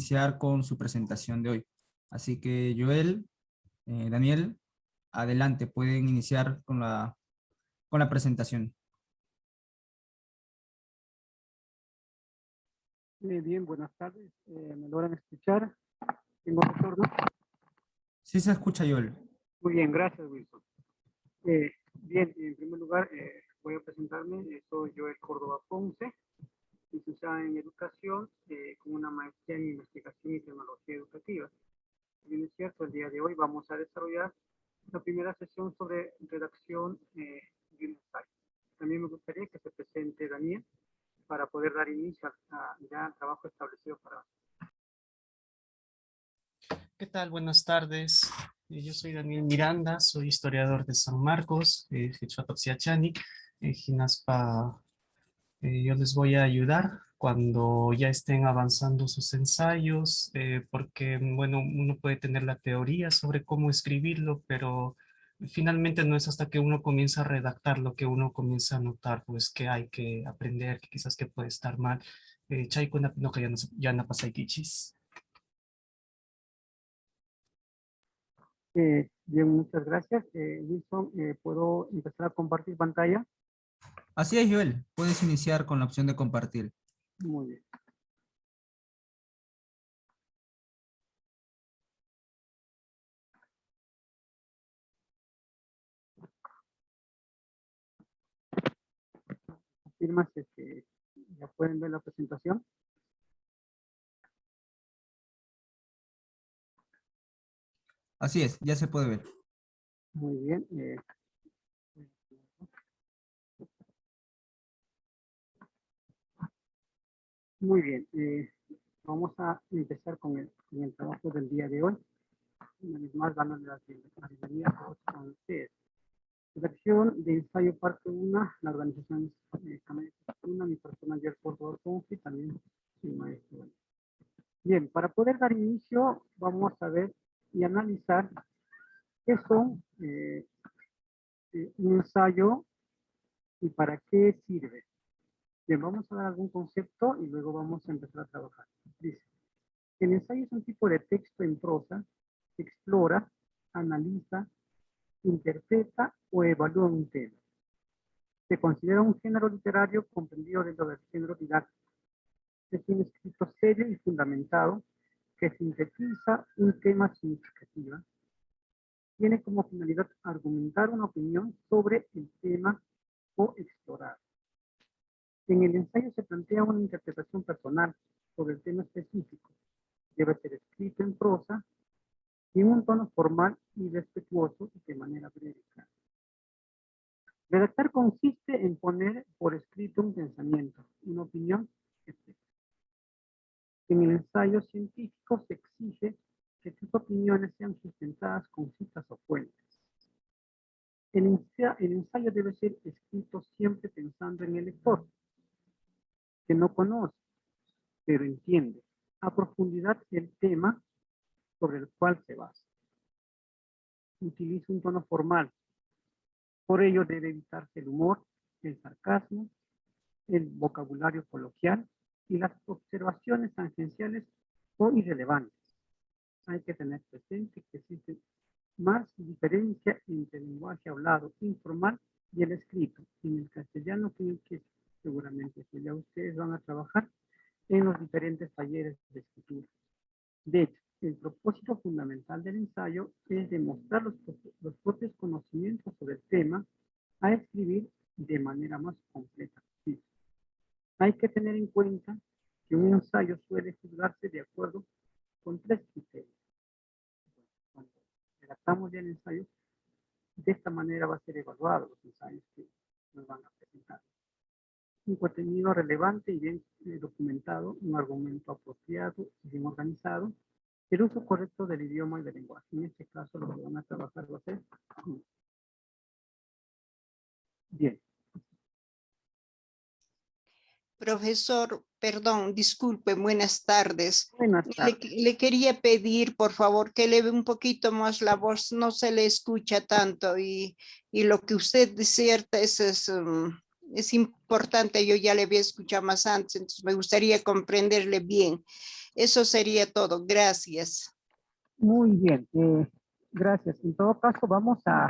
iniciar con su presentación de hoy. Así que Joel, Daniel, adelante, pueden iniciar con la presentación. Bien, buenas tardes. ¿Me logran escuchar? ¿Tengo retorno? Sí se escucha, Joel. Muy bien, gracias, Wilson. Bien, en primer lugar, voy a presentarme. Soy Joel Córdoba Ponce, licenciada en Educación, con una maestría en Investigación y Tecnología Educativa. Bien, es cierto, el día de hoy vamos a desarrollar la primera sesión sobre redacción de un ensayo. También me gustaría que se presente Daniel para poder dar inicio ya al trabajo establecido para. ¿Qué tal? Buenas tardes. Yo soy Daniel Miranda, soy historiador de San Marcos, Xichotopsiachani, Jinaspa. Yo les voy a ayudar cuando ya estén avanzando sus ensayos, porque, bueno, uno puede tener la teoría sobre cómo escribirlo, pero finalmente no es hasta que uno comienza a redactar lo que uno comienza a notar, pues, que hay que aprender, que quizás que puede estar mal. Chayko no que ya no pasa ikichis. Bien, muchas gracias. Wilson, ¿puedo empezar a compartir pantalla? Así es, Joel, puedes iniciar con la opción de compartir. Muy bien. Afirma que ya pueden ver la presentación. Así es, ya se puede ver. Muy bien. Muy bien. Vamos a empezar con el trabajo del día de hoy. Una vez más, dándole la bienvenida a todos ustedes. Redacción de ensayo parte 1, la organización es una, mi persona Joel Córdoba Ponce, también soy maestro. Bien, para poder dar inicio, vamos a ver y analizar qué son un ensayo y para qué sirve. Bien, vamos a dar algún concepto y luego vamos a empezar a trabajar. Dice, el ensayo es un tipo de texto en prosa que explora, analiza, interpreta o evalúa un tema. Se considera un género literario comprendido dentro del género didáctico. Es un escrito serio y fundamentado que sintetiza un tema significativo. Tiene como finalidad argumentar una opinión sobre el tema o explorar. En el ensayo se plantea una interpretación personal sobre el tema específico. Debe ser escrito en prosa y en un tono formal y respetuoso de manera breve. Redactar consiste en poner por escrito un pensamiento, una opinión, etc. En el ensayo científico se exige que sus opiniones sean sustentadas con citas o fuentes. El ensayo debe ser escrito siempre pensando en el lector, que no conoce, pero entiende a profundidad el tema sobre el cual se basa. Utiliza un tono formal. Por ello debe evitarse el humor, el sarcasmo, el vocabulario coloquial y las observaciones tangenciales o irrelevantes. Hay que tener presente que existe más diferencia entre el lenguaje hablado informal y el escrito. En el castellano, que seguramente que ya ustedes van a trabajar en los diferentes talleres de escritura. De hecho, el propósito fundamental del ensayo es demostrar los propios conocimientos sobre el tema a escribir de manera más completa posible. Hay que tener en cuenta que un ensayo suele juzgarse de acuerdo con 3 criterios. Cuando redactamos ya el ensayo, de esta manera va a ser evaluado los ensayos que nos van a presentar. Un contenido relevante y bien documentado, un argumento apropiado y bien organizado, el uso correcto del idioma y del lenguaje. En este caso, lo que van a trabajar va a ser bien. Profesor, perdón, disculpe, buenas tardes. Buenas tardes. Le quería pedir, por favor, que eleve un poquito más la voz, no se le escucha tanto y lo que usted disierta es importante, yo ya le había escuchado más antes, entonces me gustaría comprenderle bien. Eso sería todo. Gracias. Muy bien, gracias. En todo caso, vamos a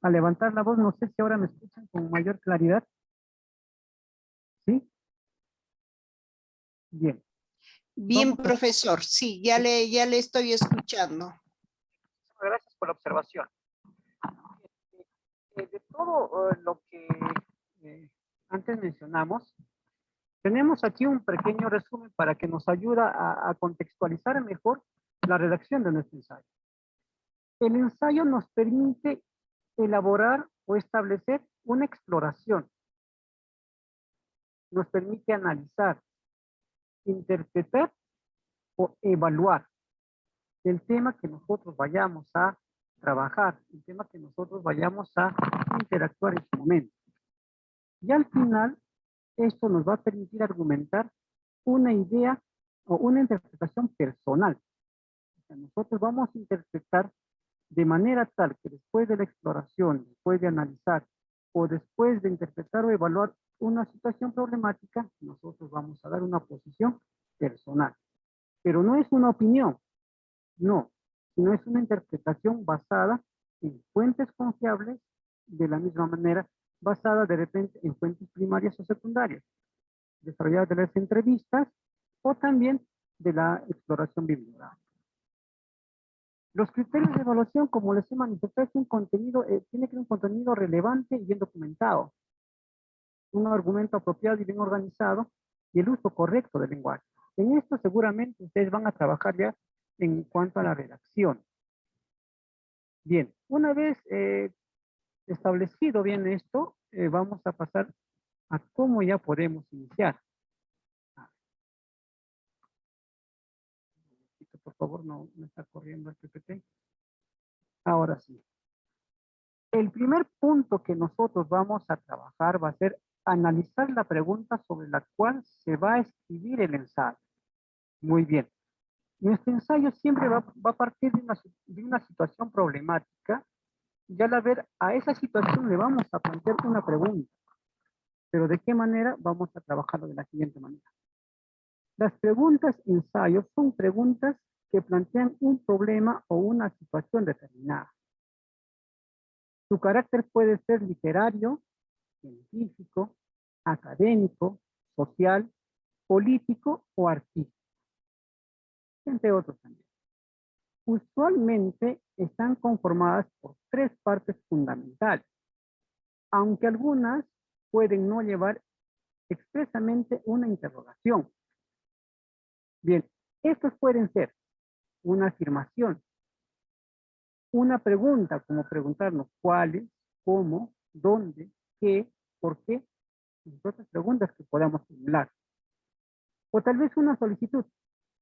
levantar la voz. No sé si ahora me escuchan con mayor claridad. ¿Sí? Bien. Bien, Vamos a- profesor. Sí, ya le estoy escuchando. Gracias por la observación. De todo lo que antes mencionamos, tenemos aquí un pequeño resumen para que nos ayuda a contextualizar mejor la redacción de nuestro ensayo. El ensayo nos permite elaborar o establecer una exploración. Nos permite analizar, interpretar o evaluar el tema que nosotros vayamos a trabajar, el tema que nosotros vayamos a interactuar en su momento. Y al final, esto nos va a permitir argumentar una idea o una interpretación personal. O sea, nosotros vamos a interpretar de manera tal que después de la exploración, después de analizar o después de interpretar o evaluar una situación problemática, nosotros vamos a dar una posición personal. Pero no es una opinión, no, sino es una interpretación basada en fuentes confiables, de la misma manera basada de repente en fuentes primarias o secundarias, desarrolladas de las entrevistas o también de la exploración bibliográfica. Los criterios de evaluación, como les he manifestado, es un contenido, tiene que ser un contenido relevante y bien documentado, un argumento apropiado y bien organizado y el uso correcto del lenguaje. En esto seguramente ustedes van a trabajar ya en cuanto a la redacción. Bien, una vez establecido bien esto, vamos a pasar a cómo ya podemos iniciar. Por favor, no me está corriendo el PPT. Ahora sí. El primer punto que nosotros vamos a trabajar va a ser analizar la pregunta sobre la cual se va a escribir el ensayo. Muy bien. Nuestro ensayo siempre va a partir de una situación problemática y al ver a esa situación le vamos a plantear una pregunta. Pero ¿de qué manera? Vamos a trabajarlo de la siguiente manera. Las preguntas ensayo son preguntas que plantean un problema o una situación determinada. Su carácter puede ser literario, científico, académico, social, político o artístico, entre otros también. Usualmente están conformadas por tres partes fundamentales, aunque algunas pueden no llevar expresamente una interrogación. Bien, estos pueden ser una afirmación, una pregunta, como preguntarnos cuáles, cómo, dónde, qué, por qué, y otras preguntas que podamos formular. O tal vez una solicitud,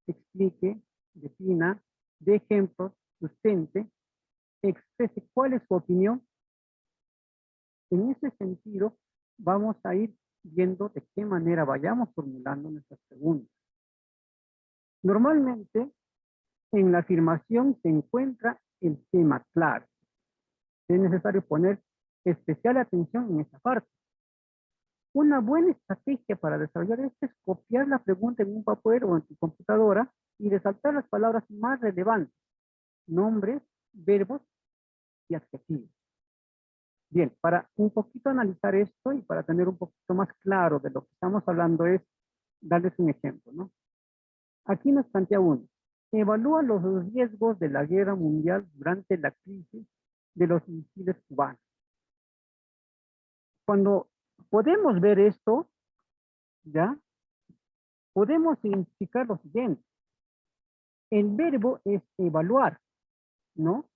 explique, defina, dé ejemplos, sustente, exprese cuál es su opinión. En ese sentido, vamos a ir viendo de qué manera vayamos formulando nuestras preguntas. Normalmente, en la afirmación se encuentra el tema claro. Es necesario poner especial atención en esta parte. Una buena estrategia para desarrollar esto es copiar la pregunta en un papel o en tu computadora y resaltar las palabras más relevantes, nombres, verbos y adjetivos. Bien, para un poquito analizar esto y para tener un poquito más claro de lo que estamos hablando es darles un ejemplo, ¿no? Aquí nos plantea uno. Evalúa los riesgos de la guerra mundial durante la crisis de los misiles cubanos. Cuando podemos ver esto, ¿ya? Podemos identificar lo siguiente. El verbo es evaluar, ¿no?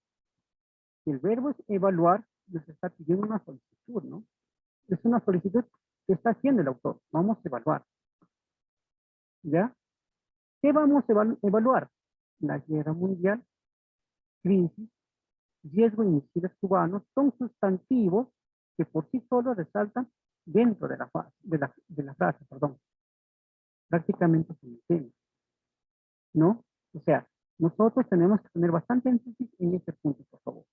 El verbo es evaluar, nos está pidiendo una solicitud, ¿no? Es una solicitud que está haciendo el autor. Vamos a evaluar. ¿Ya? ¿Qué vamos a evaluar? La guerra mundial, crisis, riesgo de misiles cubanos, son sustantivos que por sí solos resaltan dentro de la frase, perdón. Prácticamente se entiende, ¿no? O sea, nosotros tenemos que tener bastante énfasis en este punto, por favor.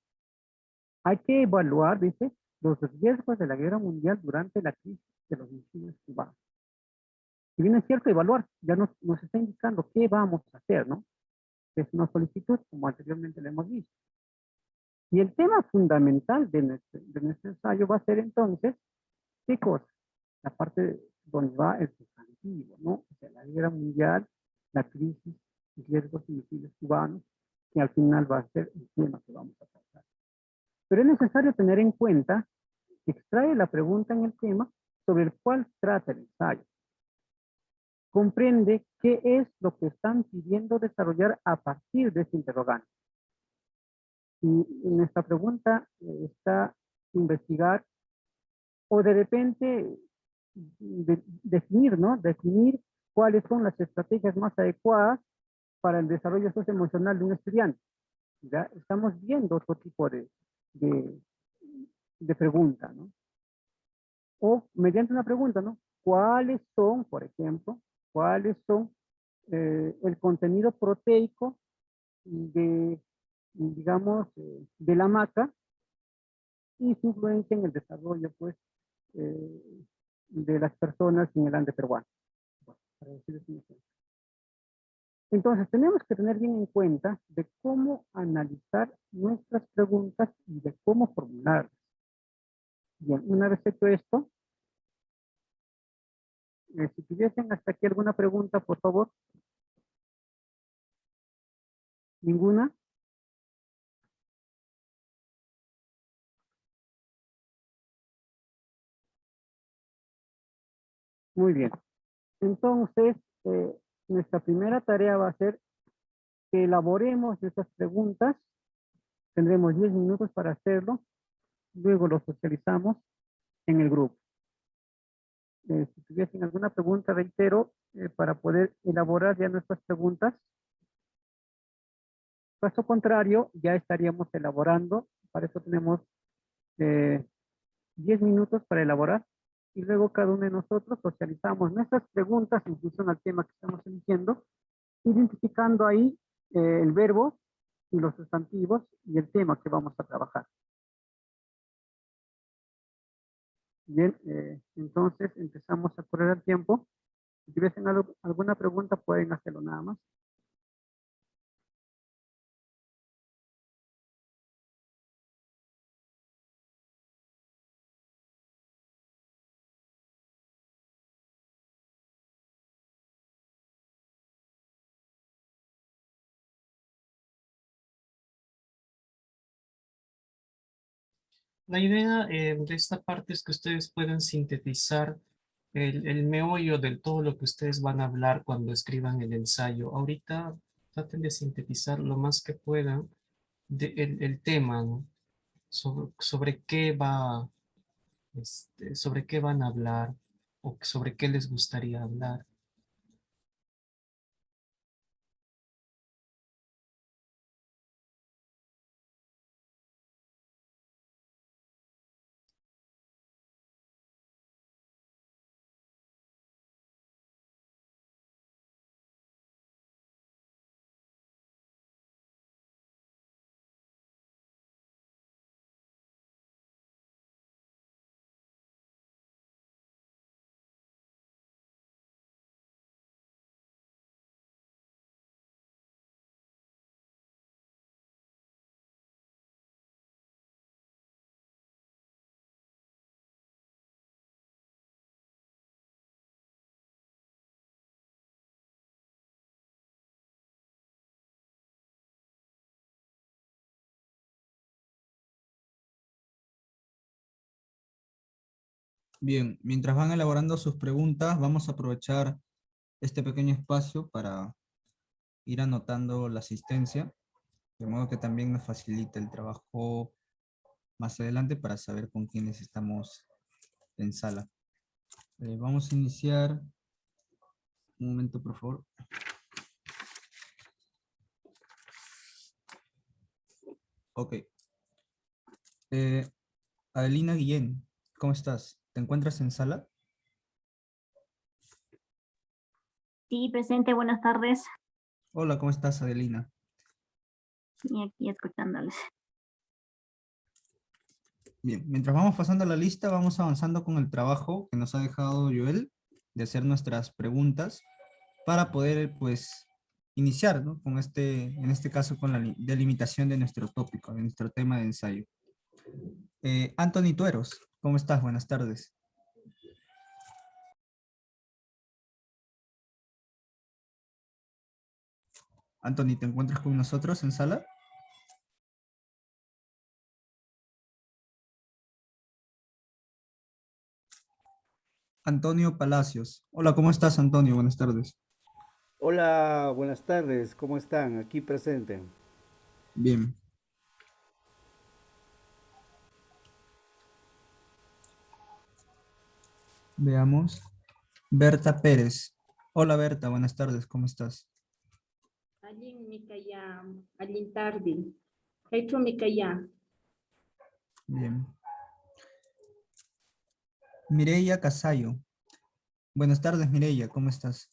Hay que evaluar, dice, los riesgos de la guerra mundial durante la crisis de los misiles cubanos. Si bien es cierto, evaluar ya nos está indicando qué vamos a hacer, ¿no? Es una solicitud, como anteriormente lo hemos visto. Y el tema fundamental de nuestro ensayo va a ser entonces, ¿qué cosa? La parte donde va el sustantivo, ¿no? O sea, la guerra mundial, la crisis, riesgos y misiles cubanos, que al final va a ser el tema que vamos a tratar. Pero es necesario tener en cuenta que extrae la pregunta en el tema sobre el cual trata el ensayo. Comprende qué es lo que están pidiendo desarrollar a partir de ese interrogante. Y en esta pregunta está investigar o de repente definir, ¿no? Definir cuáles son las estrategias más adecuadas para el desarrollo socioemocional de un estudiante. ¿Ya? Estamos viendo otro tipo de pregunta, ¿no? O mediante una pregunta, ¿no? ¿Cuáles son, por ejemplo, cuáles son el contenido proteico de, digamos, de la maca y su influencia en el desarrollo, pues, de las personas en el Ande peruano? Bueno, para decirles un ejemplo. Entonces, tenemos que tener bien en cuenta de cómo analizar nuestras preguntas y de cómo formularlas. Bien, una vez hecho esto, si tuviesen hasta aquí alguna pregunta, por favor. ¿Ninguna? Muy bien. Entonces, nuestra primera tarea va a ser que elaboremos nuestras preguntas. Tendremos 10 minutos para hacerlo. Luego lo socializamos en el grupo. Si tuviesen alguna pregunta, reitero, para poder elaborar ya nuestras preguntas. Caso contrario, ya estaríamos elaborando. Para eso tenemos 10 minutos para elaborar. Y luego cada uno de nosotros socializamos nuestras preguntas en función al tema que estamos eligiendo, identificando ahí el verbo y los sustantivos y el tema que vamos a trabajar. Bien, entonces empezamos a correr el tiempo. Si tuviesen alguna pregunta, pueden hacerlo nada más. La idea de esta parte es que ustedes puedan sintetizar el meollo de todo lo que ustedes van a hablar cuando escriban el ensayo. Ahorita traten de sintetizar lo más que puedan el tema, ¿no? Sobre qué va, sobre qué van a hablar o sobre qué les gustaría hablar. Bien, mientras van elaborando sus preguntas, vamos a aprovechar este pequeño espacio para ir anotando la asistencia, de modo que también nos facilite el trabajo más adelante para saber con quiénes estamos en sala. Vamos a iniciar. Un momento, por favor. Ok. Adelina Guillén, ¿cómo estás? ¿Te encuentras en sala? Sí, presente, buenas tardes. Hola, ¿cómo estás, Adelina? Y aquí escuchándoles. Bien, mientras vamos pasando la lista, vamos avanzando con el trabajo que nos ha dejado Joel. de hacer nuestras preguntas para poder, pues, iniciar, ¿no? Con en este caso, con la delimitación de nuestro tópico, de nuestro tema de ensayo. Anthony Tueros, ¿cómo estás? Buenas tardes. Anthony, ¿te encuentras con nosotros en sala? Antonio Palacios. Hola, ¿cómo estás, Antonio? Buenas tardes. Hola, buenas tardes, ¿cómo están? Aquí presente. Bien. Veamos. Berta Pérez. Hola, Berta, buenas tardes, ¿cómo estás? Allin Mikaya, allin tarde. Hecho Mikaya. Bien. Mireya Casayo. Buenas tardes, Mireya, ¿cómo estás?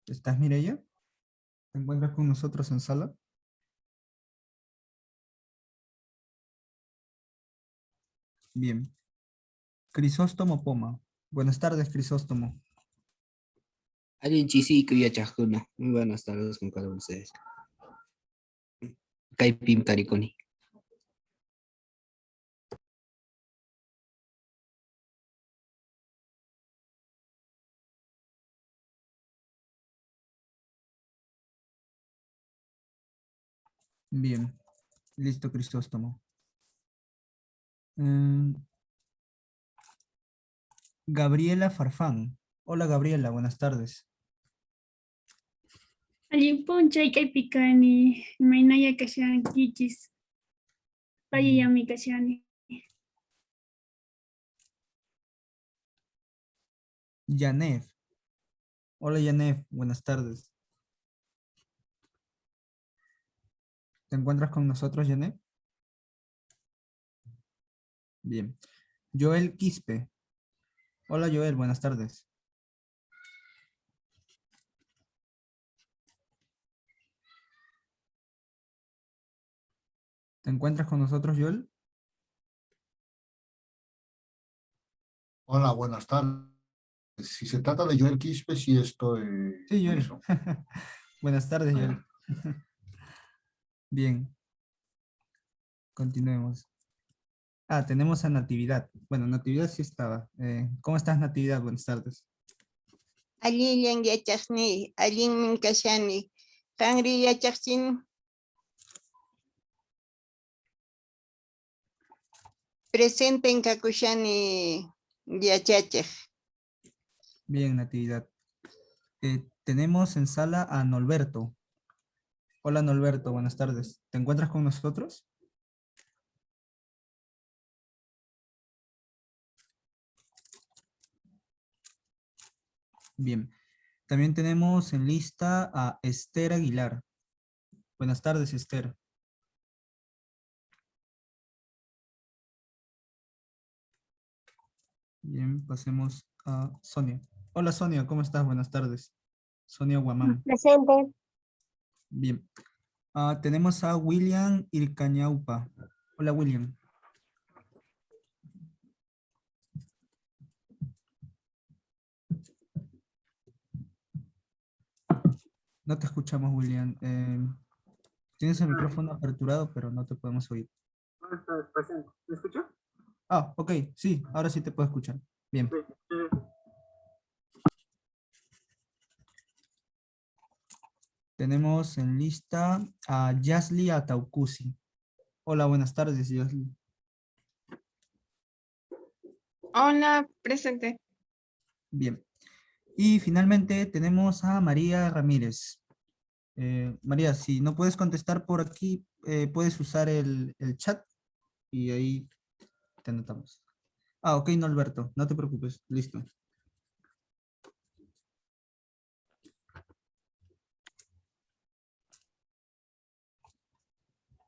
¿Estás, Mireya? ¿Te encuentras con nosotros en sala? Bien. Crisóstomo Poma. Buenas tardes, Crisóstomo. Alguien chisico y achajuna. Muy buenas tardes con cada uno de ustedes. Kaipim Tariconi. Bien. Listo, Crisóstomo. Mm, Gabriela Farfán. Hola, Gabriela, buenas tardes. Allí poncha y picani, mainaya kashan kichis, payami kashani. Yanef. Hola, Yanef, buenas tardes. ¿Te encuentras con nosotros, Yanef? Bien. Joel Quispe. Hola, Joel, buenas tardes. ¿Te encuentras con nosotros, Joel? Hola, buenas tardes. Si se trata de Joel Quispe, sí estoy Sí, en Joel. eso. Buenas tardes, Joel. Bien, continuemos. Ah, tenemos a Natividad. Bueno, Natividad sí estaba. ¿Cómo estás, Natividad? Buenas tardes. Allin yachakni, allin minkashani. Kangri yachaksin. Presente en Kakushani yachachaj. Bien, Natividad. Tenemos en sala a Norberto. Hola, Norberto, buenas tardes. ¿Te encuentras con nosotros? Bien. También tenemos en lista a Esther Aguilar. Buenas tardes, Esther. Bien, pasemos a Sonia. Hola, Sonia, ¿cómo estás? Buenas tardes. Sonia Guamán. Presente. Bien. Tenemos a William Ircañaupa. Hola, William. No te escuchamos, William. Tienes el micrófono aperturado, pero no te podemos oír. Presente. ¿Me escucha? Ah, ok, sí, ahora sí te puedo escuchar. Bien. Tenemos en lista a Yasli Ataucusi. Hola, buenas tardes, Yasli. Hola, presente. Bien. Y finalmente tenemos a María Ramírez. María, si no puedes contestar por aquí, puedes usar el chat y ahí te anotamos. Ah, ok, no, Alberto, no te preocupes, listo.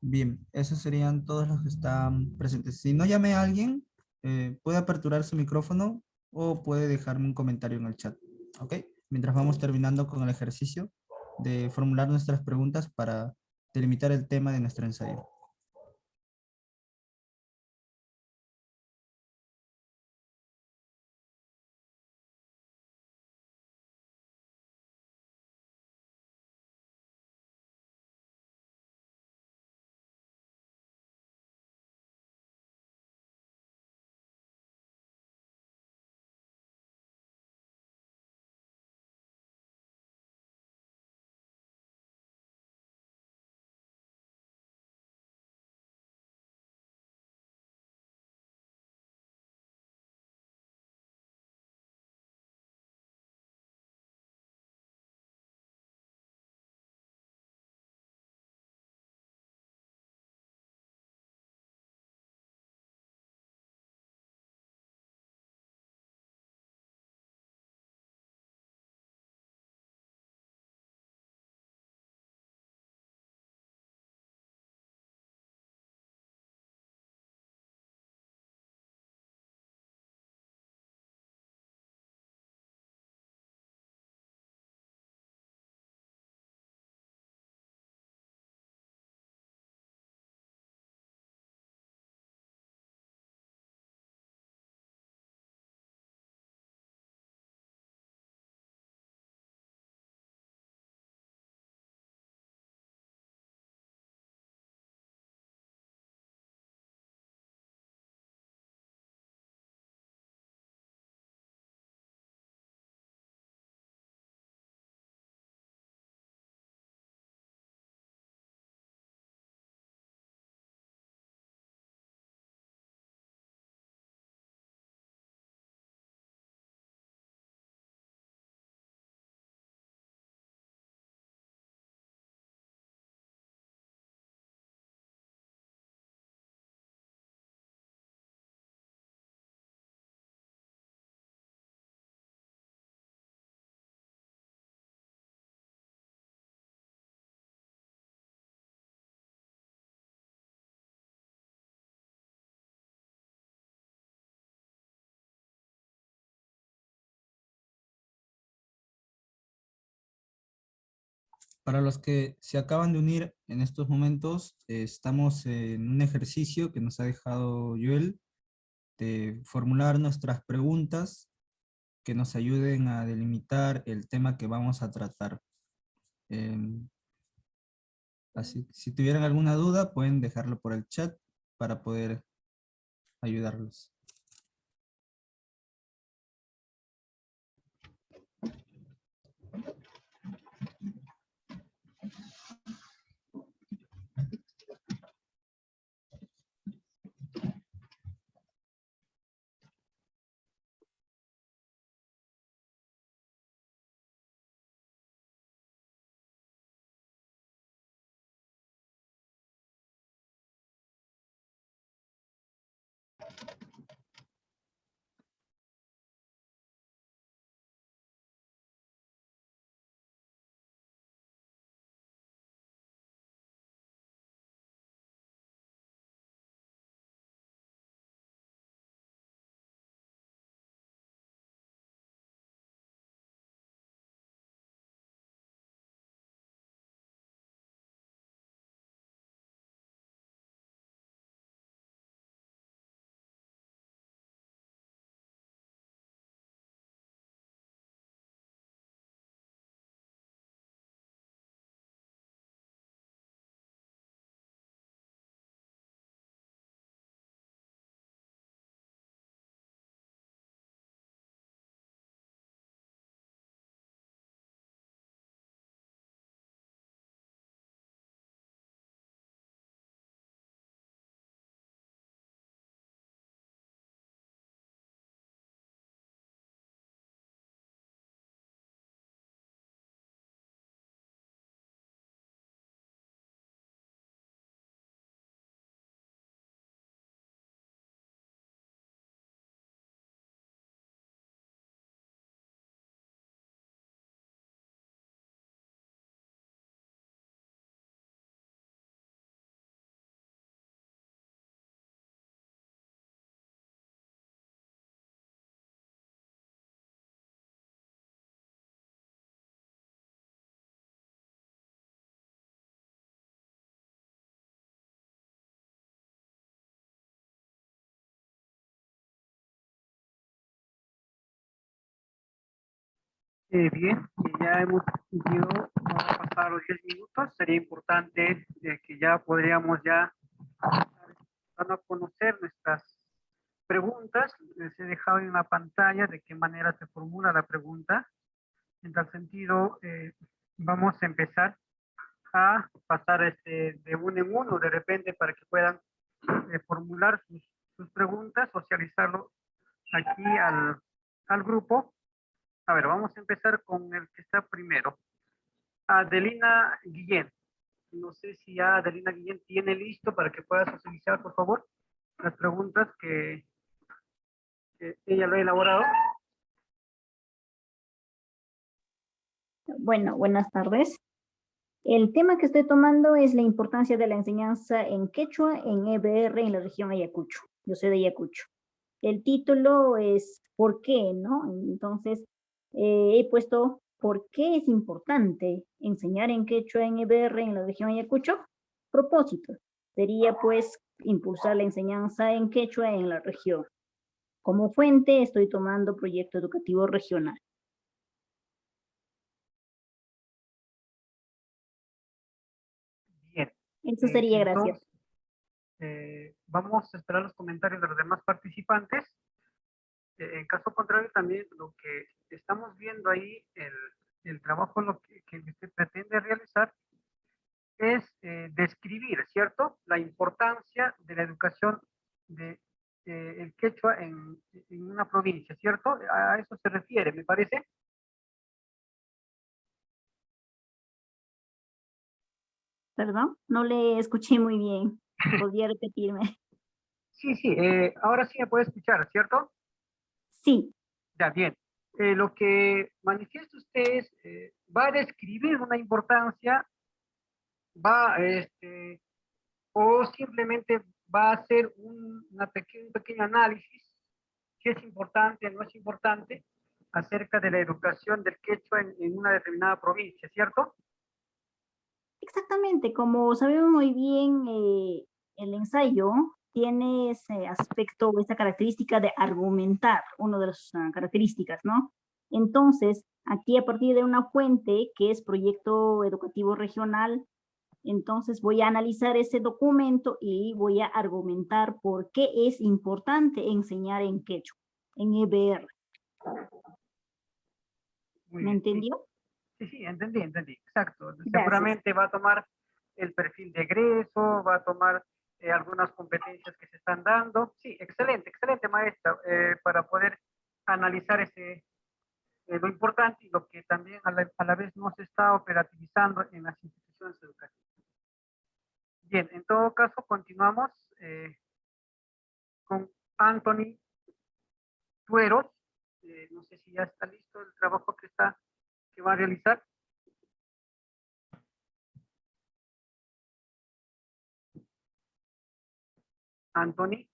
Bien, esos serían todos los que están presentes. Si no llamé a alguien, puede aperturar su micrófono o puede dejarme un comentario en el chat. ¿Ok? Mientras vamos terminando con el ejercicio de formular nuestras preguntas para delimitar el tema de nuestro ensayo. Para los que se acaban de unir en estos momentos, estamos en un ejercicio que nos ha dejado Joel de formular nuestras preguntas que nos ayuden a delimitar el tema que vamos a tratar. Así que si tuvieran alguna duda, pueden dejarlo por el chat para poder ayudarlos. Bien, ya hemos cumplido, vamos a pasar los 10 minutos. Sería importante que ya podríamos ya empezar a conocer nuestras preguntas. Les he dejado en la pantalla de qué manera se formula la pregunta. En tal sentido, vamos a empezar a pasar de uno en uno de repente para que puedan formular sus preguntas, socializarlo aquí al grupo. A ver, vamos a empezar con el que está primero. Adelina Guillén. No sé si ya Adelina Guillén tiene listo para que pueda socializar, por favor, las preguntas que ella lo ha elaborado. Bueno, buenas tardes. El tema que estoy tomando es la importancia de la enseñanza en quechua en EBR en la región Ayacucho. Yo soy de Ayacucho. El título es ¿por qué? ¿No? Entonces, he puesto ¿por qué es importante enseñar en quechua en EBR en la región Ayacucho? Propósito. Sería pues impulsar la enseñanza en quechua en la región. Como fuente estoy tomando proyecto educativo regional. Bien. Eso sería, gracias. Vamos a esperar los comentarios de los demás participantes. En caso contrario, también lo que estamos viendo ahí, el trabajo que usted pretende realizar es describir, ¿cierto?, la importancia de la educación el quechua en una provincia, ¿cierto? A eso se refiere, me parece. Perdón, no le escuché muy bien. ¿Podría repetirme? Sí, sí, ahora sí me puede escuchar, ¿cierto? Sí. Ya, bien. Lo que manifiesta usted es, va a describir una importancia, o simplemente va a hacer un pequeño análisis, si es importante o no es importante, acerca de la educación del quechua en una determinada provincia, ¿cierto? Exactamente, como sabemos muy bien, el ensayo tiene ese aspecto, esta característica de argumentar, una de las características, ¿no? Entonces, aquí a partir de una fuente que es Proyecto Educativo Regional, entonces voy a analizar ese documento y voy a argumentar por qué es importante enseñar en quechua, en EBR. Muy ¿Me bien, sí. entendió? Sí, entendí, exacto. Gracias. Seguramente va a tomar el perfil de egreso, va a tomar algunas competencias que se están dando. Sí, excelente, maestra, para poder analizar lo importante y lo que también a la vez no se está operativizando en las instituciones educativas. Bien, en todo caso, continuamos con Anthony Tueros. No sé si ya está listo el trabajo que va a realizar. Anthony.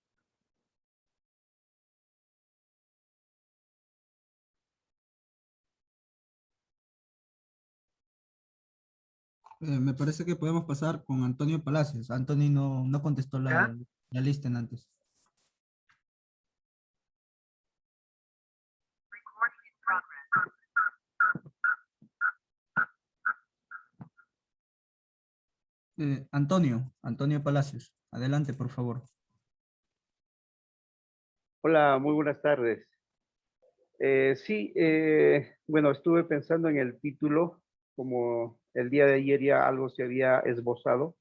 Me parece que podemos pasar con Antonio Palacios. Anthony no contestó ¿Ya? la lista en antes. Antonio Palacios, adelante, por favor. Hola, muy buenas tardes. Sí, bueno, estuve pensando en el título, como el día de ayer ya algo se había esbozado.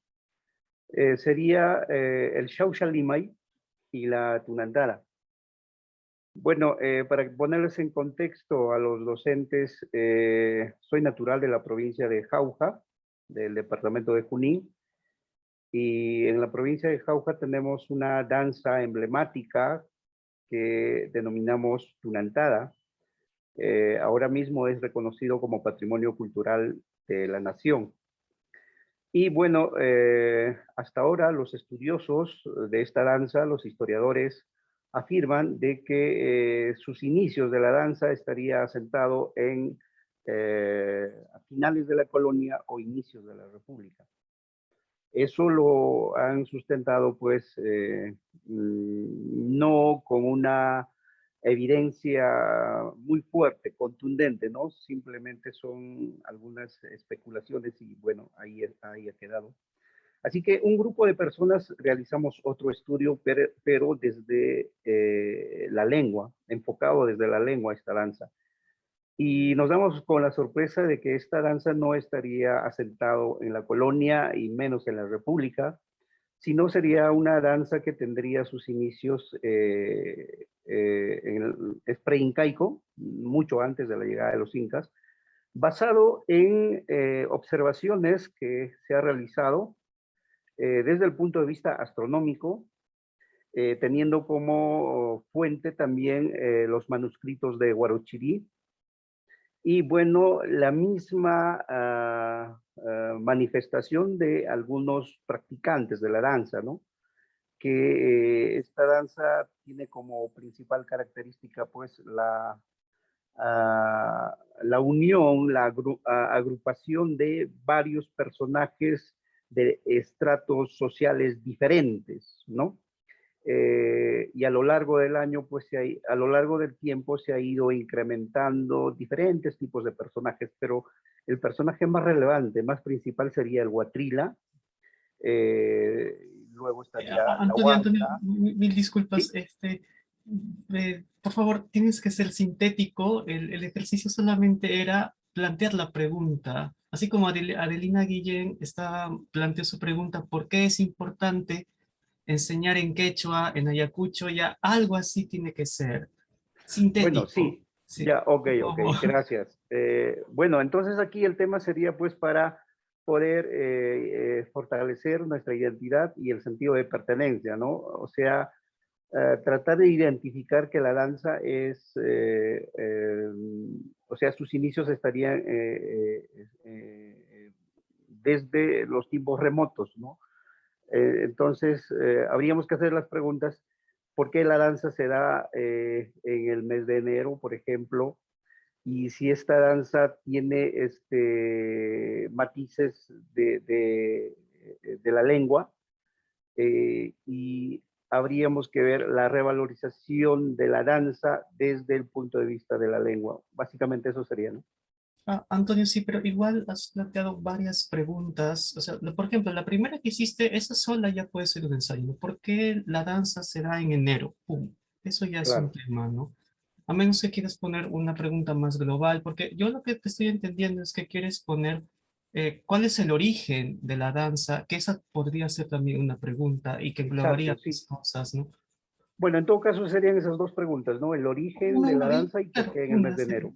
Sería el Xauxa-Limay y la Tunantara. Bueno, para ponerles en contexto a los docentes, soy natural de la provincia de Jauja, del departamento de Junín, y en la provincia de Jauja tenemos una danza emblemática que denominamos Tunantada. Ahora mismo es reconocido como Patrimonio Cultural de la Nación. Y bueno, hasta ahora los estudiosos de esta danza, los historiadores, afirman de que sus inicios de la danza estaría asentado en a finales de la colonia o inicios de la República. Eso lo han sustentado pues no con una evidencia muy fuerte, contundente, ¿no? Simplemente son algunas especulaciones y bueno, ahí ha quedado. Así que un grupo de personas realizamos otro estudio, pero desde la lengua, enfocado desde la lengua esta danza. Y nos damos con la sorpresa de que esta danza no estaría asentado en la colonia y menos en la República, sino sería una danza que tendría sus inicios es preincaico, mucho antes de la llegada de los incas, basado en observaciones que se ha realizado desde el punto de vista astronómico, teniendo como fuente también los manuscritos de Huarochirí, y bueno, la misma manifestación de algunos practicantes de la danza, ¿no? Que esta danza tiene como principal característica pues la unión, la agrupación de varios personajes de estratos sociales diferentes, ¿no? Y a lo largo del año, pues a lo largo del tiempo se ha ido incrementando diferentes tipos de personajes, pero el personaje más relevante, más principal sería el Huatrila, luego estaría la Antonio, Huarca. mil disculpas. ¿Sí? Por favor, tienes que ser sintético. El ejercicio solamente era plantear la pregunta. Así como Adelina Guillén planteó su pregunta, ¿por qué es importante enseñar en quechua, en ayacucho? Ya algo así tiene que ser. Sintético. Bueno, sí, Sí, ya, ok, por ok, favor. gracias. Bueno, entonces aquí el tema sería pues para poder fortalecer nuestra identidad y el sentido de pertenencia, ¿no? O sea, tratar de identificar que la danza es, o sea, sus inicios estarían desde los tiempos remotos, ¿no? Entonces, habríamos que hacer las preguntas, ¿por qué la danza se da en el mes de enero, por ejemplo? y si esta danza tiene matices de la lengua, y habríamos que ver la revalorización de la danza desde el punto de vista de la lengua. Básicamente eso sería, ¿no? Antonio, sí, pero igual has planteado varias preguntas. O sea, por ejemplo, la primera que hiciste, esa sola ya puede ser un ensayo, ¿no? ¿Por qué la danza será en enero? Pum. Eso ya es un Claro. tema, ¿no? A menos que quieras poner una pregunta más global, porque yo lo que te estoy entendiendo es que quieres poner cuál es el origen de la danza, que esa podría ser también una pregunta y que englobaría Exacto, sí. más cosas, ¿no? Bueno, en todo caso serían esas dos preguntas, ¿no? El origen de la danza y por Claro, qué en el mes una, de sí. enero.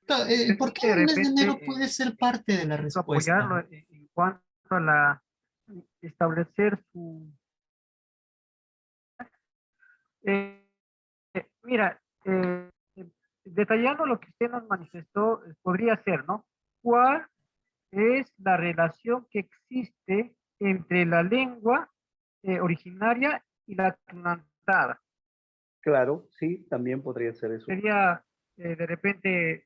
Claro, ¿por qué De el mes de enero repente, puede ser parte de la necesito respuesta? apoyarlo en cuanto a la establecer su... mira, detallando lo que usted nos manifestó, podría ser, ¿no? ¿Cuál es la relación que existe entre la lengua originaria y la tunantada? Claro, sí, también podría ser eso. Sería de repente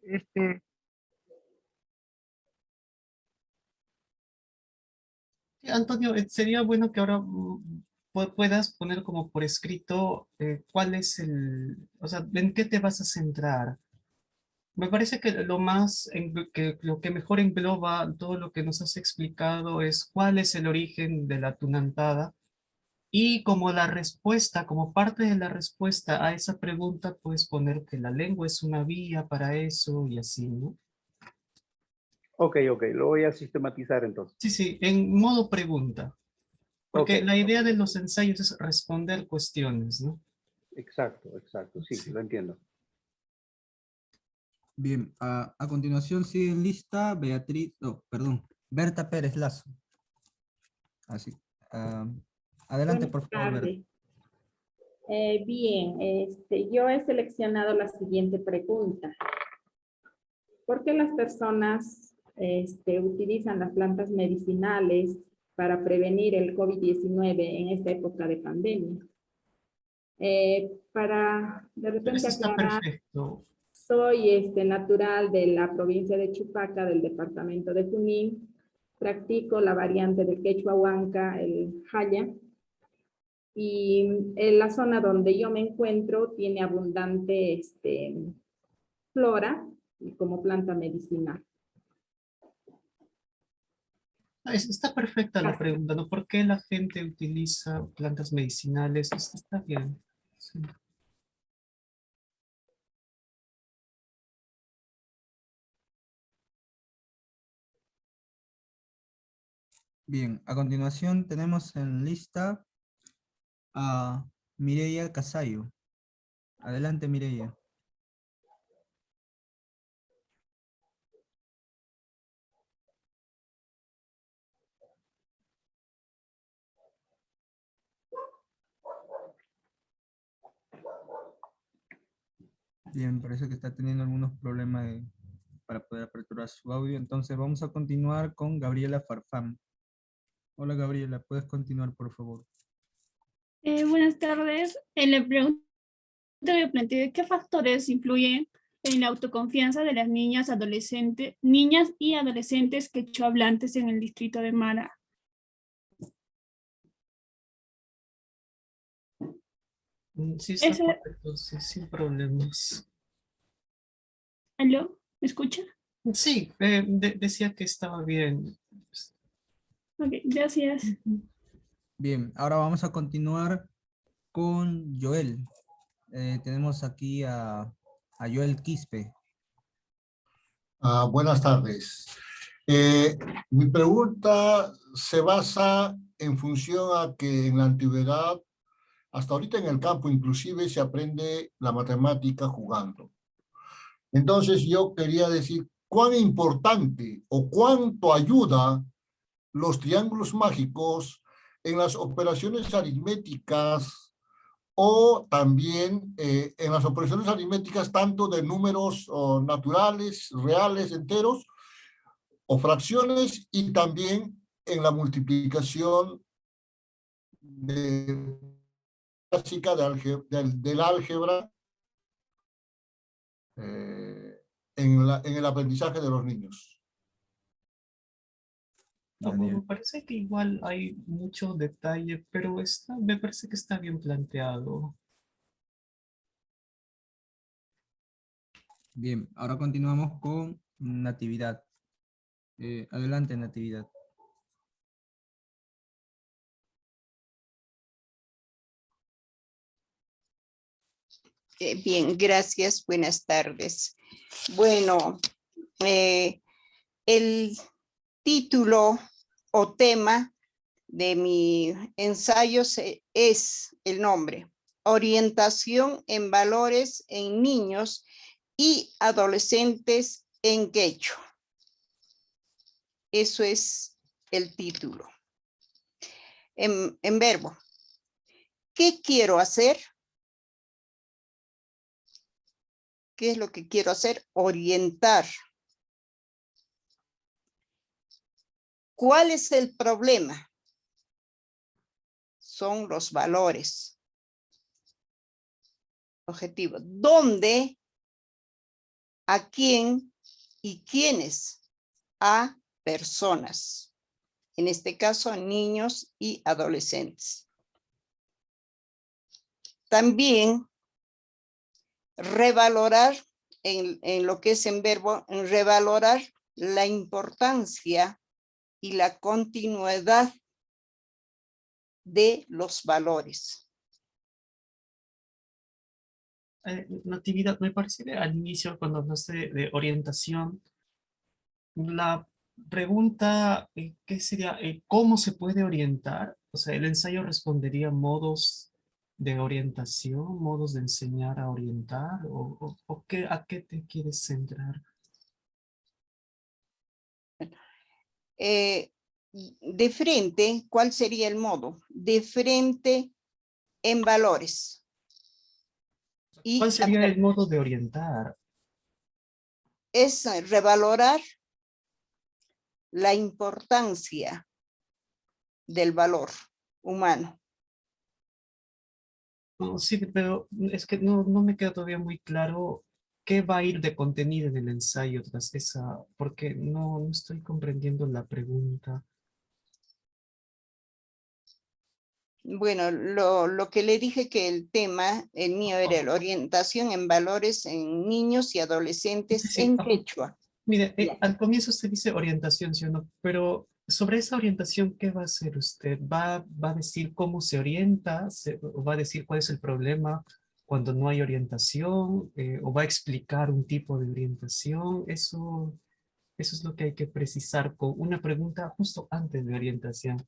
Sí, Antonio, sería bueno que ahora puedas poner como por escrito cuál es o sea, en qué te vas a centrar. Me parece que lo que mejor engloba todo lo que nos has explicado es cuál es el origen de la tunantada y como la respuesta, como parte de la respuesta a esa pregunta, puedes poner que la lengua es una vía para eso y así, ¿no? Ok, lo voy a sistematizar entonces. Sí, sí, en modo pregunta. Ok, Porque la idea de los ensayos es responder cuestiones, ¿no? exacto, sí, Sí. lo entiendo. Bien, a continuación sigue en lista Beatriz, no, perdón, Berta Pérez Lazo. Así. Adelante, Buenas por favor, Berta. tardes. Bien, yo he seleccionado la siguiente pregunta. ¿Por qué las personas utilizan las plantas medicinales para prevenir el COVID-19 en esta época de pandemia? Para de repente Eso está aclarar, perfecto. soy natural de la provincia de Chupaca, del departamento de Junín. Practico la variante del quechua huanca, el jaya. Y en la zona donde yo me encuentro tiene abundante flora y como planta medicinal. Está perfecta la pregunta, ¿no? ¿Por qué la gente utiliza plantas medicinales? Está bien. Sí. Bien, a continuación tenemos en lista a Mireia Casayo. Adelante, Mireia. Bien, parece que está teniendo algunos problemas para poder aperturar su audio. Entonces vamos a continuar con Gabriela Farfán. Hola, Gabriela, ¿puedes continuar, por favor? Buenas tardes. La pregunta que planteé, ¿qué factores influyen en la autoconfianza de las niñas y adolescentes quechohablantes en el distrito de Mara? Sí, está Ese, correcto, sí, sin problemas. ¿aló? ¿Me escucha? Sí, decía que estaba bien. Ok, gracias. Bien, ahora vamos a continuar con Joel. Tenemos aquí a Joel Quispe. Buenas tardes. Mi pregunta se basa en función a que en la antigüedad, hasta ahorita en el campo inclusive, se aprende la matemática jugando. Entonces yo quería decir cuán importante o cuánto ayuda los triángulos mágicos en las operaciones aritméticas o también en las operaciones aritméticas tanto de números naturales, reales, enteros, o fracciones, y también en la multiplicación clásica del álgebra en en el aprendizaje de los niños. No, me parece que igual hay mucho detalle, pero me parece que está bien planteado. Bien, ahora continuamos con Natividad. Adelante, Natividad. Bien, gracias. Buenas tardes. Bueno, el título o tema de mi ensayo es el nombre: Orientación en valores en niños y adolescentes en quechua. Eso es el título. En verbo. ¿Qué quiero hacer? ¿Qué es lo que quiero hacer? Orientar. ¿Cuál es el problema? Son los valores. Objetivo. ¿Dónde? ¿A quién? ¿Y quiénes? A personas. En este caso, niños y adolescentes. También revalorar, en lo que es en verbo, revalorar la importancia y la continuidad de los valores. Natividad, me parece que al inicio, cuando hablaste de orientación, la pregunta, ¿qué sería? ¿Cómo se puede orientar? O sea, el ensayo respondería modos de orientación, modos de enseñar a orientar, o ¿a qué te quieres centrar? De frente, ¿cuál sería el modo? De frente en valores. ¿Cuál sería el modo de orientar? Es revalorar la importancia del valor humano. No, sí, pero es que no me queda todavía muy claro qué va a ir de contenido en el ensayo tras esa, porque no estoy comprendiendo la pregunta. Bueno, lo que le dije que el tema, el mío era la orientación en valores en niños y adolescentes en quechua. Mire, al comienzo usted dice orientación, ¿sí o no? Pero sobre esa orientación, ¿qué va a hacer usted? ¿Va a decir cómo se orienta? ¿O va a decir cuál es el problema cuando no hay orientación? ¿O va a explicar un tipo de orientación? Eso es lo que hay que precisar con una pregunta justo antes de orientación.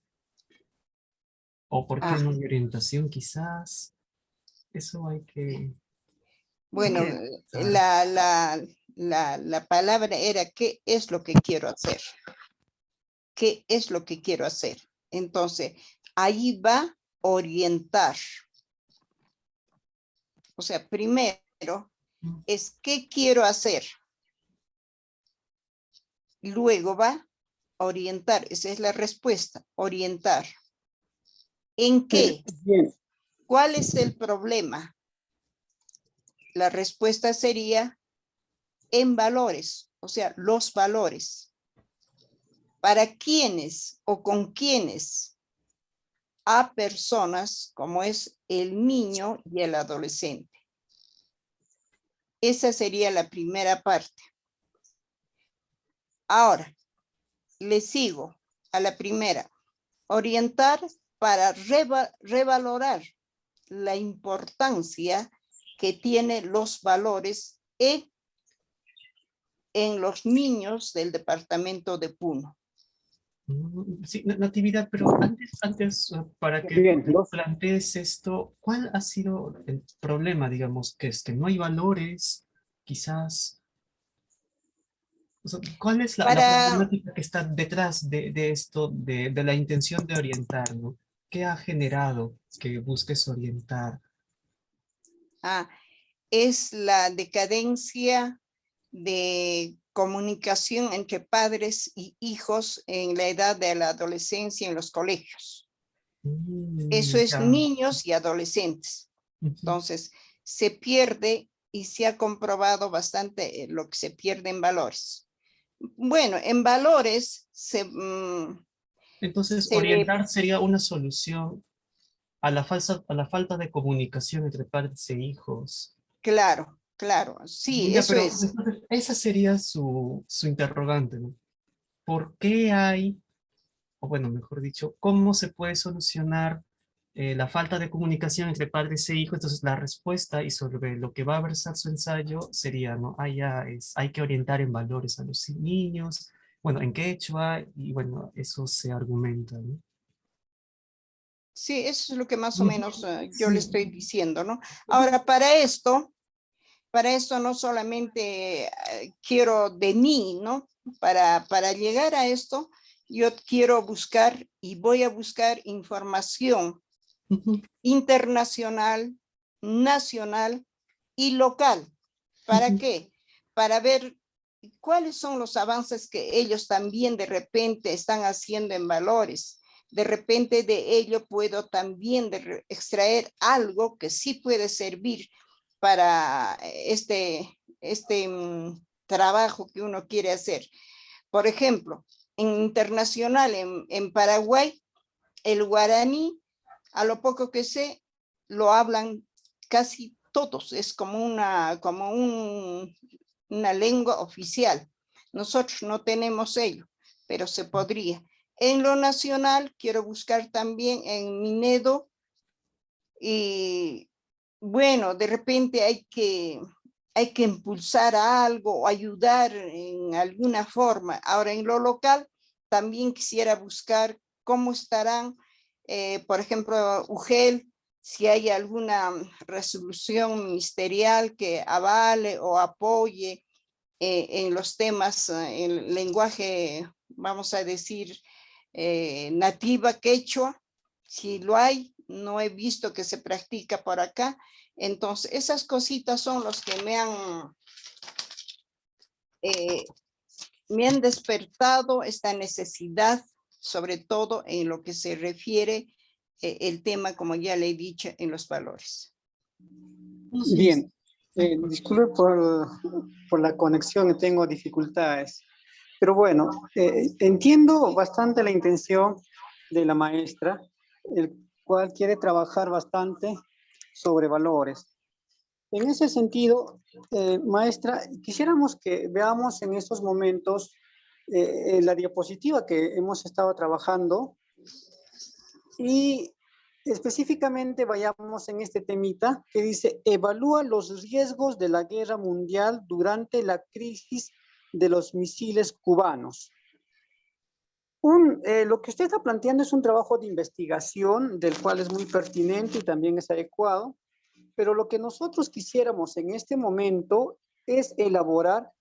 ¿O por qué no hay orientación quizás? Eso hay que... Bueno, la palabra era ¿qué es lo que quiero hacer? ¿Qué es lo que quiero hacer? Entonces, ahí va orientar. O sea, primero es ¿qué quiero hacer? Luego va orientar. Esa es la respuesta, orientar. ¿En qué? ¿Cuál es el problema? La respuesta sería en valores, o sea, los valores. ¿Para quiénes o con quiénes? A personas como es el niño y el adolescente. Esa sería la primera parte. Ahora, le sigo a la primera. Orientar para revalorar la importancia que tienen los valores en los niños del departamento de Puno. Sí, Natividad, pero antes para que plantees esto, ¿cuál ha sido el problema, digamos, que es que no hay valores, quizás? O sea, ¿cuál es la problemática que está detrás de esto, de la intención de orientar, ¿no? ¿Qué ha generado que busques orientar? Es la decadencia de comunicación entre padres y hijos en la edad de la adolescencia en los colegios. Eso es niños y adolescentes. Entonces, se pierde y se ha comprobado bastante lo que se pierde en valores. Bueno, en valores Entonces, orientar sería una solución a la falta de comunicación entre padres e hijos. Claro, claro, sí, Ya, eso pero es. entonces, esa sería su interrogante, ¿no? ¿Por qué hay, o bueno, mejor dicho, cómo se puede solucionar la falta de comunicación entre padres e hijos? Entonces, la respuesta y sobre lo que va a versar su ensayo sería, ¿no? Hay que orientar en valores a los niños, bueno, en quechua, y bueno, eso se argumenta, ¿no? Sí, eso es lo que más o Ujú, menos yo le sí. estoy diciendo, ¿no? Ahora, para esto no solamente quiero de mí, ¿no? Para llegar a esto, yo quiero buscar y voy a buscar información Ujú, internacional, nacional y local. ¿Para ujú. qué? Para ver cuáles son los avances que ellos también de repente están haciendo en valores. De repente de ello puedo también extraer algo que sí puede servir para trabajo que uno quiere hacer. Por ejemplo, en internacional, en Paraguay, el guaraní, a lo poco que sé, lo hablan casi todos, es como una lengua oficial. Nosotros no tenemos ello, pero se podría. En lo nacional, quiero buscar también en Minedo y bueno, de repente hay que impulsar a algo o ayudar en alguna forma. Ahora, en lo local, también quisiera buscar cómo estarán, por ejemplo, UGEL, si hay alguna resolución ministerial que avale o apoye en los temas, en el lenguaje, vamos a decir, nativa quechua, si lo hay, no he visto que se practica por acá. Entonces, esas cositas son los que me han despertado esta necesidad, sobre todo en lo que se refiere el tema, como ya le he dicho, en los valores. Bien, disculpe por la conexión, tengo dificultades. Pero bueno, entiendo bastante la intención de la maestra, el cual quiere trabajar bastante sobre valores. En ese sentido, maestra, quisiéramos que veamos en estos momentos la diapositiva que hemos estado trabajando y específicamente vayamos en este temita que dice, evalúa los riesgos de la guerra mundial durante la crisis de los misiles cubanos. Lo que usted está planteando es un trabajo de investigación del cual es muy pertinente y también es adecuado, pero lo que nosotros quisiéramos en este momento es elaborar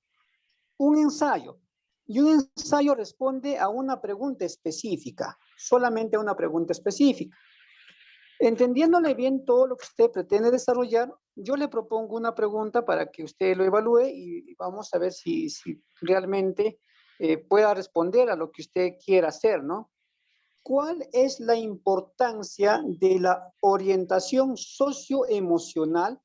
un ensayo. Y un ensayo responde a una pregunta específica, solamente a una pregunta específica. Entendiéndole bien todo lo que usted pretende desarrollar, yo le propongo una pregunta para que usted lo evalúe y vamos a ver si realmente pueda responder a lo que usted quiera hacer, ¿no? ¿Cuál es la importancia de la orientación socioemocional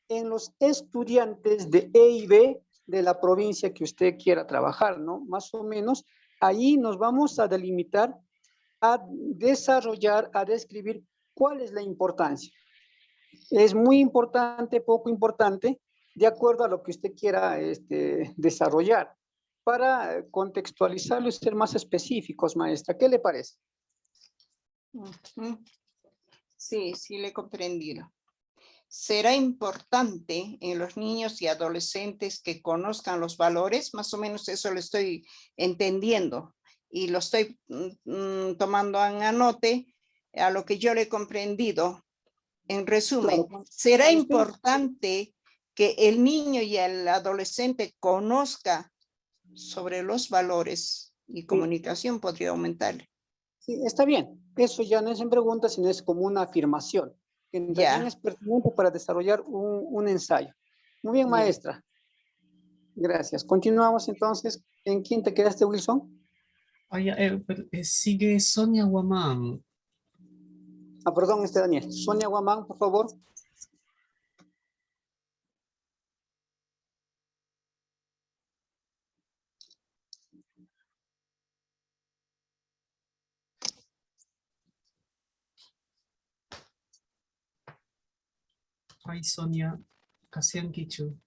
en los estudiantes de E y B de la provincia que usted quiera trabajar, ¿no? Más o menos, ahí nos vamos a delimitar, a desarrollar, a describir cuál es la importancia. Es muy importante, poco importante, de acuerdo a lo que usted quiera desarrollar, para contextualizarlo y ser más específicos, maestra. ¿Qué le parece? Sí, sí le he comprendido. Será importante en los niños y adolescentes que conozcan los valores, más o menos eso lo estoy entendiendo y lo estoy tomando en anote a lo que yo le he comprendido. En resumen, Claro. será importante que el niño y el adolescente conozca sobre los valores y comunicación podría aumentarle. Sí, está bien. Eso ya no es en pregunta, sino es como una afirmación. Que también es pertinente para desarrollar un ensayo. Muy bien, maestra. Gracias. Continuamos entonces. ¿En quién te quedaste, Wilson? Sigue Sonia Guamán. Ah, perdón, Daniel. Sonia Guamán, por favor. Hi, Sonia. Kasian Kichu.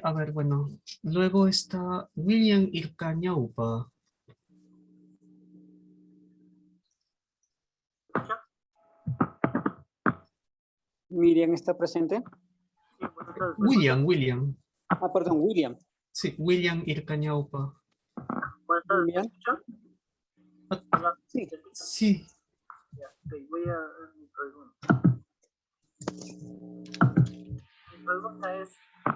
A ver, bueno. Luego está William Ircañaupa. Miriam está presente. William. Ah, perdón, William. Sí, William Ircañaupa. William. Sí. Sí. Voy a mi pregunta. Mi pregunta es,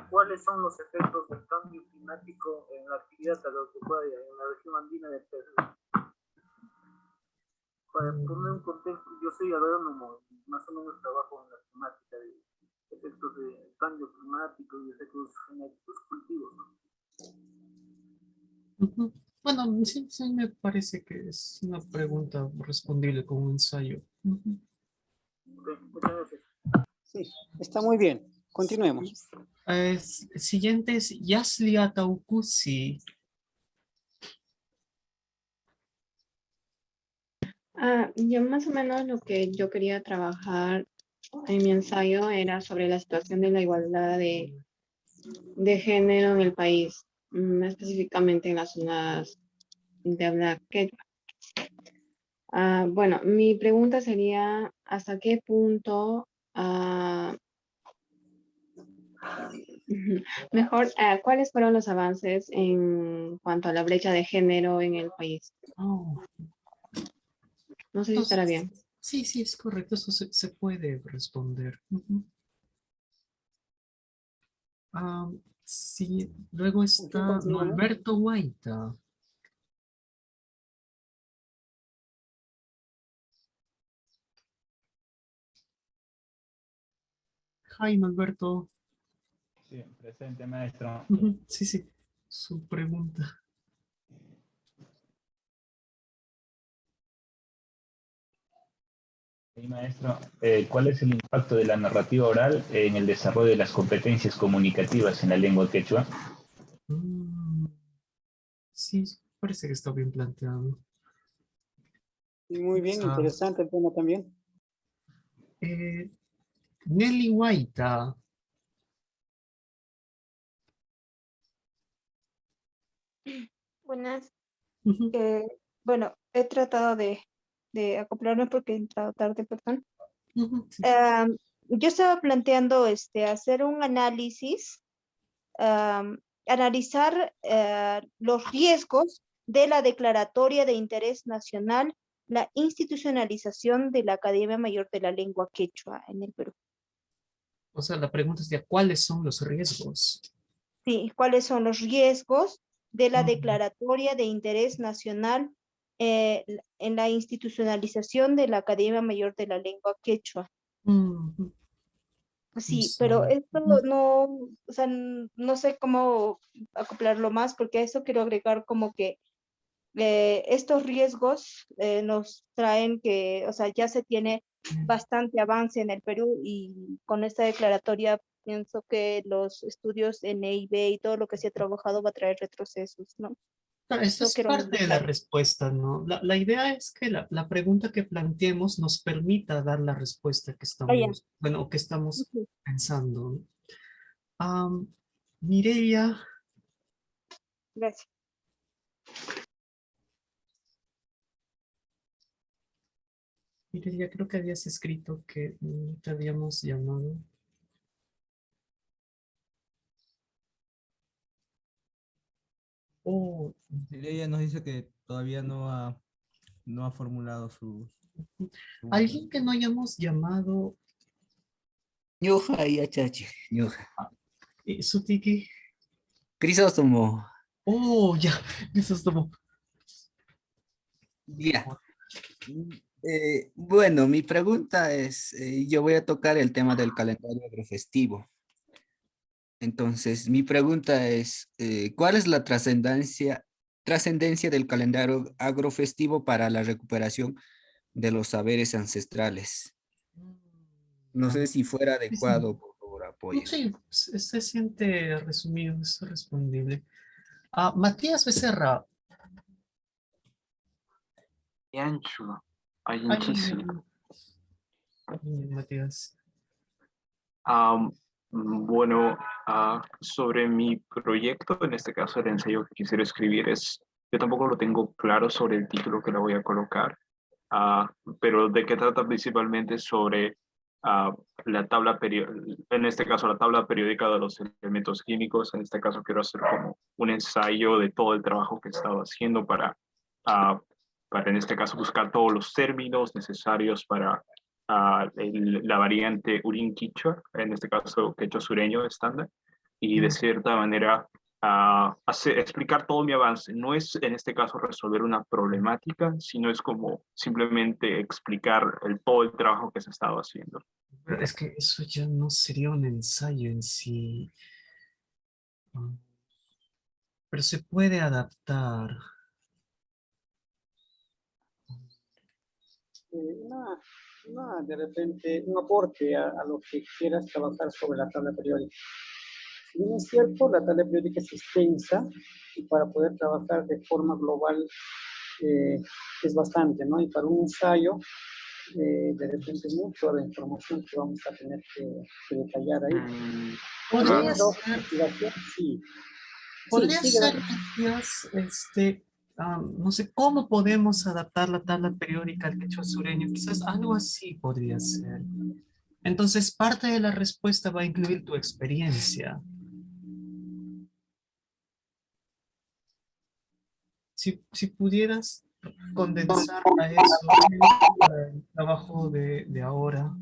¿cuáles son los efectos del cambio climático en la actividad agropecuaria en la región andina de Perú? Para poner un contexto, yo soy agrónomo y más o menos trabajo en la temática de efectos de cambio climático y efectos genéticos cultivos, ¿no? Bueno, sí, sí me parece que es una pregunta respondible con un ensayo. Okay, muchas gracias. Sí, está muy bien. Continuemos. Siguiente es Yasli Ataucusi. Yo más o menos lo que yo quería trabajar en mi ensayo era sobre la situación de la igualdad de género en el país, específicamente en las zonas de habla quechua. Bueno, mi pregunta sería, ¿hasta qué punto, mejor, cuáles fueron los avances en cuanto a la brecha de género en el país? No sé si estará bien. Sí, sí, es correcto, eso se puede responder. Sí, luego está Norberto Guaita. Jaime Alberto. Sí, presente, maestro. Sí, sí, su pregunta. Sí, maestro, ¿cuál es el impacto de la narrativa oral en el desarrollo de las competencias comunicativas en la lengua quechua? Sí, parece que está bien planteado. Y muy bien, interesante el tema también. Nelly Guaita. Buenas. Bueno, he tratado de acoplarme porque he entrado tarde, perdón. Yo estaba planteando hacer un análisis, analizar los riesgos de la declaratoria de interés nacional, la institucionalización de la Academia Mayor de la Lengua Quechua en el Perú. O sea, la pregunta es ya, ¿cuáles son los riesgos? Sí, ¿cuáles son los riesgos de la declaratoria de interés nacional en la institucionalización de la Academia Mayor de la Lengua Quechua? Sí, pero esto no, o sea, no sé cómo acoplarlo más, porque a eso quiero agregar como que estos riesgos nos traen que, o sea, ya se tiene bastante avance en el Perú y con esta declaratoria pienso que los estudios en EIB y todo lo que se ha trabajado va a traer retrocesos, ¿no? Eso es parte de la respuesta, ¿no? La idea es que la pregunta que planteemos nos permita dar la respuesta que estamos, bueno, que estamos pensando. Mireia. Gracias. Mireia, creo que habías escrito que te habíamos llamado. Ella nos dice que todavía no ha formulado su... Alguien que no hayamos llamado. Ñuja y achachi, ñuja. ¿Y su tiki? Crisóstomo. Oh, ya, Crisóstomo. Ya. Bueno, mi pregunta es, yo voy a tocar el tema del calendario agrofestivo. Entonces, mi pregunta es, ¿cuál es la trascendencia del calendario agrofestivo para la recuperación de los saberes ancestrales? No sé si fuera adecuado, por favor, apoyen. Sí, se siente resumido, es respondible. Matías Becerra. Yanchu, Ay, Ayinchisi. Matías. Bueno, sobre mi proyecto, en este caso el ensayo que quisiera escribir yo tampoco lo tengo claro sobre el título que le voy a colocar, pero de qué trata principalmente sobre la tabla en este caso la tabla periódica de los elementos químicos. En este caso quiero hacer como un ensayo de todo el trabajo que he estado haciendo para en este caso buscar todos los términos necesarios para la variante Urín Quichua, en este caso quechua sureño estándar, y de cierta manera explicar todo mi avance. No es en este caso resolver una problemática, sino es como simplemente explicar todo el trabajo que se ha estado haciendo. Pero es que eso ya no sería un ensayo en sí. Pero se puede adaptar. De repente, un aporte a lo que quieras trabajar sobre la tabla periódica. Si bien es cierto, la tabla periódica es extensa y para poder trabajar de forma global es bastante, ¿no? Y para un ensayo, de repente, mucho de la información que vamos a tener que detallar ahí. Podría Pero, ser, sí. podría Sí, sigue. ser, Matías, no sé, ¿cómo podemos adaptar la tabla periódica al quechua sureño? Quizás algo así podría ser. Entonces, parte de la respuesta va a incluir tu experiencia. Si pudieras condensar a eso para el trabajo de ahora.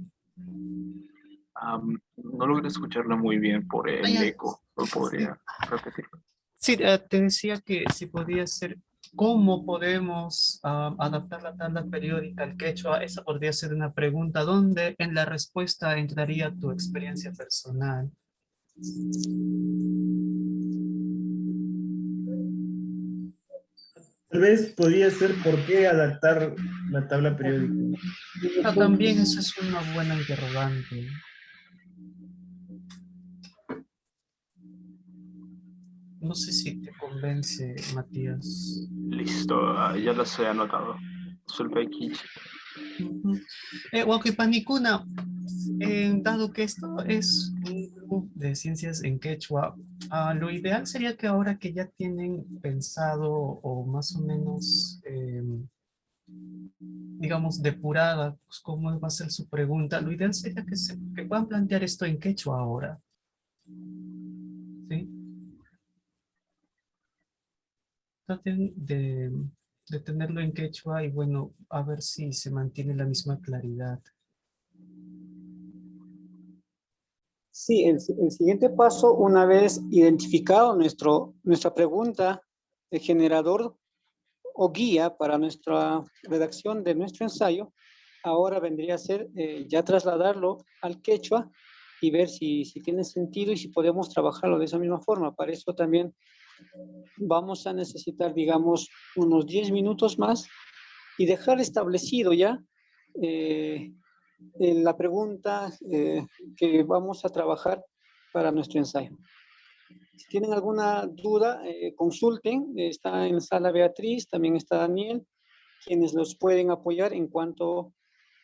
No logré escucharlo muy bien por el eco. ¿Lo podría repetirlo? Sí, te decía que si podía ser cómo podemos adaptar la tabla periódica al quechua. Esa podría ser una pregunta donde en la respuesta entraría tu experiencia personal. Tal vez podría ser por qué adaptar la tabla periódica. También eso es una buena interrogante. No sé si te convence, Matías. Listo, ya las he anotado. Sulpaikichi. Huaquipanicuna, dado que esto es un grupo de ciencias en quechua, lo ideal sería que ahora que ya tienen pensado o más o menos, digamos, depurada pues, cómo va a ser su pregunta, lo ideal sería que puedan plantear esto en quechua ahora. ¿Sí? Traten de tenerlo en quechua y bueno, a ver si se mantiene la misma claridad. Sí, el siguiente paso, una vez identificado nuestra pregunta, el generador o guía para nuestra redacción de nuestro ensayo, ahora vendría a ser ya trasladarlo al quechua y ver si tiene sentido y si podemos trabajarlo de esa misma forma. Para eso también vamos a necesitar, digamos, unos 10 minutos más y dejar establecido ya la pregunta que vamos a trabajar para nuestro ensayo. Si tienen alguna duda, consulten. Está en Sala Beatriz, también está Daniel, quienes los pueden apoyar en cuanto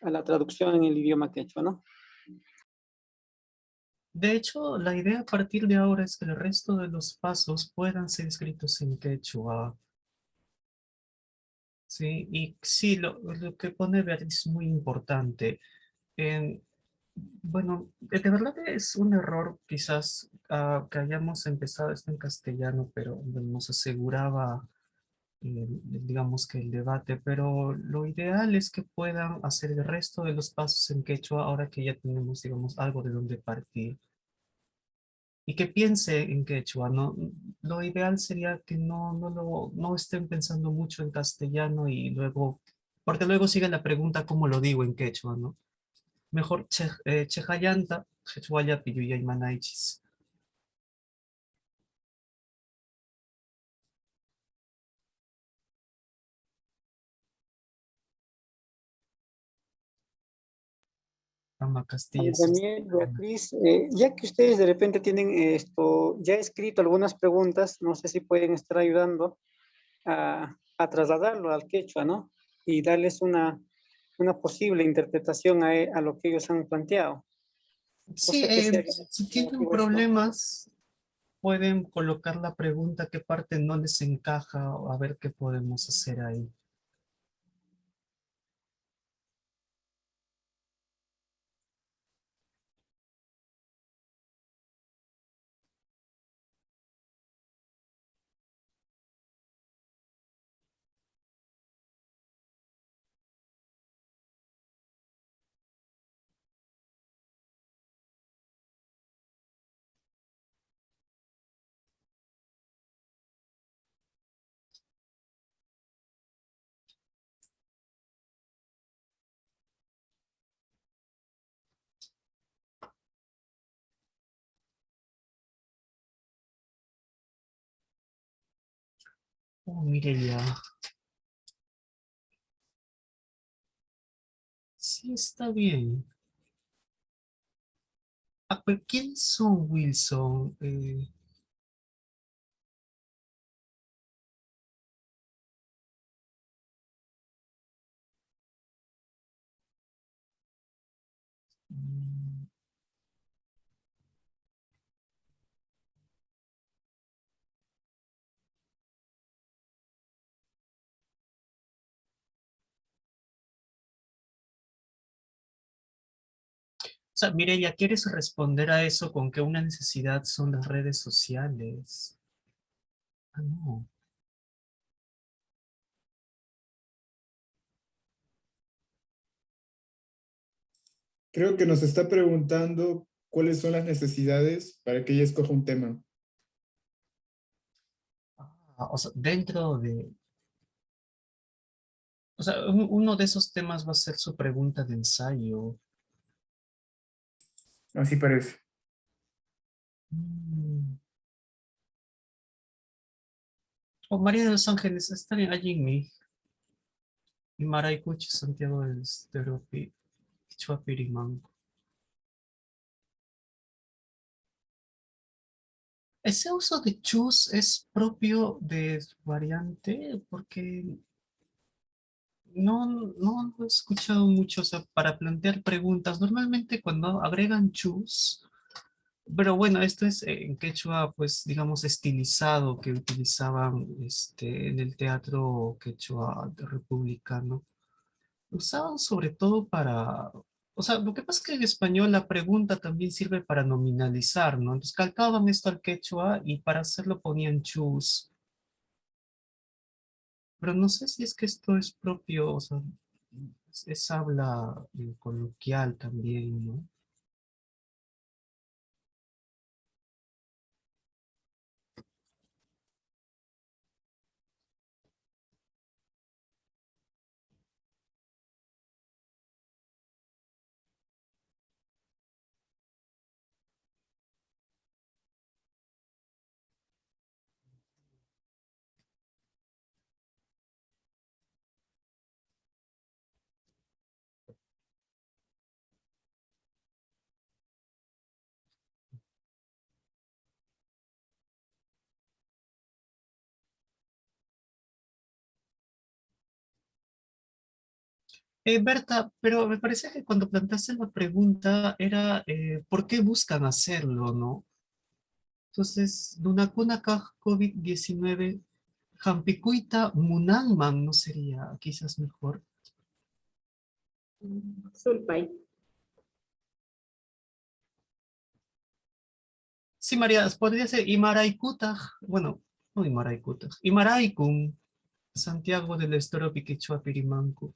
a la traducción en el idioma quechua, ¿no? De hecho, la idea a partir de ahora es que el resto de los pasos puedan ser escritos en quechua. Sí, y sí, lo que pone Beatriz es muy importante. Bueno, de verdad es un error quizás que hayamos empezado esto en castellano, pero nos aseguraba, digamos que el debate, pero lo ideal es que puedan hacer el resto de los pasos en quechua ahora que ya tenemos, digamos, algo de donde partir. Y que piense en quechua, ¿no? Lo ideal sería que no estén pensando mucho en castellano y luego, porque luego sigue la pregunta cómo lo digo en quechua, ¿no? Mejor chejayanta, quechuaya piyuya y manaichis. Ama Castilla. Daniel, Beatriz, ya que ustedes de repente tienen esto, ya he escrito algunas preguntas, no sé si pueden estar ayudando a trasladarlo al quechua, ¿no? Y darles una posible interpretación a lo que ellos han planteado. Sí, Cosa que sea si tienen esto. problemas, pueden colocar la pregunta qué parte no les encaja o a ver qué podemos hacer ahí. Oh, mire ya. Sí, está bien. Ah, pero ¿quiénes son Wilson? O sea, Mireya, ¿quieres responder a eso con que una necesidad son las redes sociales? Ah, no. Creo que nos está preguntando cuáles son las necesidades para que ella escoja un tema. Ah, o sea, dentro de... O sea, uno de esos temas va a ser su pregunta de ensayo. Así parece. Oh, María de los Ángeles, está bien, allí en mí. Y Maraicucho, Santiago del Estero, Chuapirimanco. ¿Ese uso de chus es propio de su variante? Porque no he escuchado mucho, o sea, para plantear preguntas. Normalmente cuando agregan chus, pero bueno, esto es en quechua, pues, digamos, estilizado que utilizaban en el teatro quechua republicano. Usaban sobre todo para, o sea, lo que pasa es que en español la pregunta también sirve para nominalizar, ¿no? Entonces calcaban esto al quechua y para hacerlo ponían chus. Pero no sé si es que esto es propio, o sea, es habla coloquial también, ¿no? Berta, pero me parece que cuando planteaste la pregunta era ¿por qué buscan hacerlo, no? Entonces, Nunakuna COVID-19, Jampicuita Munanman no sería quizás mejor. Sulpay. Sí, María, podría ser Imaraykutaj, bueno, no Imaraykutaj, Imaraykum, Santiago del Estero Piquechua Pirimancu.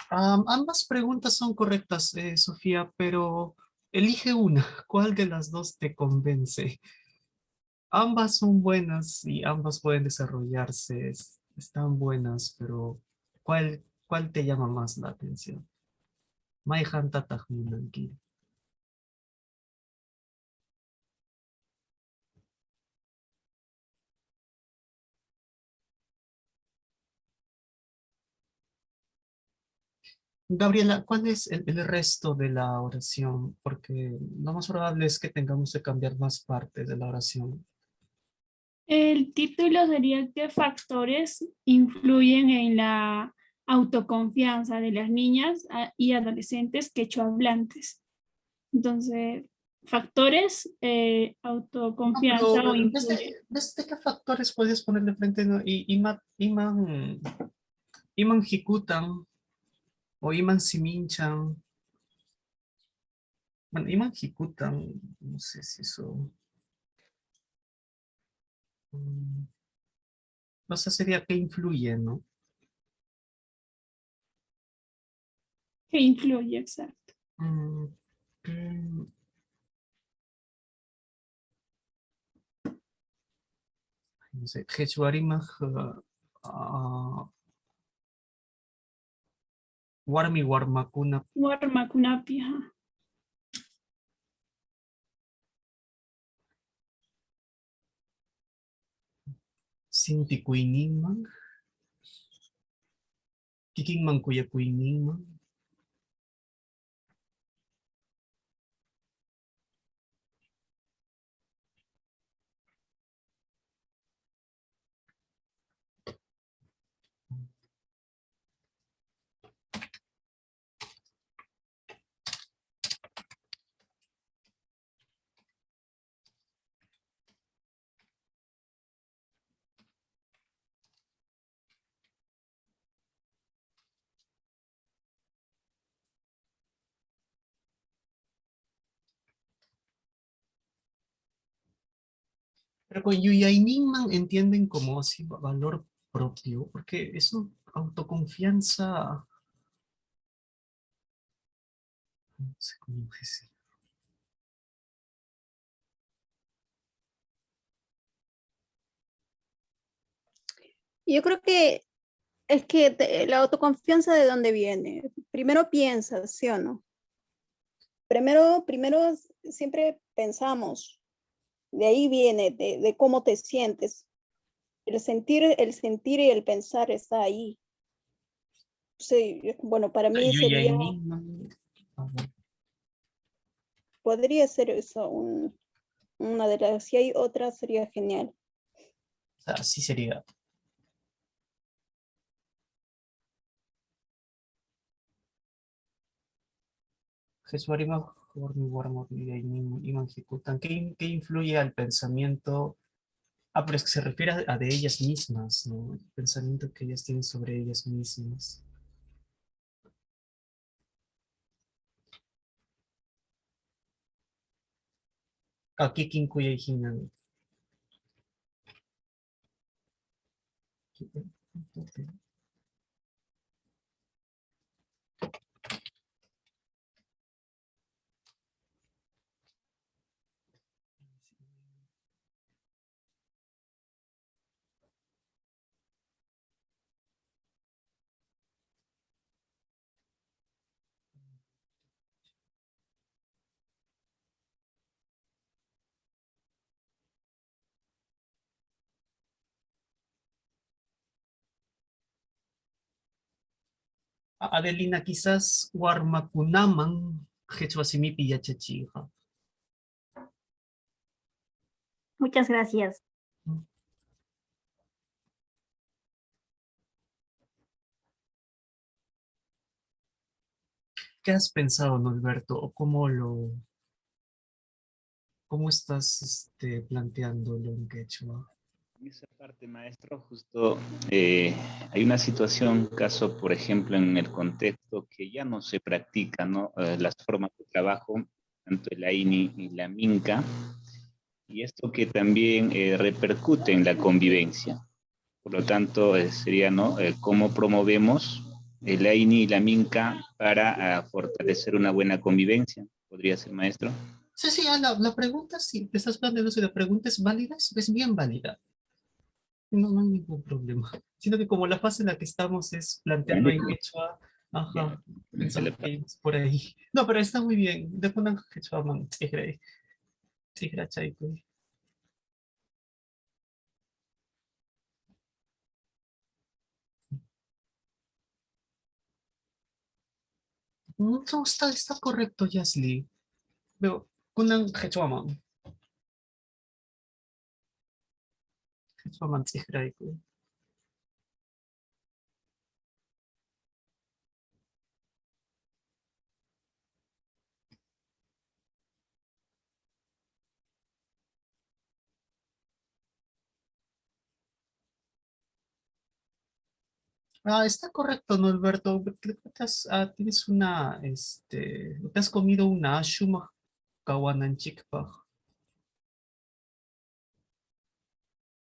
Ambas preguntas son correctas, Sofía, pero elige una. ¿Cuál de las dos te convence? ambas son buenas y ambas pueden desarrollarse, están buenas, pero ¿cuál te llama más la atención? Maihan tatajminanki. Gabriela, ¿cuál es el resto de la oración? Porque lo más probable es que tengamos que cambiar más partes de la oración. El título sería ¿qué factores influyen en la autoconfianza de las niñas y adolescentes quechohablantes? Entonces, factores, autoconfianza Pero o influyen. ¿desde qué factores puedes poner de frente? ¿No? Iman Hikutan o Iman Siminchan. Bueno, Iman Hikutan, no sé si eso. No sé, sería que influye, ¿no? ¿Qué influye? Exacto. No sé, Quechuarimaj, Warmi Warmakuna. Warmakunapi, ajá. Sinti Kuininman. Kikinman Kuya Kuininman. Pero con Yuyaininman entienden como así valor propio, porque eso, autoconfianza, no sé cómo decir. Yo creo que es que la autoconfianza de dónde viene. Primero piensas, ¿sí o no? Primero siempre pensamos, de ahí viene, de cómo te sientes. El sentir y el pensar está ahí. Sí, bueno, para mí sería, Yuyaininman. podría ser eso, una de las, si hay otra sería genial. O sea, sí sería. Jesuarima, Iman Hikutan. ¿Qué influye al pensamiento? Ah, pero es que se refiere a de ellas mismas, ¿no? El pensamiento que ellas tienen sobre ellas mismas. Aquí Kinkuya y Hinan. Adelina, quizás Warmakunaman, Quechuasimipi Yachachija. Muchas gracias. ¿Qué has pensado, Norberto? ¿O cómo estás planteándolo en quechua? En esa parte, maestro, justo hay una situación, caso, por ejemplo, en el contexto que ya no se practica, ¿no? Las formas de trabajo, tanto el AINI y la MINCA, y esto que también repercute en la convivencia. Por lo tanto, sería, ¿no? Cómo promovemos el AINI y la MINCA para fortalecer una buena convivencia. ¿Podría ser, maestro? Sí, sí, la pregunta, sí, te estás planteando si la pregunta es válida, es bien válida. No, no hay ningún problema. Sino que como la fase en la que estamos es plantearlo en quechua, ajá, pensamos que es por ahí. No, pero está muy bien. De poner quechua, man, tigre, tigre, chay, pues. No, está correcto, Yasli. Pero, kunang quechua, man. Quechua, man, tigre, pues. Ah, está correcto, ¿no, Alberto? Creo que tienes una, te has comido una shuma kawananchikpa.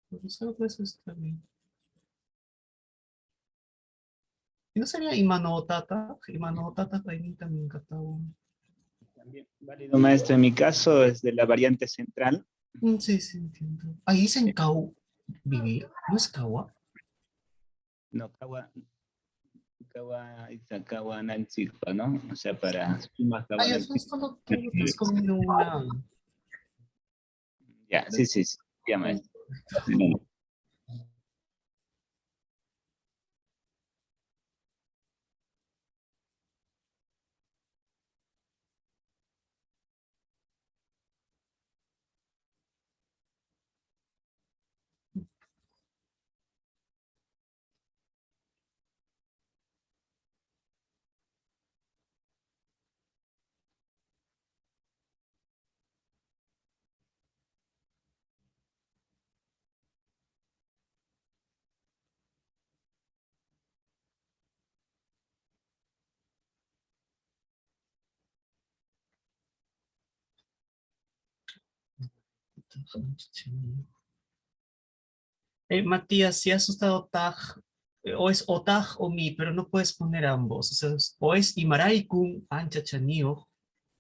Pues algo de eso está bien. ¿Y no sería Imano Tata? Imano Tata también katao. También válido, maestro. En mi caso es de la variante central. Sí, sí, entiendo. Ahí dicen Kau vivir, ¿no es Kawa? No, Kawa Nanchikpa, ¿no? O sea, para sumas Kawa Ay, eso es Nanchikpa. solo tú te has comido una. Ya, sí, sí, sí. Ya, maestro. Sí. Matías, si has usado tag, o es o tag o mi, pero no puedes poner ambos. O sea, o es Imaraikun ancha chanio,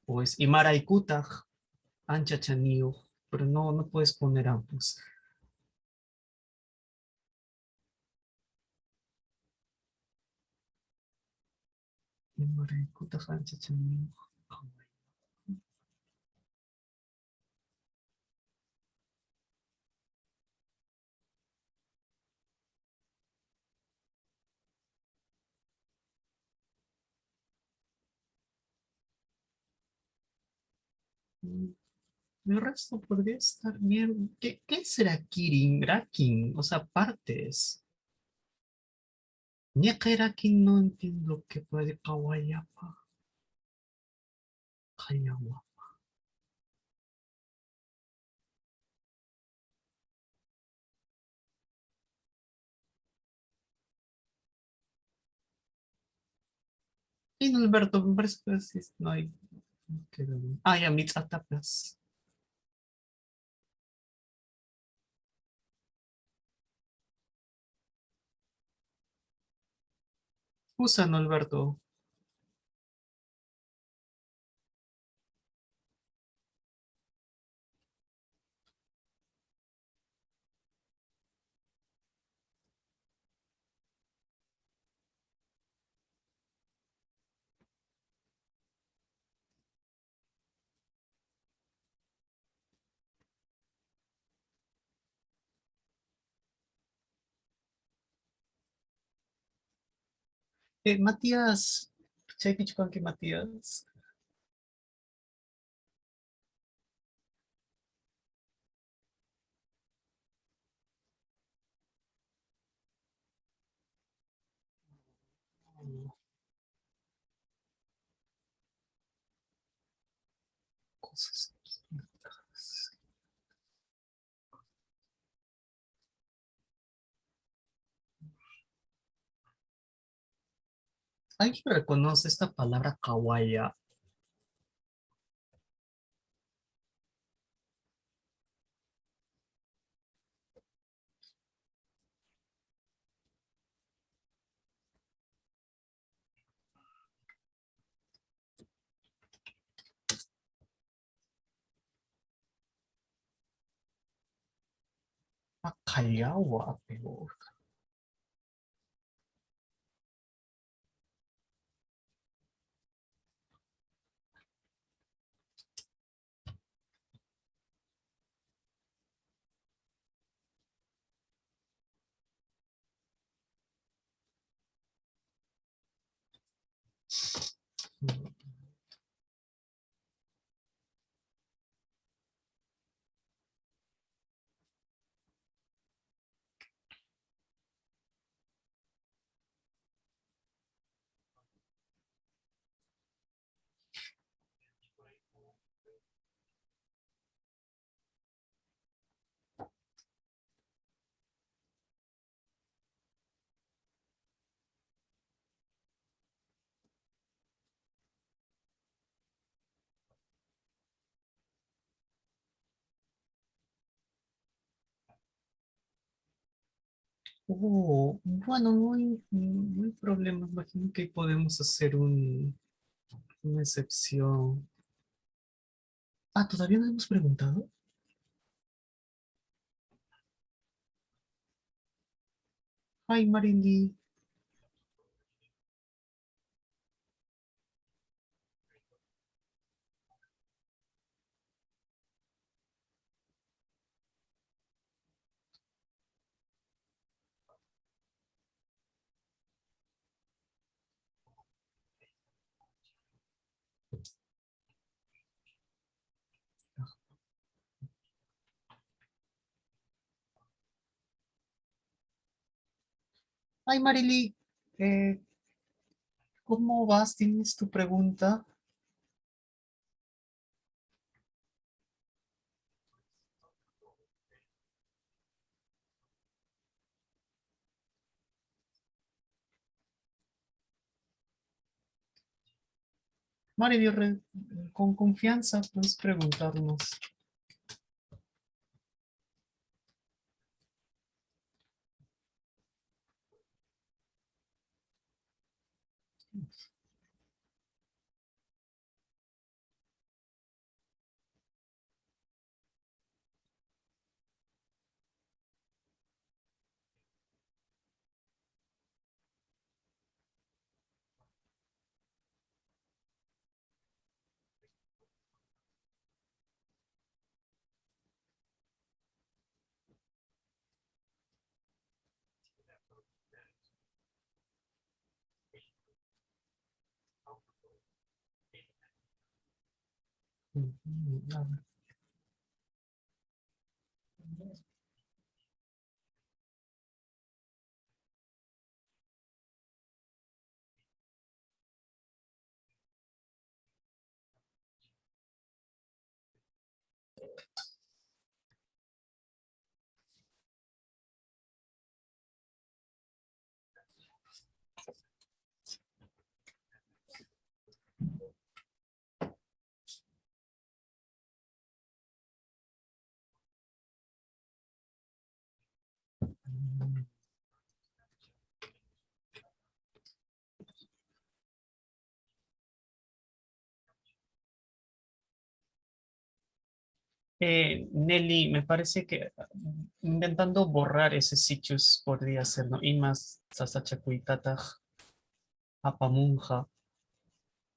o es Imaraikutag ancha chanio, pero no puedes poner ambos. Imaraikutag ancha chanio. El resto podría estar bien. ¿Qué será Kirin? Rakin, o sea, partes. Ñeca Rakin no entiendo qué puede Kawayapa. Kayawa. Y no, Alberto, me parece que sí, no hay. Ah, ya, Mitzatapas. Usan, Alberto. Matías. Chaypichpanki Matías. Cosas. ¿Alguien reconoce esta palabra kawaya? Callao, pero bueno, no hay problema. Imagino que podemos hacer una excepción. Ah, ¿todavía no hemos preguntado? Ay, Marily. Ay, Marily, ¿cómo vas? ¿Tienes tu pregunta? Marily, con confianza puedes preguntarnos. A ver. Nelly, me parece que intentando borrar ese sitios podría ser, ¿no? Y más sasachacuitata, apamunja.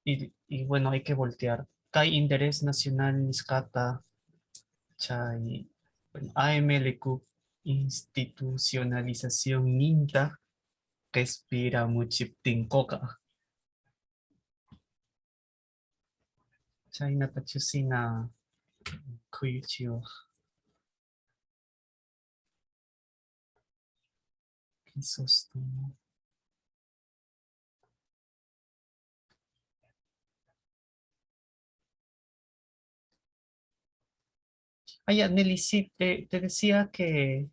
Y bueno, hay que voltear. Hay interés nacional niscata, chay, bueno, AMLQ, institucionalización ninta, respira muchiptincoca. Chay natachusina, kuyuchiwa. Crisóstomo. Ah, ya, Nelly, sí, te decía que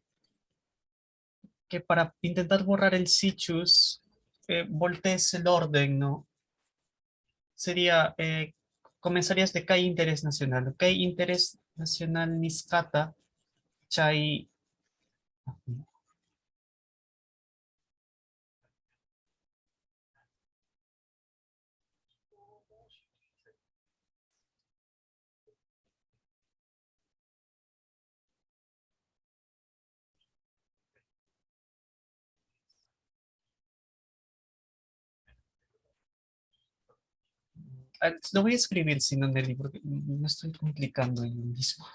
para intentar borrar el situs, voltees el orden, ¿no? Sería, comenzarías de Chay Interés Nacional. Chay Interés Nacional Niscata, Chay. Lo voy a escribir, sino en el libro, porque me estoy complicando yo mismo.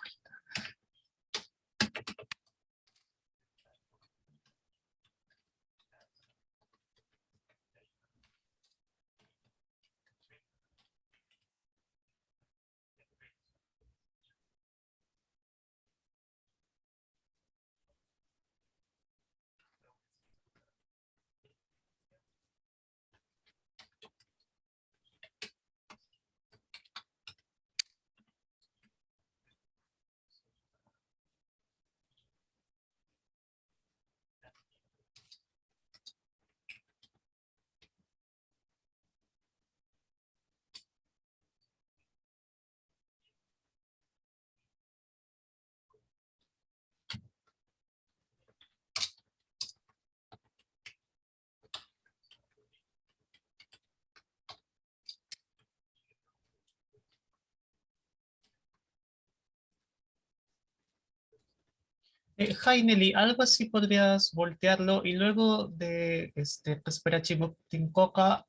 Jaineli, algo así podrías voltearlo y luego de Respirachimoctincoca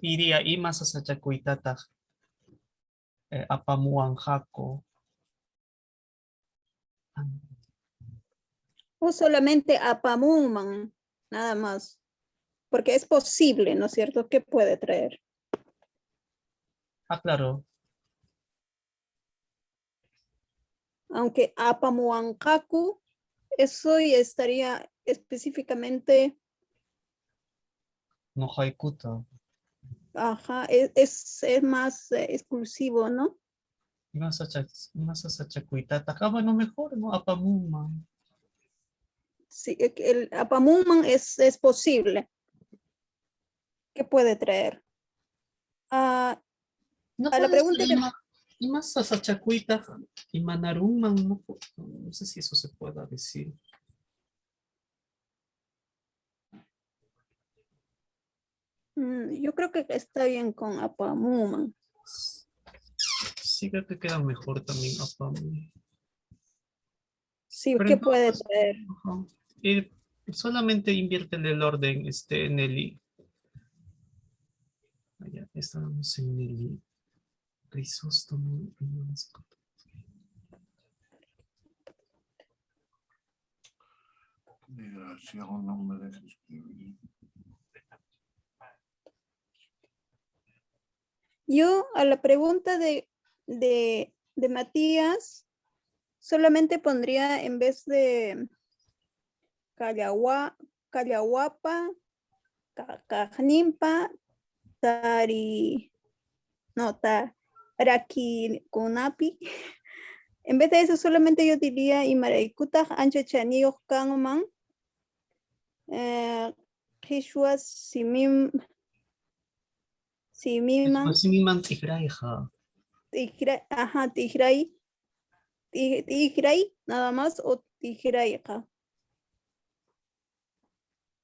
iría y más a Sachacuitata, Apamuanjaco. O solamente Apamuman, nada más. Porque es posible, ¿no es cierto? ¿Qué puede traer? Ah, claro. Aunque Apamuancacu, eso ya estaría específicamente, No Haikuta. ajá, es más exclusivo, ¿no? Más a Sachacuitata. Ah, bueno, mejor, ¿no? Apamuma. Sí, el Apamuman es posible. ¿Qué puede traer? No A la puede pregunta ser que... y más a Sachacuita y Manaruma, no sé si eso se pueda decir. Yo creo que está bien con Apamuman. Sí, creo que queda mejor también Apamuma. Sí, Pero ¿qué en todo puede caso, traer? ajá, solamente invierte el orden en el I. Allá estábamos en el I. Crisóstomo. Desgraciado, no me dejes escribir. Yo a la pregunta de Matías, solamente pondría en vez de Callahuapa, Cajnimpa, Taraquikunapi. En vez de eso, solamente yo diría Imaraikuta, Ancho Chanillo, Kanman, Quechua, Simiman, Tigray, nada más, o Tigrayja.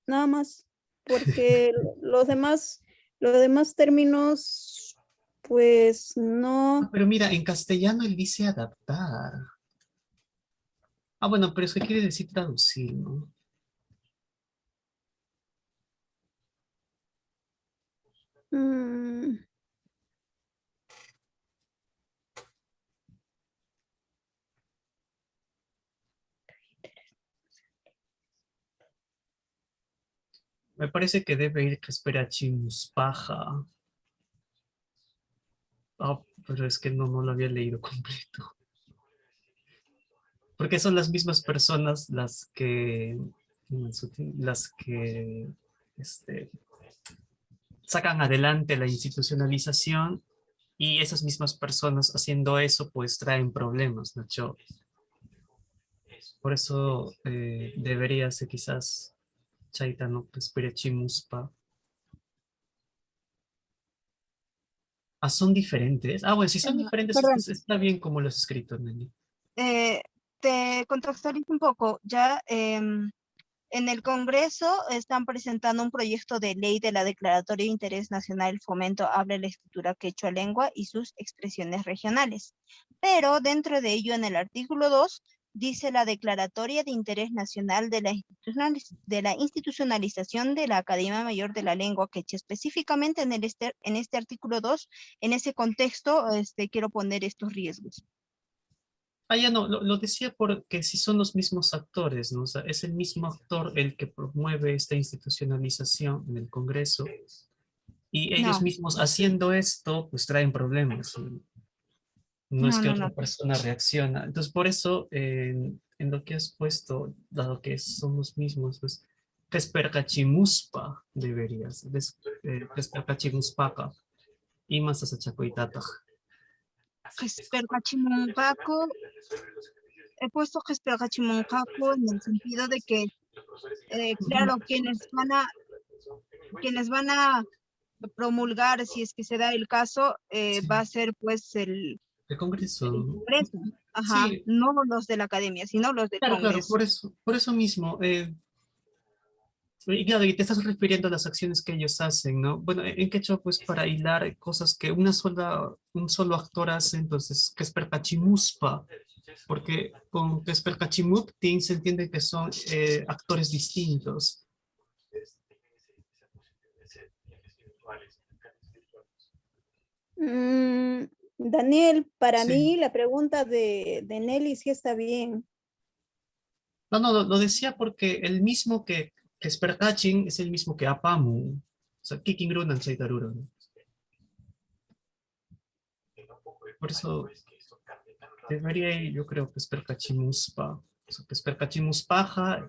Nada más, porque los demás términos, pues no. Pero mira, en castellano él dice adaptar. Ah, bueno, pero eso quiere decir traducir, ¿no? Me parece que debe ir que espera Chimuspaja. Ah, pero es que no lo había leído completo. Porque son las mismas personas las que sacan adelante la institucionalización y esas mismas personas haciendo eso pues traen problemas, Nacho. Por eso debería ser quizás Chaitano Chimuspa. Ah, son diferentes. Ah, bueno, si son diferentes, Perdón, está bien como lo has escrito, Nelly. te contextualizo un poco. Ya en el Congreso están presentando un proyecto de ley de la Declaratoria de Interés Nacional Fomento Habla la Escritura Quechua Lengua y sus expresiones regionales. Pero dentro de ello, en el artículo 2, dice la Declaratoria de Interés Nacional de la institucionalización de la Academia Mayor de la Lengua Quechua. Específicamente en este artículo 2, en ese contexto, quiero poner estos riesgos. Ya no, lo decía porque si son los mismos actores, ¿no? O sea, es el mismo actor el que promueve esta institucionalización en el Congreso y ellos No. mismos haciendo esto, pues traen problemas. No es que otra persona reacciona. Entonces, por eso, en lo que has puesto, dado que son los mismos, pues, Kesperkachimuspa deberías, Kesperkachimuspaka, y más asachakoitataj. Kesperkachimunqaku, he puesto Kesperkachimunqaku en el sentido de que, claro, quienes van a promulgar, si es que se da el caso, va a ser pues el Congreso. Congreso. Ajá, Sí. no los de la academia, sino los del Claro, Congreso. por eso mismo. Y claro, y te estás refiriendo a las acciones que ellos hacen, ¿no? Bueno, en quechua, pues para hilar cosas que un solo actor hace, entonces, que es percachimuspa, porque con que es percachimup se entiende que son actores distintos. Daniel, para Sí. mí la pregunta de Nelly sí está bien. No, lo decía porque el mismo que es percachin es el mismo que apamu. O sea, kikingrunan chaitaruro, ¿no? Por eso debería ir, yo creo que es percachimuspa. O sea, que es percachimuspaja.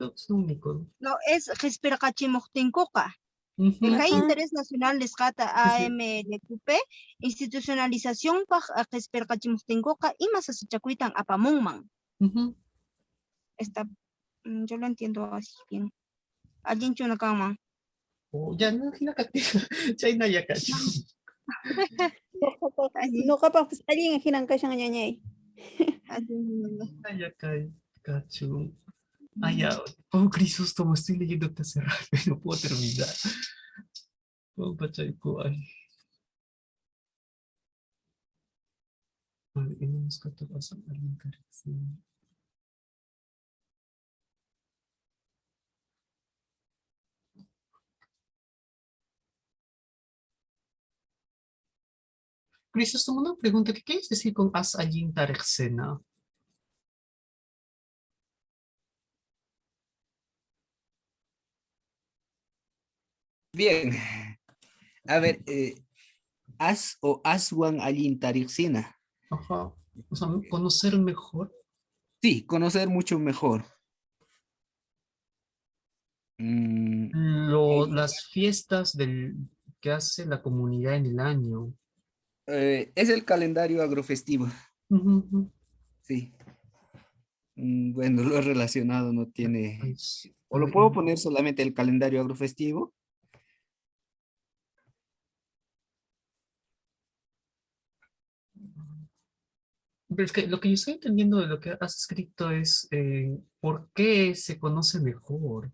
Es lo único, ¿no? No, es Kesperkachimuhtinkuqa. Ujú. El CAI Ajá. Interés Nacional Lesgata AMLQP, institucionalización para Kesperkachimuhtinkuqa y más asachakuitan apamunman. Ujú. Yo lo entiendo así bien. Alguien chuna cama. Oh, ya no, China ya cacho. No capaz, pues alguien en Hinankashan ñañay. Ya cacho. Ya. Oh, Crisóstomo, estoy leyéndote hace rato y no puedo terminar. Oh, pachaico, ay. Ay, no nos capta pasar alguien careció. Crisóstomo, una pregunta. ¿Qué quieres decir con as allin tarexena? Bien, a ver, as o aswan allin tarixina. Ajá. O sea, conocer mejor. Sí, conocer mucho mejor. Las fiestas que hace la comunidad en el año. Es el calendario agrofestivo. Ujú. Sí. Bueno, lo he relacionado, no tiene... Pues, O lo puedo poner solamente el calendario agrofestivo. pero es que lo que yo estoy entendiendo de lo que has escrito es por qué se conoce mejor.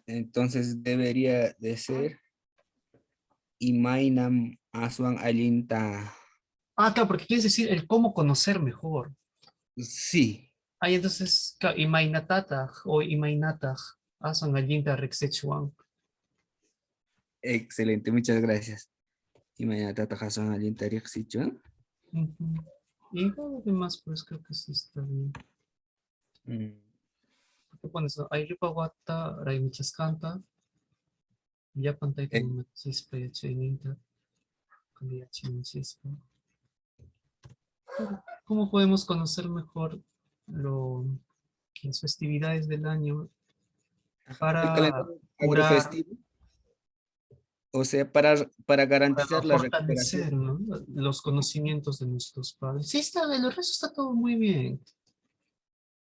Entonces debería de ser Imainam Aswan Alinta. Claro, porque quieres decir el cómo conocer mejor. Sí, Entonces, imainatatag o imainatag, asan allinta rexechuan. excelente, muchas gracias. Imainata Aswan Alinta Rixichuan. Y todo lo demás, pues creo que sí está bien. ¿Qué pones? Ayupaguata, Raimichaskanta, ya pantalla como chispa y chininta, con chispa. ¿Cómo podemos conocer mejor las festividades del año El para calendario curar, agrofestivo. O sea, para garantizar la fortalecer, recuperación. ¿no? Los conocimientos de nuestros padres? Sí, el resto está todo muy bien.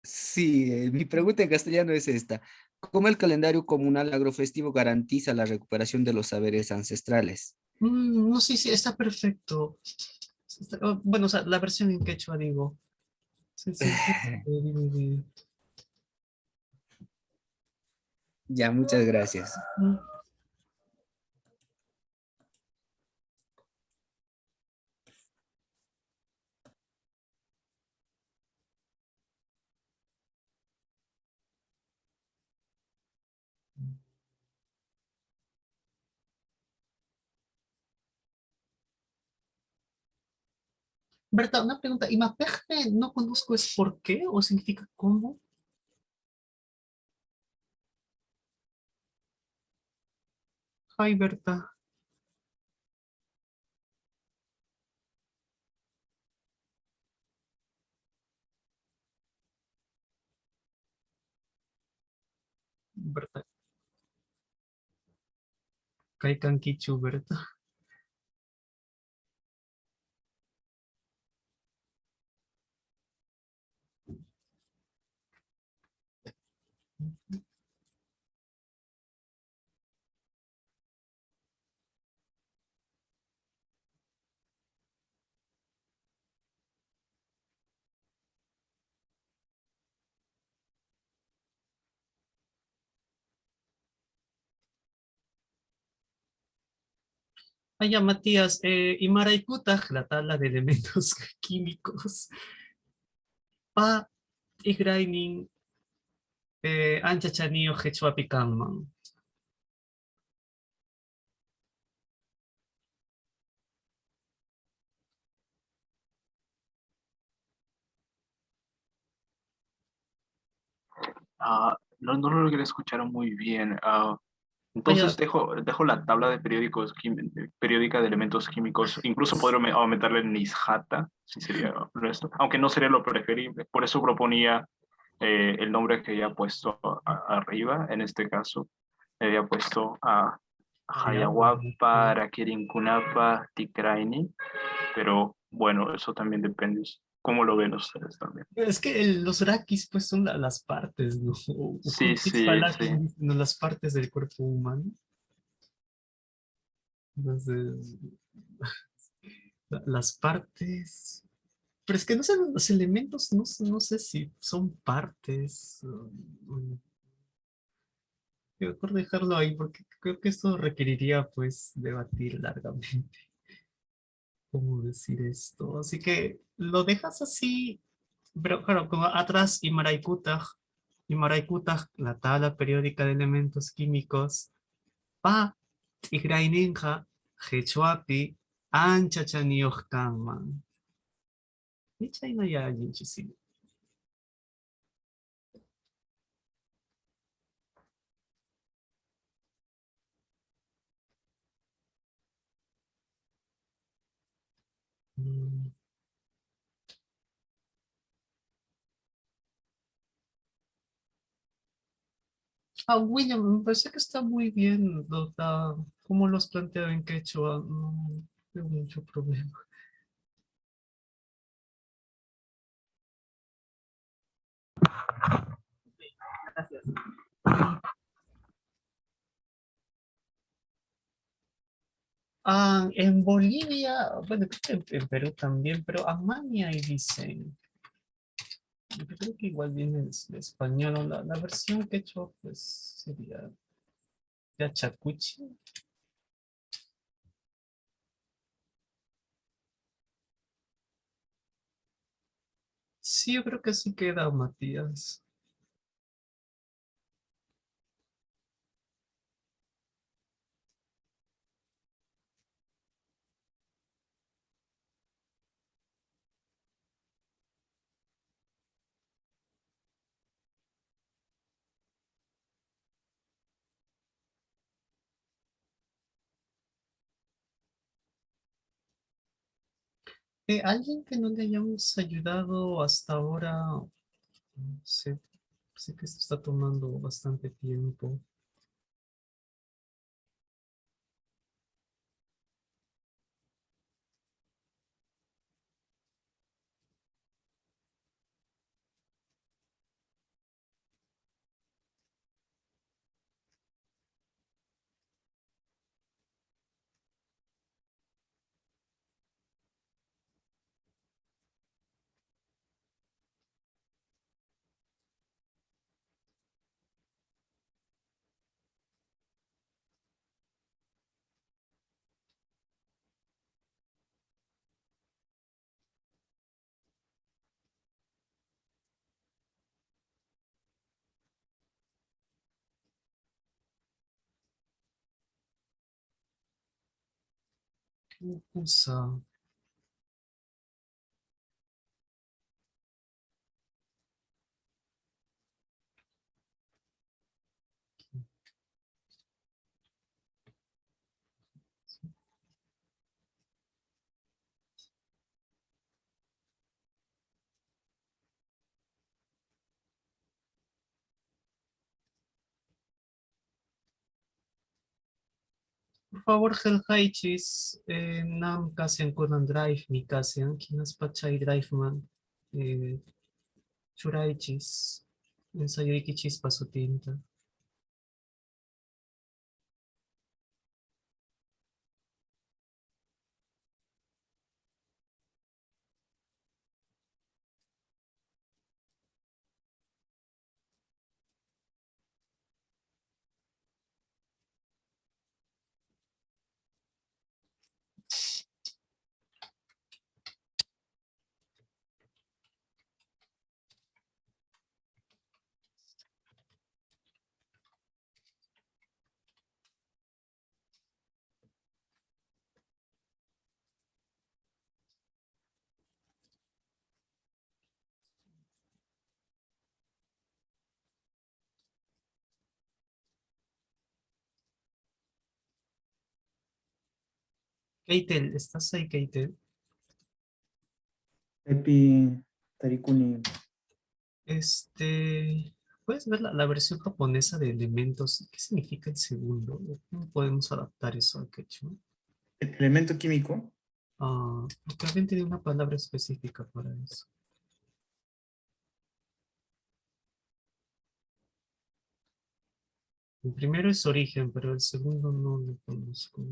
Sí, mi pregunta en castellano es esta. ¿Cómo el calendario comunal agrofestivo garantiza la recuperación de los saberes ancestrales? No, sí, está perfecto. Bueno, o sea, la versión en quechua digo. Sí. Ya, muchas gracias. Berta, una pregunta. ¿Imapejme no conozco es por qué o significa cómo? Ay, Berta. Berta. Kaikan Kichu, Berta. Ah, ya, Matías. Imaraikutaj, la tabla de elementos químicos. Pa igrainin ancha chanio hechuapicanman. No lo logré escuchar muy bien. Ah, ya. Entonces dejo la tabla de periódicos periódica de elementos químicos. Incluso podría aumentarle Nishata, si sería honesto, aunque no sería lo preferible. Por eso proponía el nombre que había puesto arriba. En este caso, había puesto a Ya, Hayawapa, Rakirinkunapa, Tikraini. Pero bueno, eso también depende. ¿Cómo lo ven ustedes también? Es que los rakis pues son las partes, ¿no? O Sí, sí, sí. no, las partes del cuerpo humano. Entonces, las partes... Pero es que no sé, los elementos, no sé si son partes. Mejor dejarlo ahí porque creo que esto requeriría pues debatir largamente cómo decir esto. Así que lo dejas así, pero claro, como atrás Imaraikutaj, la tabla periódica de elementos químicos, pa tigraininja, hechuapi, ancha chaniohkanman. Y chayna ya yinchisi. Ah, William, me parece que está muy bien, como los plantea en quechua, no tengo mucho problema. Gracias. Ah, en Bolivia, bueno, creo que en Perú también, pero Amaña y dicen. Yo creo que igual viene de español, o la versión que he hecho, pues sería de Chacuchi. Sí, yo creo que sí queda, Matías. Alguien que no le hayamos ayudado hasta ahora, no sé, sé que esto está tomando bastante tiempo. ¿Qué cosa? favor, Helhaichis, Nam Kasian Kunan Drive, mi Kasian, Kinas Pachay Drive Man, Churaichis, ensayo Ikichis Pasutinta. Keitel, ¿estás ahí, Keitel? Epi Tarikuni. ¿Puedes ver la versión japonesa de elementos? ¿Qué significa el segundo? ¿Cómo podemos adaptar eso al quechua? Elemento químico. Porque alguien tiene una palabra específica para eso. El primero es origen, pero el segundo no lo conozco.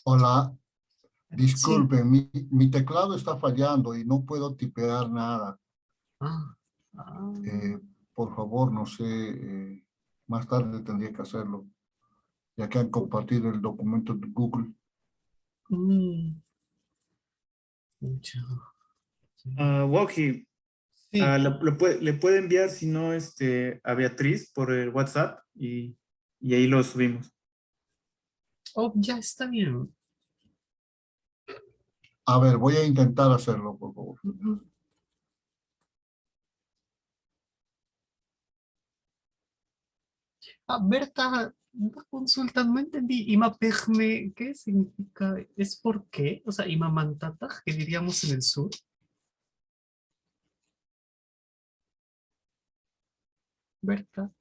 Hola, disculpe, mi teclado está fallando y no puedo tipear nada. Por favor, no sé, más tarde tendría que hacerlo, ya que han compartido el documento de Google. Woki, le puede enviar, si no, a Beatriz por el WhatsApp y ahí lo subimos. Oh, ya está bien. A ver, voy a intentar hacerlo, por favor. Berta, una consulta, no entendí. Imapejme, ¿qué significa? ¿Es por qué? O sea, Imamantataj, que diríamos en el sur. Berta.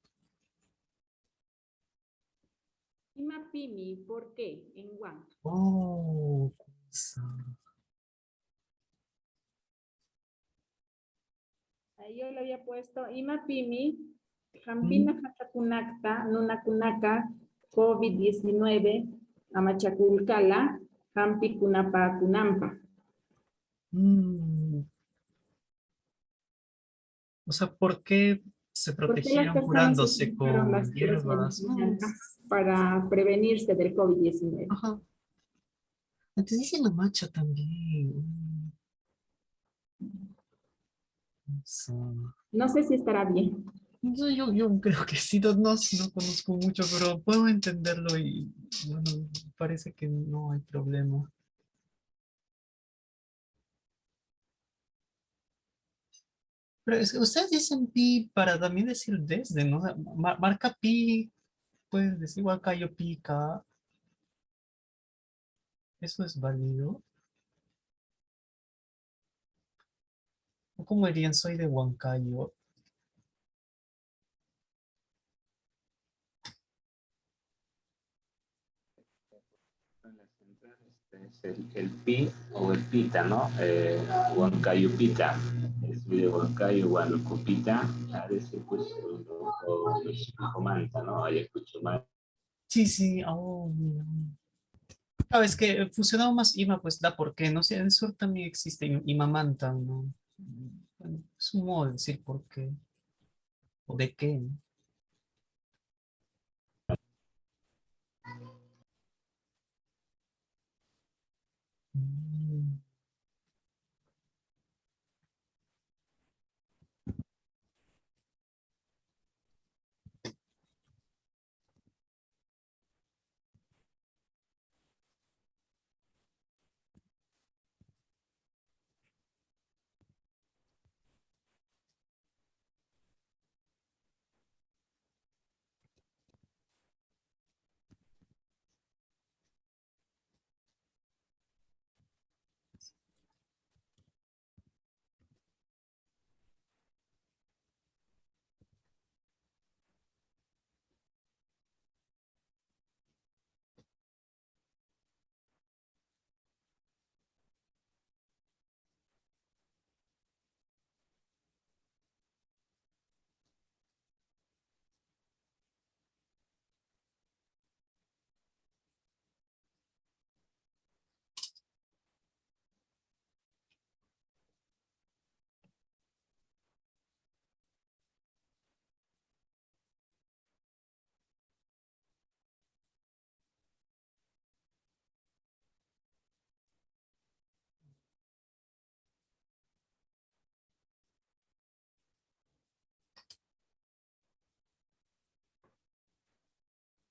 Imapimi, ¿por qué? En Guam. Oh, Ahí yo le había puesto Imapimi, Jampina Hachakunakta, Nunakunaka, COVID-19, Amachakulkala, Jampi Kunapa Kunampa. O sea, ¿por qué se ¿Por qué las protegieron personas curándose utilizaron las con flores hierbas? para prevenirse del COVID-19? Ajá. Antes dice la macha también. No sé si estará bien. Yo creo que sí, no conozco mucho, pero puedo entenderlo y bueno, parece que no hay problema. Pero ustedes dicen pi para también decir desde, ¿no? O sea, marca pi, puedes decir huancayo pica. ¿Eso es válido? ¿O cómo dirían soy de Huancayo? Es el pi o el pita, ¿no? Huancayo pita. Es de Huancayo, Huanucupita, a veces pues, o comanta, ¿no? Ayacucho más. Sí, oh, mira. Sabes que fusionado más IMA, pues da por qué, ¿no? sé, en el sur también existe IMAMANTA, ¿no? Bueno, es un modo de decir por qué. O de qué, ¿no?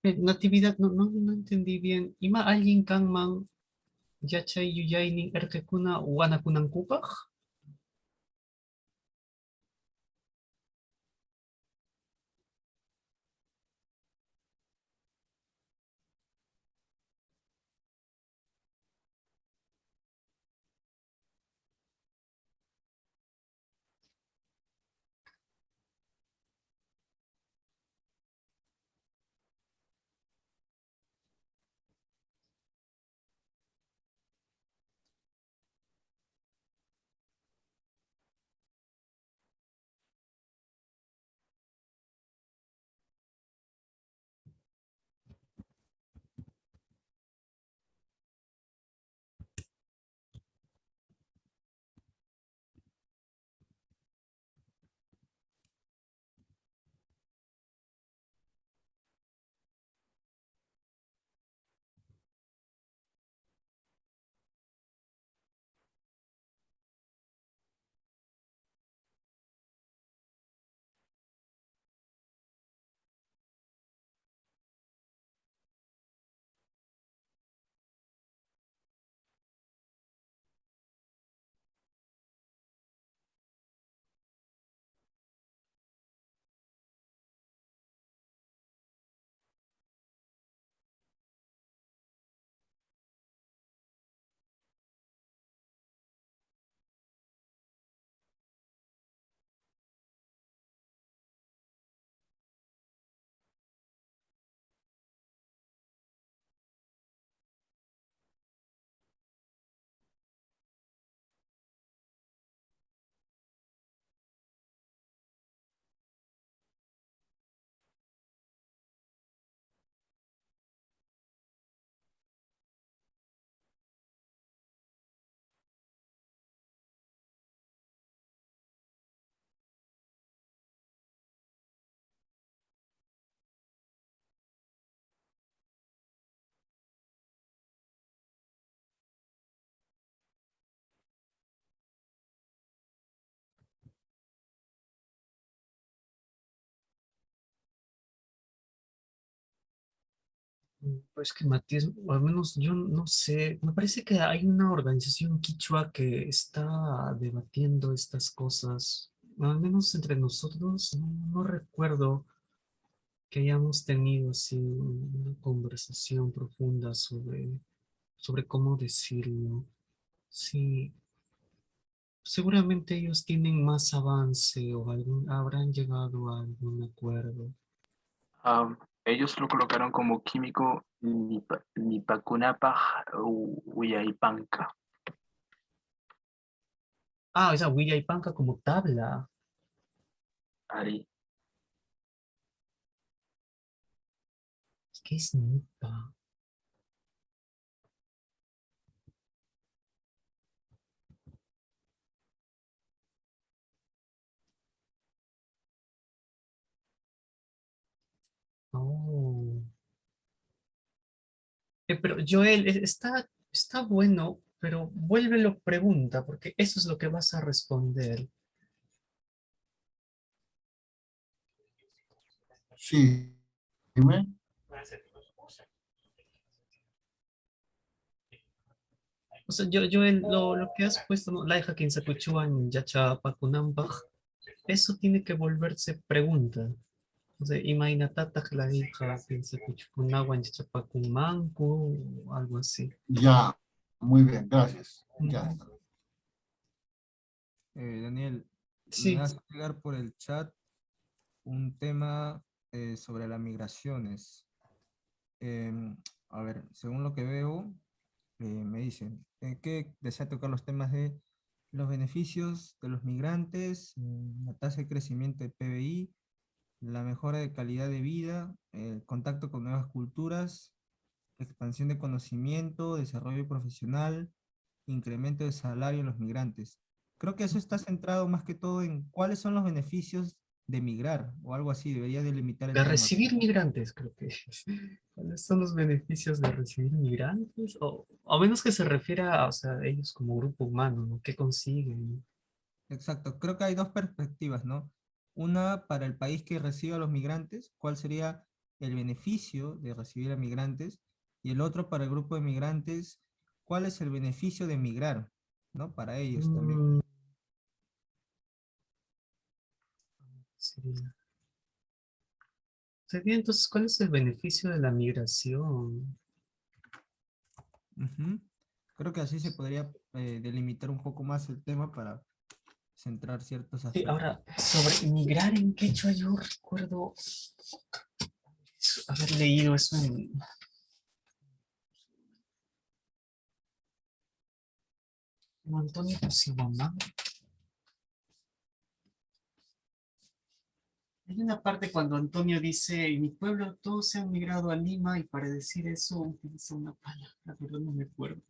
Natividad, no entendí bien. Ima alguien kanman yachay yuyaynin erkekuna wanakunankupaq? Pues que Matías, o al menos yo no sé, me parece que hay una organización quichua que está debatiendo estas cosas, al menos entre nosotros, no recuerdo que hayamos tenido así una conversación profunda sobre cómo decirlo. Sí, seguramente ellos tienen más avance o habrán llegado a algún acuerdo. Ellos lo colocaron como químico Nipakunapaj Uyaipanka. Ah, esa huilla y panca como tabla. Ari. ¿Qué es nipa? Oh. Pero Joel, está bueno, pero vuélvelo pregunta, porque eso es lo que vas a responder. Sí, dime. O sea, Joel, lo que has puesto, ¿no? Laiha Kinsakuchuan Yachapakunampaj, eso tiene que volverse pregunta. O sea, imainatatak la hija Kinsakuchukunawan Yachapakumanku, o algo así. Ya, muy bien, gracias. Ya Ujú. está. Daniel, Sí. me vas a llegar por el chat un tema sobre las migraciones. A ver, según lo que veo, me dicen que desea tocar los temas de los beneficios de los migrantes, la tasa de crecimiento de PBI, la mejora de calidad de vida, el contacto con nuevas culturas, expansión de conocimiento, desarrollo profesional, incremento de salario en los migrantes. Creo que eso está centrado más que todo en cuáles son los beneficios de migrar o algo así, debería delimitar el De tema. recibir migrantes, creo que. ¿Cuáles son los beneficios de recibir migrantes? O a menos que se refiera a, o sea, ellos como grupo humano, ¿no? ¿Qué consiguen? Exacto, creo que hay dos perspectivas, ¿no? Una para el país que recibe a los migrantes, ¿cuál sería el beneficio de recibir a migrantes, y el otro para el grupo de migrantes, cuál es el beneficio de migrar, ¿no? Para ellos también. Sería entonces, ¿cuál es el beneficio de la migración? Ujú. Creo que así se podría delimitar un poco más el tema para centrar ciertos Sí, aspectos. ahora, sobre migrar en quechua, yo recuerdo haber leído eso en... Antonio Tusihuamán. Hay una parte cuando Antonio dice, en mi pueblo todos se han migrado a Lima, y para decir eso utiliza una palabra, pero no me acuerdo.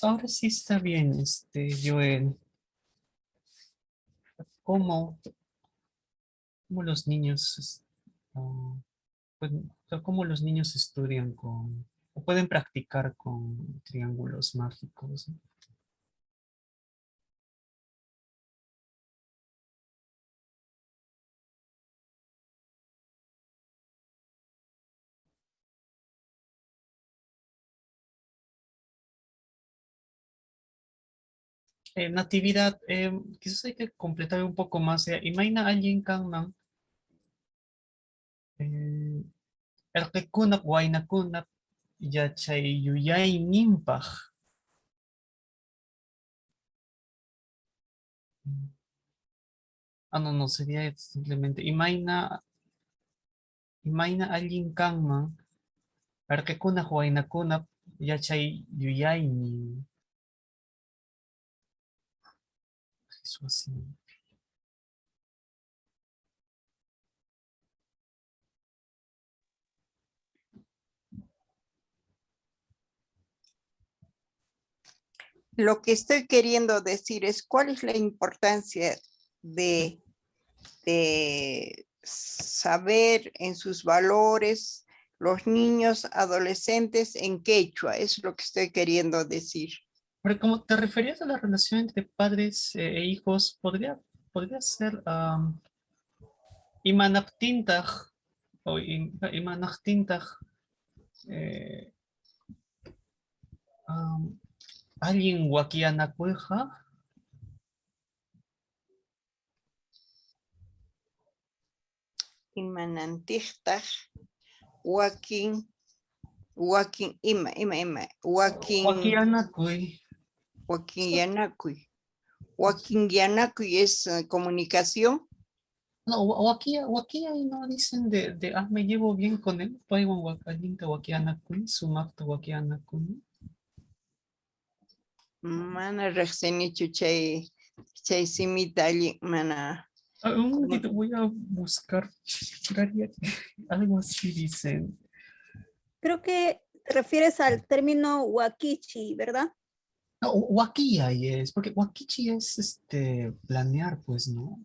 Ahora sí está bien, Joel. ¿Cómo los niños, cómo los niños estudian o pueden practicar con triángulos mágicos? Natividad, quizás hay que completar un poco más. Imagina alguien kanman. Erkekunak, wainakunak, yachay yuyay nimpaj. No, sería simplemente. Imagina alguien kanman. Erkekunak, wainakunak, yachay yuyay ni. Eso así. Lo que estoy queriendo decir es cuál es la importancia de saber en sus valores los niños, adolescentes en quechua. Es lo que estoy queriendo decir. Pero como te referías a la relación entre padres e hijos, podría ser imanaptintaj o imanaptintaj alguien wakianakueja. Imanantijtaj wakin Wakin Yanakuy es comunicación. No, o aquí ahí no dicen me llevo bien con él, paiwan wakalinta wakianakuni, sumakta wakianakuni. Mana riqsinichu chay simita allí, mana. Un momentito, voy a buscar. Juraría que algo así dicen. Creo que te refieres al término wakichi, ¿verdad? No, wakiai es, porque wakichi es planear, pues, ¿no?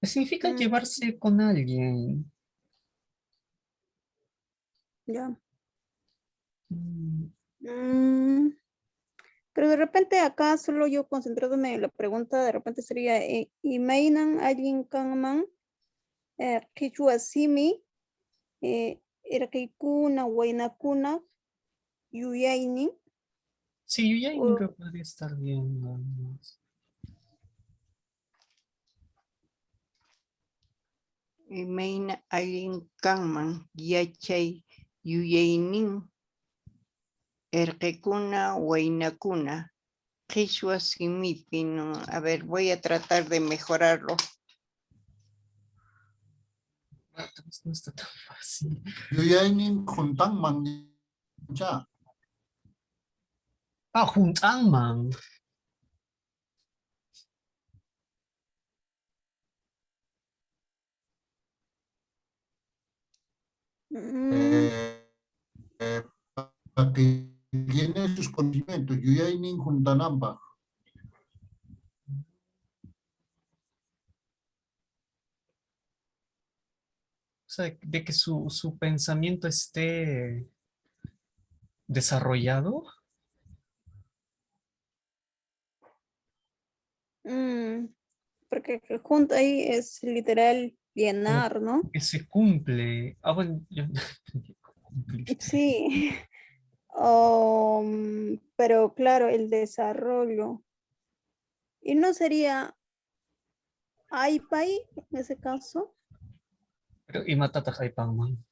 Significa llevarse con alguien. Ya. Pero de repente acá solo yo concentrándome en la pregunta, de repente sería, ¿imainan alguien kanman kichwa simi, irakaykuna, waynakuna, yuyaini? Sí, yuyaini creo que podría estar bien. Vamos. Imayna allin kanman yachay yuyaynin erqikuna waynakuna qhichwa simipi, ¿no? A ver, voy a tratar de mejorarlo. No está tan fácil. Yuyaynin juntanman ya. Ah, juntanman. Para que tiene sus conocimientos. Yuyaynin juntanamba. O sea, de que su pensamiento esté desarrollado. Porque junto ahí es literal llenar, ¿no? Que se cumple. Ah, bueno, Sí. Pero claro, el desarrollo. ¿Y no sería AIPAI en ese caso? Pero y matata Jaipanman.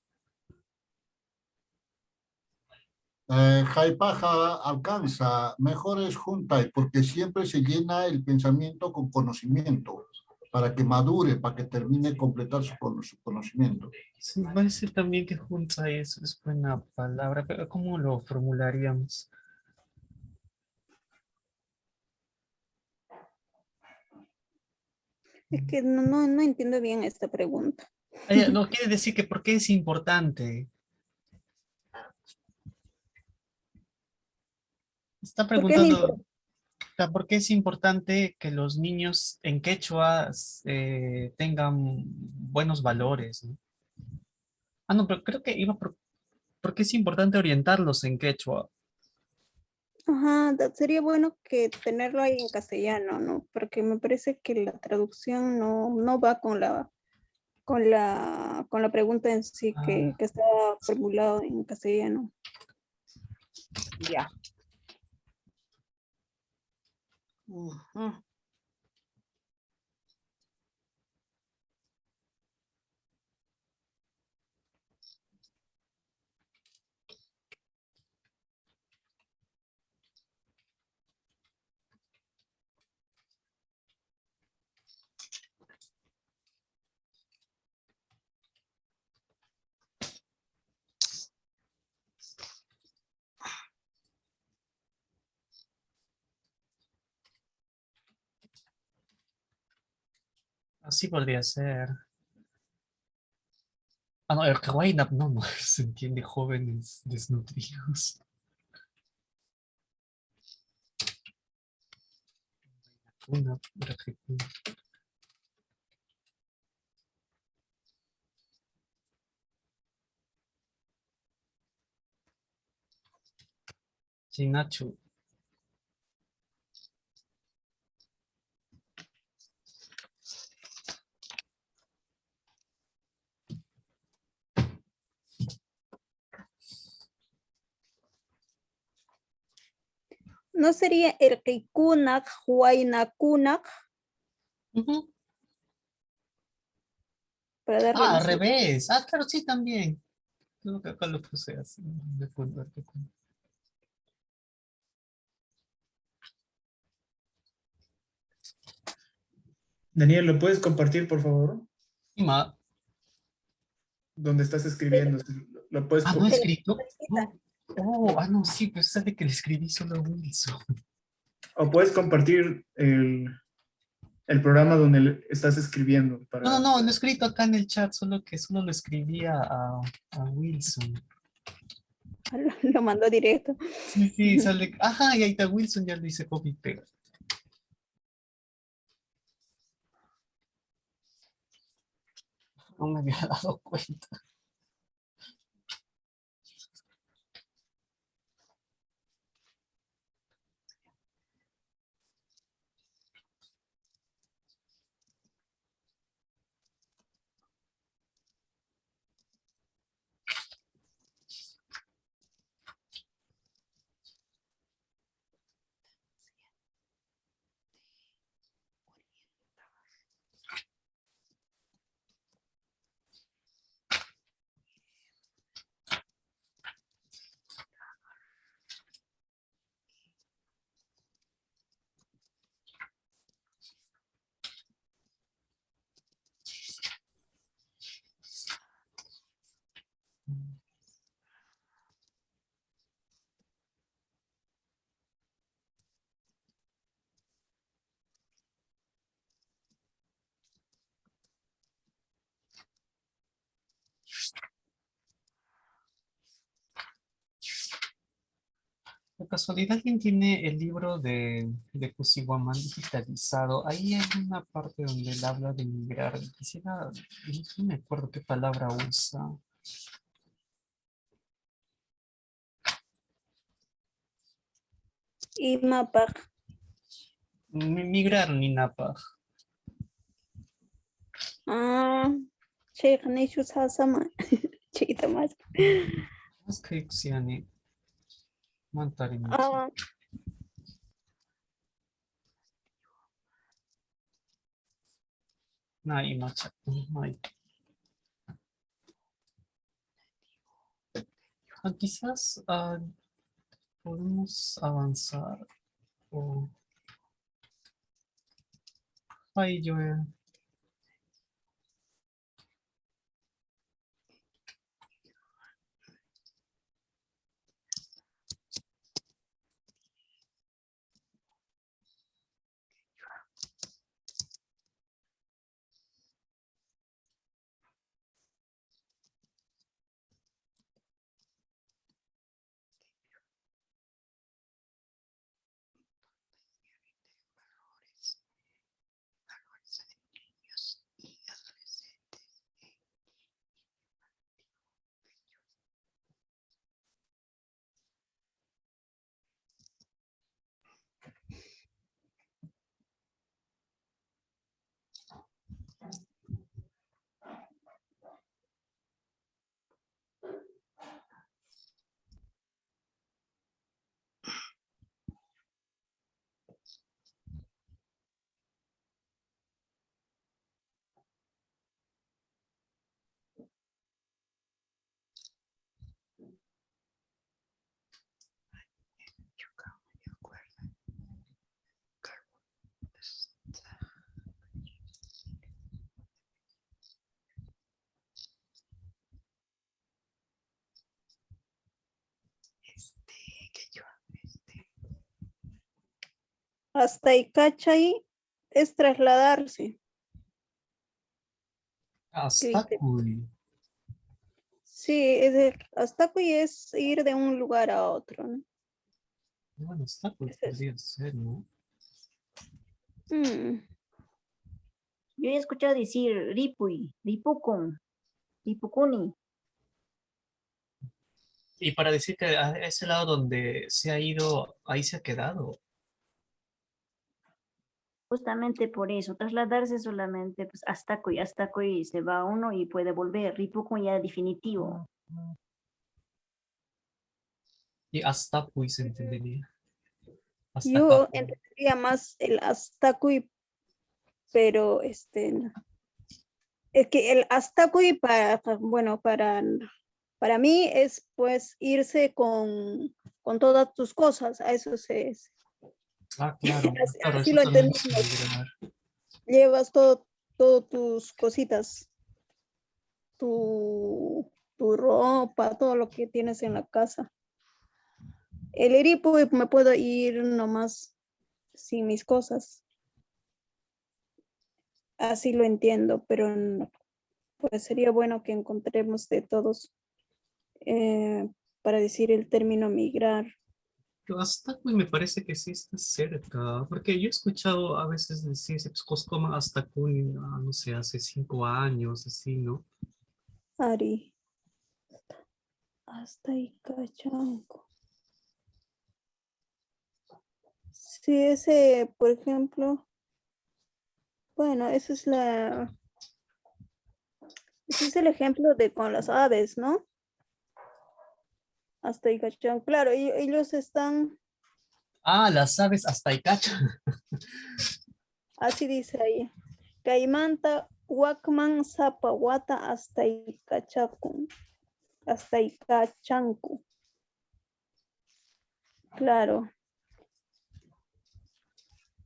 Jaipaja alcanza, mejor es junta, porque siempre se llena el pensamiento con conocimiento, para que madure, para que termine de completar su conocimiento. Sí, parece también que junta es buena palabra, pero ¿cómo lo formularíamos? Es que no entiendo bien esta pregunta. No quiere decir que por qué es importante. Está preguntando por qué es importante que los niños en quechua tengan buenos valores, ¿no? Ah, no, pero creo que iba por qué es importante orientarlos en quechua. Ajá, sería bueno que tenerlo ahí en castellano, ¿no? Porque me parece que la traducción no va con la pregunta en sí que está formulado en castellano. Ya. Ujú. Así podría ser. Ah, no, el kawaii no se entiende jóvenes desnutridos. Una, Chinachu. ¿No sería erkikunak, huaynakunak? Para darle Ah, al más. revés. Ah, claro, sí, también. Creo que acá lo puse así. De fondo, Daniel, ¿lo puedes compartir, por favor? Ma. Donde estás escribiendo. ¿Lo puedes ¿no he compartir? escrito? No, sí, pues sabe que le escribí solo a Wilson. O puedes compartir el programa donde estás escribiendo. Para... No, lo he escrito acá en el chat, solo lo escribía a Wilson. Lo mandó directo. Sí, sale. Ajá, y ahí está Wilson, ya lo hice copy y pega. No me había dado cuenta. ¿De casualidad alguien tiene el libro de Kusiwaman digitalizado? Ahí hay una parte donde él habla de migrar. Quisiera, no me acuerdo qué palabra usa. Y mapa. Migrar ni napa. Sheikh Nishu Sasama. Chiquita más. Es que Xiani. Mantari. Quizás podemos avanzar. Ay, yo. Hasta Icachay es trasladarse. Hasta Cuy. Sí, hasta Cuy es ir de un lugar a otro, ¿no? Bueno, hasta Cuy podría ser, ¿no? Yo he escuchado decir Ripuy, Ripukun, Ripukuni. Y para decir que a ese lado donde se ha ido, ahí se ha quedado. Justamente por eso, trasladarse solamente pues, hasta Cuy se va uno y puede volver. Ripukun ya definitivo. Y hasta Cuy se entendería. Hasta Yo acá. entendería más el hasta Cuy, pero es que el hasta Cuy para mí es pues irse con todas tus cosas, a eso se es. Ah, claro. Claro, Así eso lo también entendimos. es migrar. llevas todo tus cositas, tu ropa, todo lo que tienes en la casa. El Eripo me puedo ir nomás sin mis cosas. Así lo entiendo, pero pues sería bueno que encontremos de todos para decir el término migrar. Pero hasta me parece que sí está cerca, porque yo he escuchado a veces decir Coscoma hasta Cuni, no sé, hace 5 años, así, ¿no? Ari, hasta Icachanco. Sí, ese, por ejemplo, bueno, ese es el ejemplo de con las aves, ¿no? Hasta Icachanco, claro, ellos están, Ah, las aves hasta Icacha. así dice ahí, Caimanta, Huacman, Zapahuata, hasta Icachanco. Hasta Icachanco. Claro.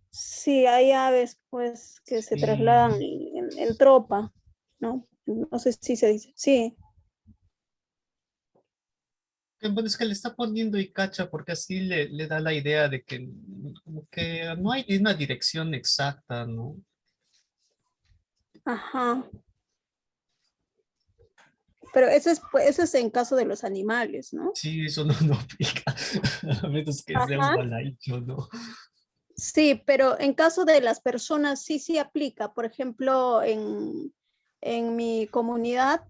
Sí, hay aves pues que se trasladan en tropa, ¿no? No sé si se dice. Sí, Bueno, es que le está poniendo Icacha porque así le da la idea de que como que no hay una dirección exacta, ¿no? ajá. Pero eso es en caso de los animales, ¿no? Sí, eso no aplica, a menos que sea un Ajá. gualaicho, ¿no? Sí, pero en caso de las personas sí aplica. Por ejemplo, en mi comunidad,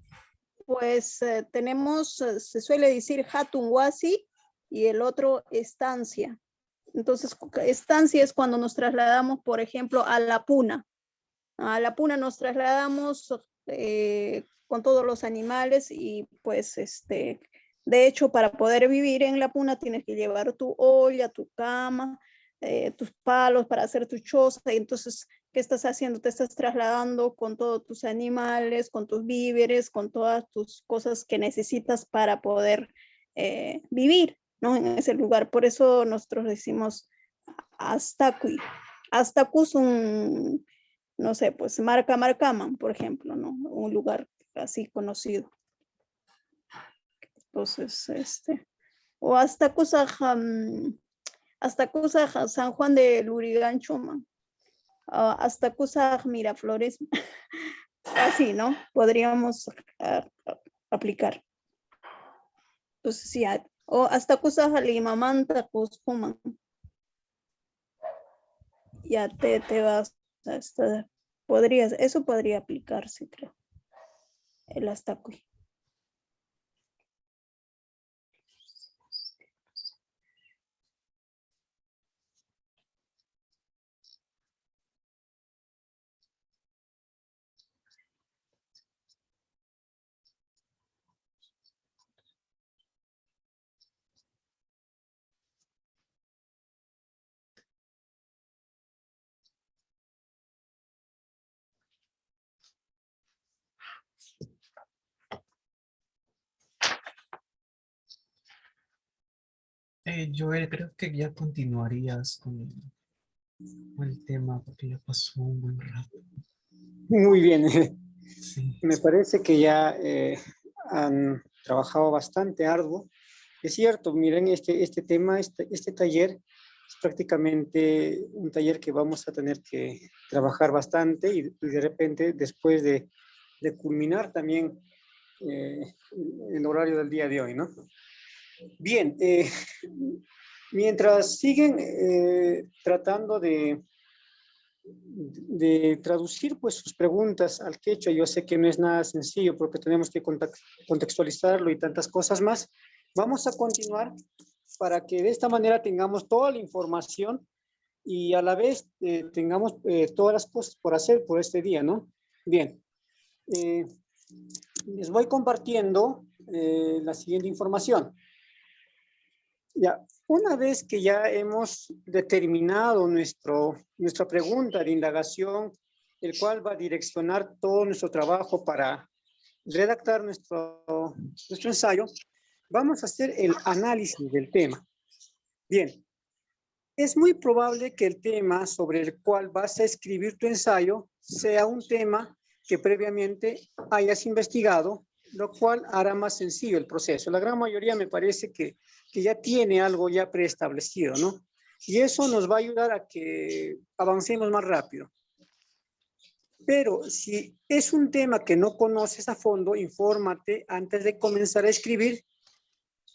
pues tenemos, se suele decir Hatunwasi y el otro estancia. Entonces, estancia es cuando nos trasladamos, por ejemplo, a La Puna. A La Puna nos trasladamos con todos los animales y pues de hecho, para poder vivir en La Puna tienes que llevar tu olla, tu cama, tus palos para hacer tu choza. Y entonces, ¿qué estás haciendo? Te estás trasladando con todos tus animales, con tus víveres, con todas tus cosas que necesitas para poder vivir, ¿no? En ese lugar. Por eso nosotros decimos Astaqui. Astaqui es un, no sé, pues Marcaman, por ejemplo, ¿no? Un lugar así conocido. Entonces, o hasta San Juan de Lurigancho, hasta Miraflores, así, ¿no? Podríamos aplicar. Entonces, sí, o hasta Limamanta, Cuscuman. Ya te vas hasta, eso podría aplicarse, creo, el Astaqui. Joel, creo que ya continuarías con el tema porque ya pasó un buen rato. Muy bien. Sí. Me parece que ya han trabajado bastante arduo. Es cierto, miren, este tema, este taller es prácticamente un taller que vamos a tener que trabajar bastante y de repente después de culminar también el horario del día de hoy, ¿no? Bien, mientras siguen tratando de traducir pues sus preguntas al quechua, yo sé que no es nada sencillo porque tenemos que contextualizarlo y tantas cosas más. Vamos a continuar para que de esta manera tengamos toda la información y a la vez tengamos todas las cosas por hacer por este día, ¿no? Bien, les voy compartiendo la siguiente información. Ya, una vez que ya hemos determinado nuestra pregunta de indagación, el cual va a direccionar todo nuestro trabajo para redactar nuestro ensayo, vamos a hacer el análisis del tema. Bien, es muy probable que el tema sobre el cual vas a escribir tu ensayo sea un tema que previamente hayas investigado, lo cual hará más sencillo el proceso. La gran mayoría me parece que ya tiene algo ya preestablecido, ¿no? Y eso nos va a ayudar a que avancemos más rápido. Pero si es un tema que no conoces a fondo, infórmate antes de comenzar a escribir.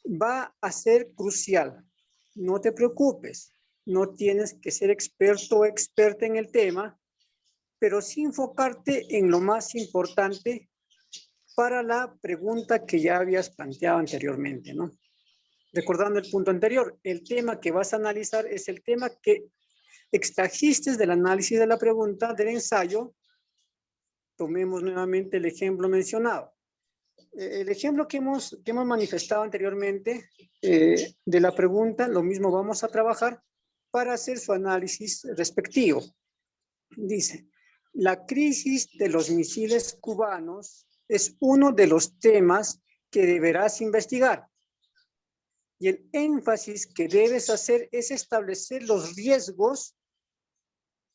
Va a ser crucial. No te preocupes. No tienes que ser experto o experta en el tema, pero sí enfocarte en lo más importante para la pregunta que ya habías planteado anteriormente, ¿no? Recordando el punto anterior, el tema que vas a analizar es el tema que extrajiste del análisis de la pregunta del ensayo. Tomemos nuevamente el ejemplo mencionado. El ejemplo que hemos manifestado anteriormente de la pregunta, lo mismo vamos a trabajar para hacer su análisis respectivo. Dice, la crisis de los misiles cubanos es uno de los temas que deberás investigar. Y el énfasis que debes hacer es establecer los riesgos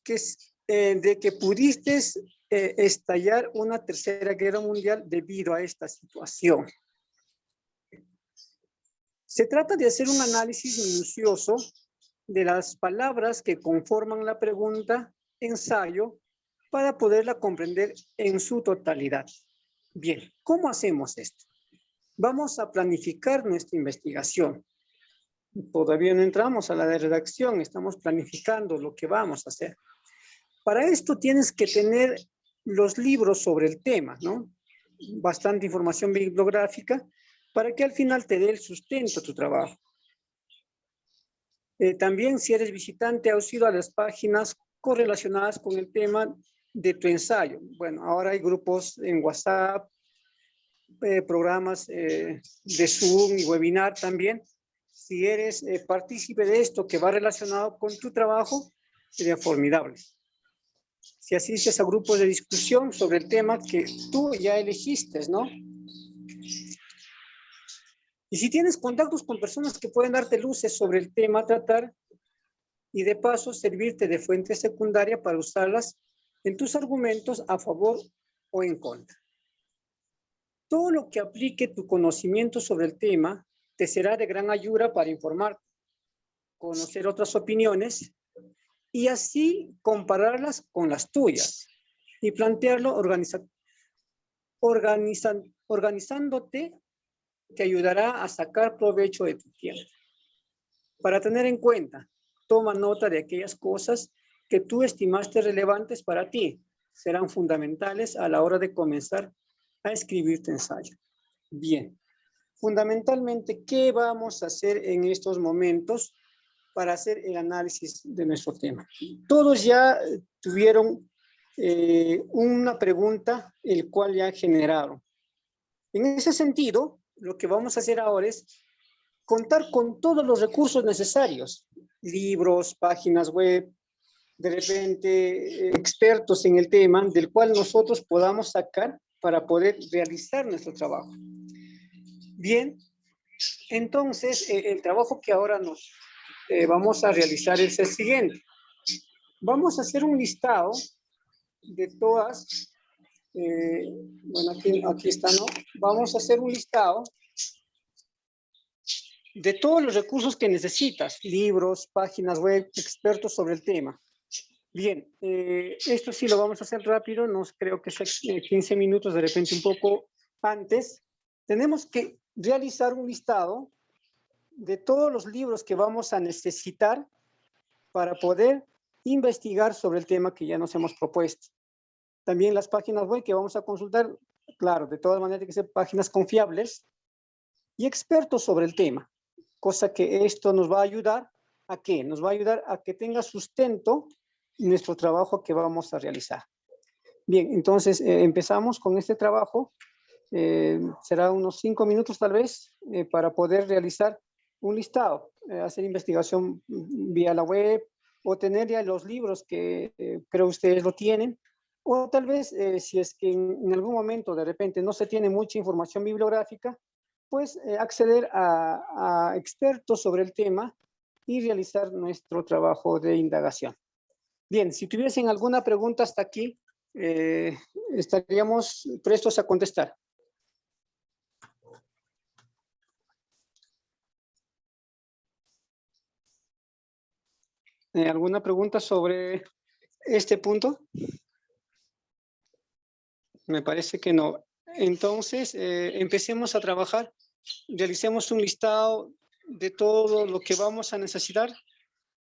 de que pudiste estallar una tercera guerra mundial debido a esta situación. Se trata de hacer un análisis minucioso de las palabras que conforman la pregunta ensayo para poderla comprender en su totalidad. Bien, ¿cómo hacemos esto? Vamos a planificar nuestra investigación. Todavía no entramos a la de redacción, estamos planificando lo que vamos a hacer. Para esto tienes que tener los libros sobre el tema, ¿no? Bastante información bibliográfica para que al final te dé el sustento a tu trabajo. También, si eres visitante, has ido a las páginas correlacionadas con el tema de tu ensayo. Bueno, ahora hay grupos en WhatsApp, programas de Zoom y webinar también. Si eres partícipe de esto que va relacionado con tu trabajo, sería formidable. Si asistes a grupos de discusión sobre el tema que tú ya elegiste, ¿no? Y si tienes contactos con personas que pueden darte luces sobre el tema a tratar y de paso servirte de fuente secundaria para usarlas en tus argumentos a favor o en contra. Todo lo que aplique tu conocimiento sobre el tema te será de gran ayuda para informarte, conocer otras opiniones y así compararlas con las tuyas y plantearlo organizándote te ayudará a sacar provecho de tu tiempo. Para tener en cuenta, toma nota de aquellas cosas que tú estimaste relevantes para ti. Serán fundamentales a la hora de comenzar a escribir tu ensayo. Bien, fundamentalmente, ¿qué vamos a hacer en estos momentos para hacer el análisis de nuestro tema? Todos ya tuvieron una pregunta, el cual ya generaron. En ese sentido, lo que vamos a hacer ahora es contar con todos los recursos necesarios, libros, páginas web, de repente expertos en el tema, del cual nosotros podamos sacar para poder realizar nuestro trabajo. Bien, entonces el trabajo que ahora nos vamos a realizar es el siguiente. Vamos a hacer un listado de todas, bueno, aquí está, ¿no? Vamos a hacer un listado de todos los recursos que necesitas, libros, páginas web, expertos sobre el tema. Bien, esto sí lo vamos a hacer rápido, no creo que sea 15 minutos, de repente un poco antes. Tenemos que realizar un listado de todos los libros que vamos a necesitar para poder investigar sobre el tema que ya nos hemos propuesto. También las páginas web que vamos a consultar, claro, de todas maneras que sean páginas confiables y expertos sobre el tema, cosa que esto nos va a ayudar ¿a qué? Nos va a ayudar a que tenga sustento nuestro trabajo que vamos a realizar. Bien, entonces empezamos con este trabajo. Será unos 5 minutos tal vez para poder realizar un listado, hacer investigación vía la web o tener ya los libros que creo ustedes lo tienen, o tal vez si es que en algún momento de repente no se tiene mucha información bibliográfica, pues acceder a expertos sobre el tema y realizar nuestro trabajo de indagación. Bien, si tuviesen alguna pregunta hasta aquí, estaríamos prestos a contestar. ¿Alguna pregunta sobre este punto? Me parece que no. Entonces, empecemos a trabajar. Realicemos un listado de todo lo que vamos a necesitar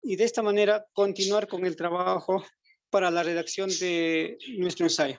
y de esta manera continuar con el trabajo para la redacción de nuestro ensayo.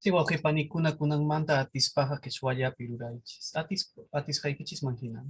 Sí, okay, panikuna kunang manta atispaja que suaya piruraichis. Atis haikichis manjina.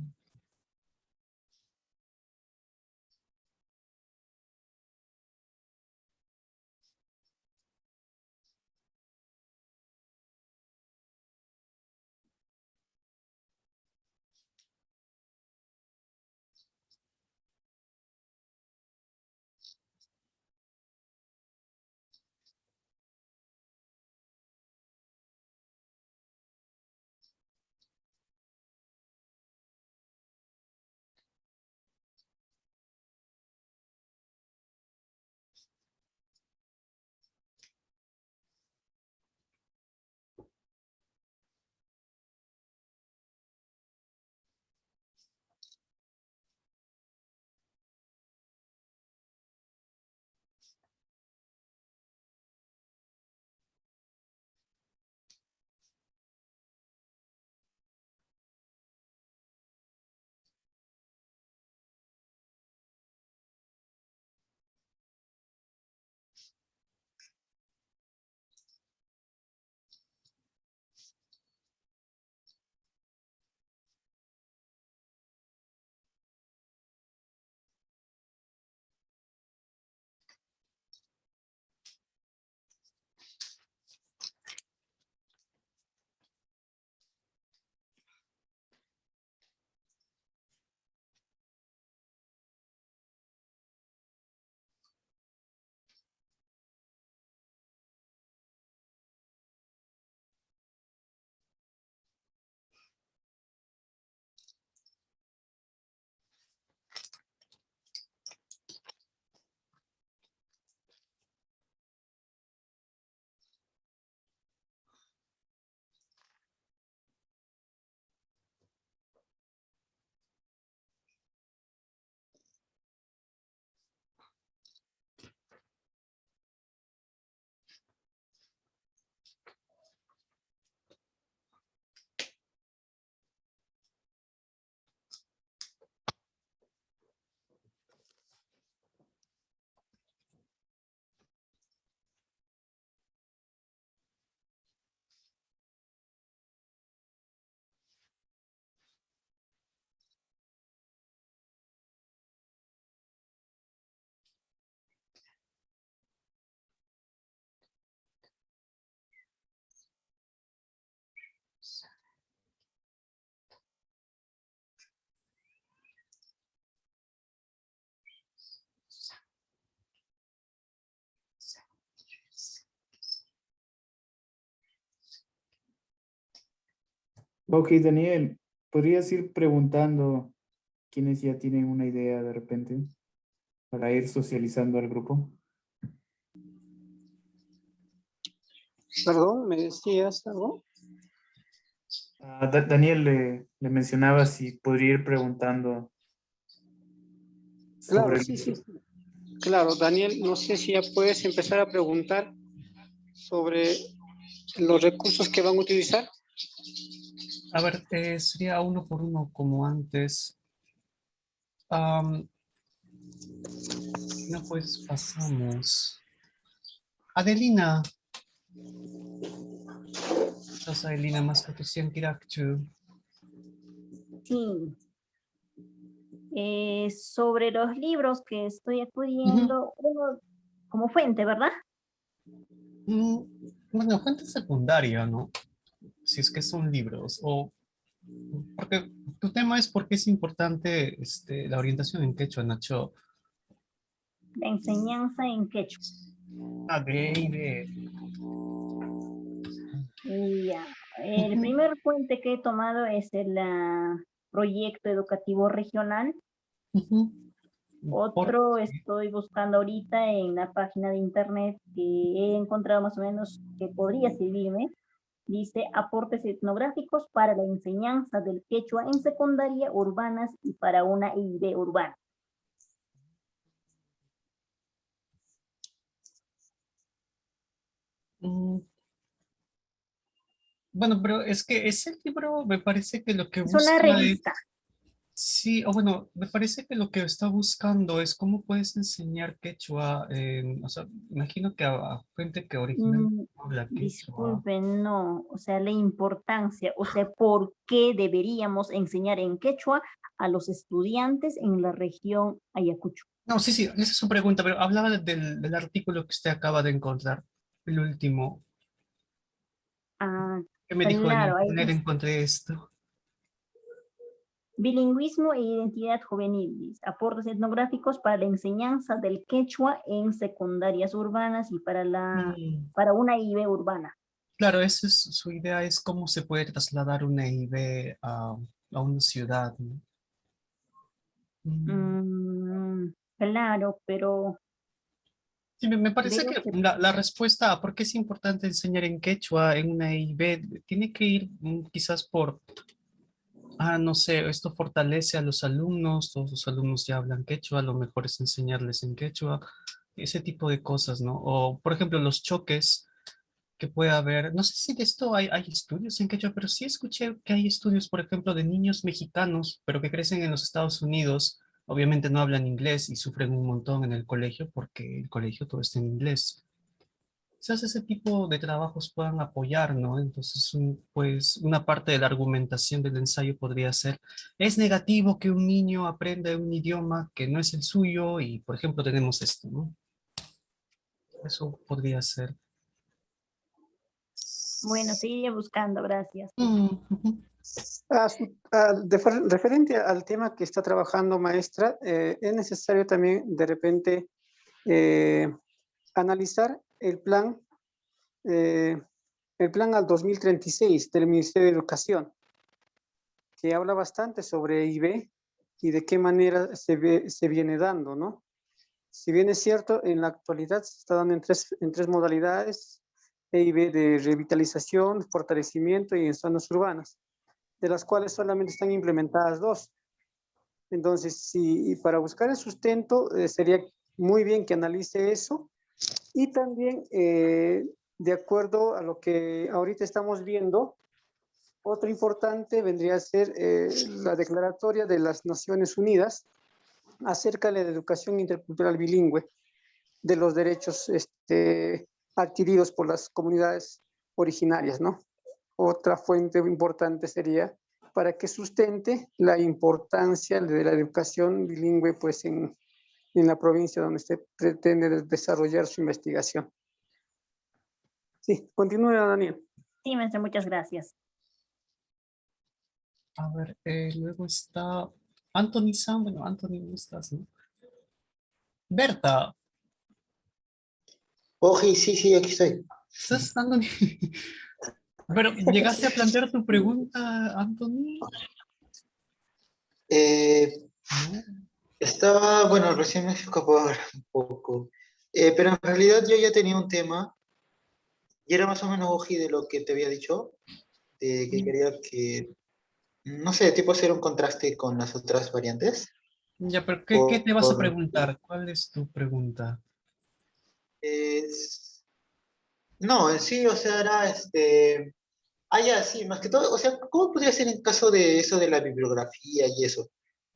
Ok, Daniel, ¿podrías ir preguntando quiénes ya tienen una idea de repente para ir socializando al grupo? Perdón, ¿me decías algo? Daniel le mencionaba si podría ir preguntando Claro, sobre sí, sí. Claro, Daniel, no sé si ya puedes empezar a preguntar sobre los recursos que van a utilizar. A ver, sería uno por uno como antes. No, pues pasamos. Adelina. Sos Adelina más que Kirakchu. Sí. Sobre los libros que estoy acudiendo como fuente, ¿verdad? Bueno, fuente secundaria, ¿no? Si es que son libros, o porque tu tema es por qué es importante la orientación en quechua, Nacho. La enseñanza en quechua. Ah, de Ya. El primer fuente que he tomado es el proyecto educativo regional. Otro estoy buscando ahorita en la página de internet que he encontrado más o menos que podría servirme. Dice aportes etnográficos para la enseñanza del quechua en secundaria urbanas y para una EIB urbana. Bueno, pero es que ese libro me parece que lo que Es busca una revista. Sí, o bueno, me parece que lo que está buscando es cómo puedes enseñar quechua. O sea, imagino que a gente que originalmente habla quechua. Disculpe, no, o sea, la importancia, o sea, ¿por qué deberíamos enseñar en quechua a los estudiantes en la región Ayacucho? No, sí, esa es su pregunta, pero hablaba del artículo que usted acaba de encontrar, el último. Ah, ¿Qué me dijo en claro, ahí internet? dice, Encontré esto. bilingüismo e identidad juvenil, aportes etnográficos para la enseñanza del quechua en secundarias urbanas y para una IB urbana. Claro, su idea es cómo se puede trasladar una IB a una ciudad, ¿no? Claro, pero Sí, me parece veo que que la respuesta a por qué es importante enseñar en quechua en una IB tiene que ir quizás por, no sé, esto fortalece a los alumnos, todos los alumnos ya hablan quechua, lo mejor es enseñarles en quechua, ese tipo de cosas, ¿no? O, por ejemplo, los choques que puede haber, no sé si de esto hay estudios en quechua, pero sí escuché que hay estudios, por ejemplo, de niños mexicanos, pero que crecen en los Estados Unidos, obviamente no hablan inglés y sufren un montón en el colegio porque el colegio todo está en inglés. Quizás ese tipo de trabajos puedan apoyar, ¿no? Entonces, pues una parte de la argumentación del ensayo podría ser, es negativo que un niño aprenda un idioma que no es el suyo y, por ejemplo, tenemos esto, ¿no? Eso podría ser. bueno, seguiría buscando, gracias. Referente al tema que está trabajando maestra, es necesario también de repente analizar el plan al 2036 del Ministerio de Educación, que habla bastante sobre IB y de qué manera se viene dando, ¿no? Si bien es cierto, en la actualidad se está dando en tres modalidades, EIB de revitalización, fortalecimiento y en zonas urbanas, de las cuales solamente están implementadas 2. Entonces, para buscar el sustento, sería muy bien que analice eso y también, de acuerdo a lo que ahorita estamos viendo, otro importante vendría a ser la declaratoria de las Naciones Unidas acerca de la educación intercultural bilingüe, de los derechos adquiridos por las comunidades originarias, ¿no? Otra fuente importante sería para que sustente la importancia de la educación bilingüe pues en la provincia donde se pretende desarrollar su investigación. Sí, continúa, Daniel. Sí, maestra, muchas gracias. A ver, luego está Anthony Sam. Bueno, Anthony, ¿dónde estás? ¿No? Berta. Oji, sí, aquí estoy. ¿Estás, Anthony? Pero, ¿llegaste a plantear tu pregunta, Anthony? Estaba, bueno, recién me escapó un poco. Pero en realidad yo ya tenía un tema y era más o menos, Oji, de lo que te había dicho, de que quería que, no sé, tipo hacer un contraste con las otras variantes. Ya, pero ¿qué te vas a preguntar? ¿Cuál es tu pregunta? No, en sí, o sea, era ya, sí, más que todo, o sea, ¿cómo podría ser en caso de eso de la bibliografía y eso?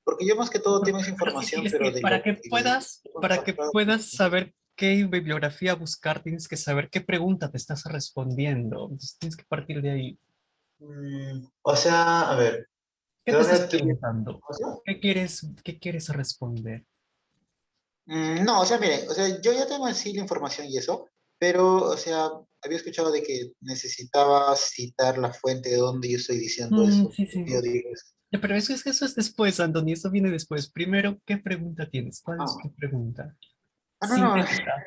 Porque yo más que todo tengo esa información, pero de para lo que puedas saber qué bibliografía buscar, tienes que saber qué pregunta te estás respondiendo. Entonces, tienes que partir de ahí. O sea, a ver. ¿Qué te estás preguntando? ¿Qué quieres responder? No, o sea, mire, o sea, yo ya tengo en sí la información y eso, pero, o sea, había escuchado de que necesitaba citar la fuente de donde yo estoy diciendo eso. Sí, sí. Yo digo eso. Ya, pero eso es después, Anthony, eso viene después. Primero, ¿qué pregunta tienes? ¿Cuál es Ah. tu pregunta? No, no, Sintética.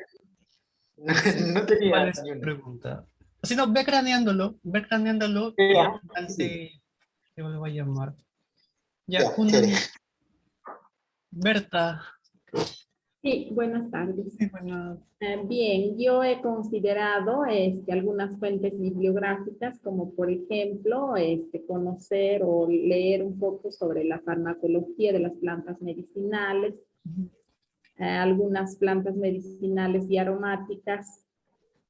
no tenía ¿Cuál es ni tu una. pregunta? Si no, ve craneándolo y al final te vuelvo a llamar. Ya, Ya, chévere. Berta. Sí, buenas tardes. Sí, buenas. Bien, yo he considerado algunas fuentes bibliográficas, como por ejemplo, conocer o leer un poco sobre la farmacología de las plantas medicinales, algunas plantas medicinales y aromáticas,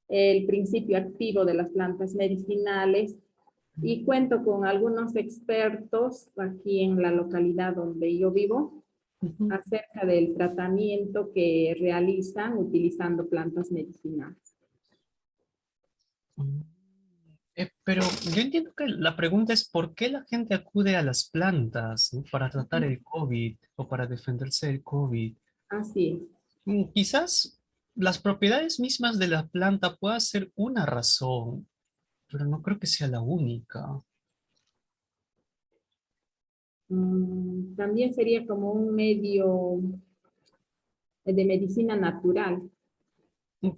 el principio activo de las plantas medicinales, y cuento con algunos expertos aquí en la localidad donde yo vivo acerca del tratamiento que realizan utilizando plantas medicinales. Pero yo entiendo que la pregunta es ¿por qué la gente acude a las plantas, ¿no? Para tratar el COVID o para defenderse del COVID? Así Quizás las propiedades mismas de la planta pueda ser una razón, pero no creo que sea la única. También sería como un medio de medicina natural.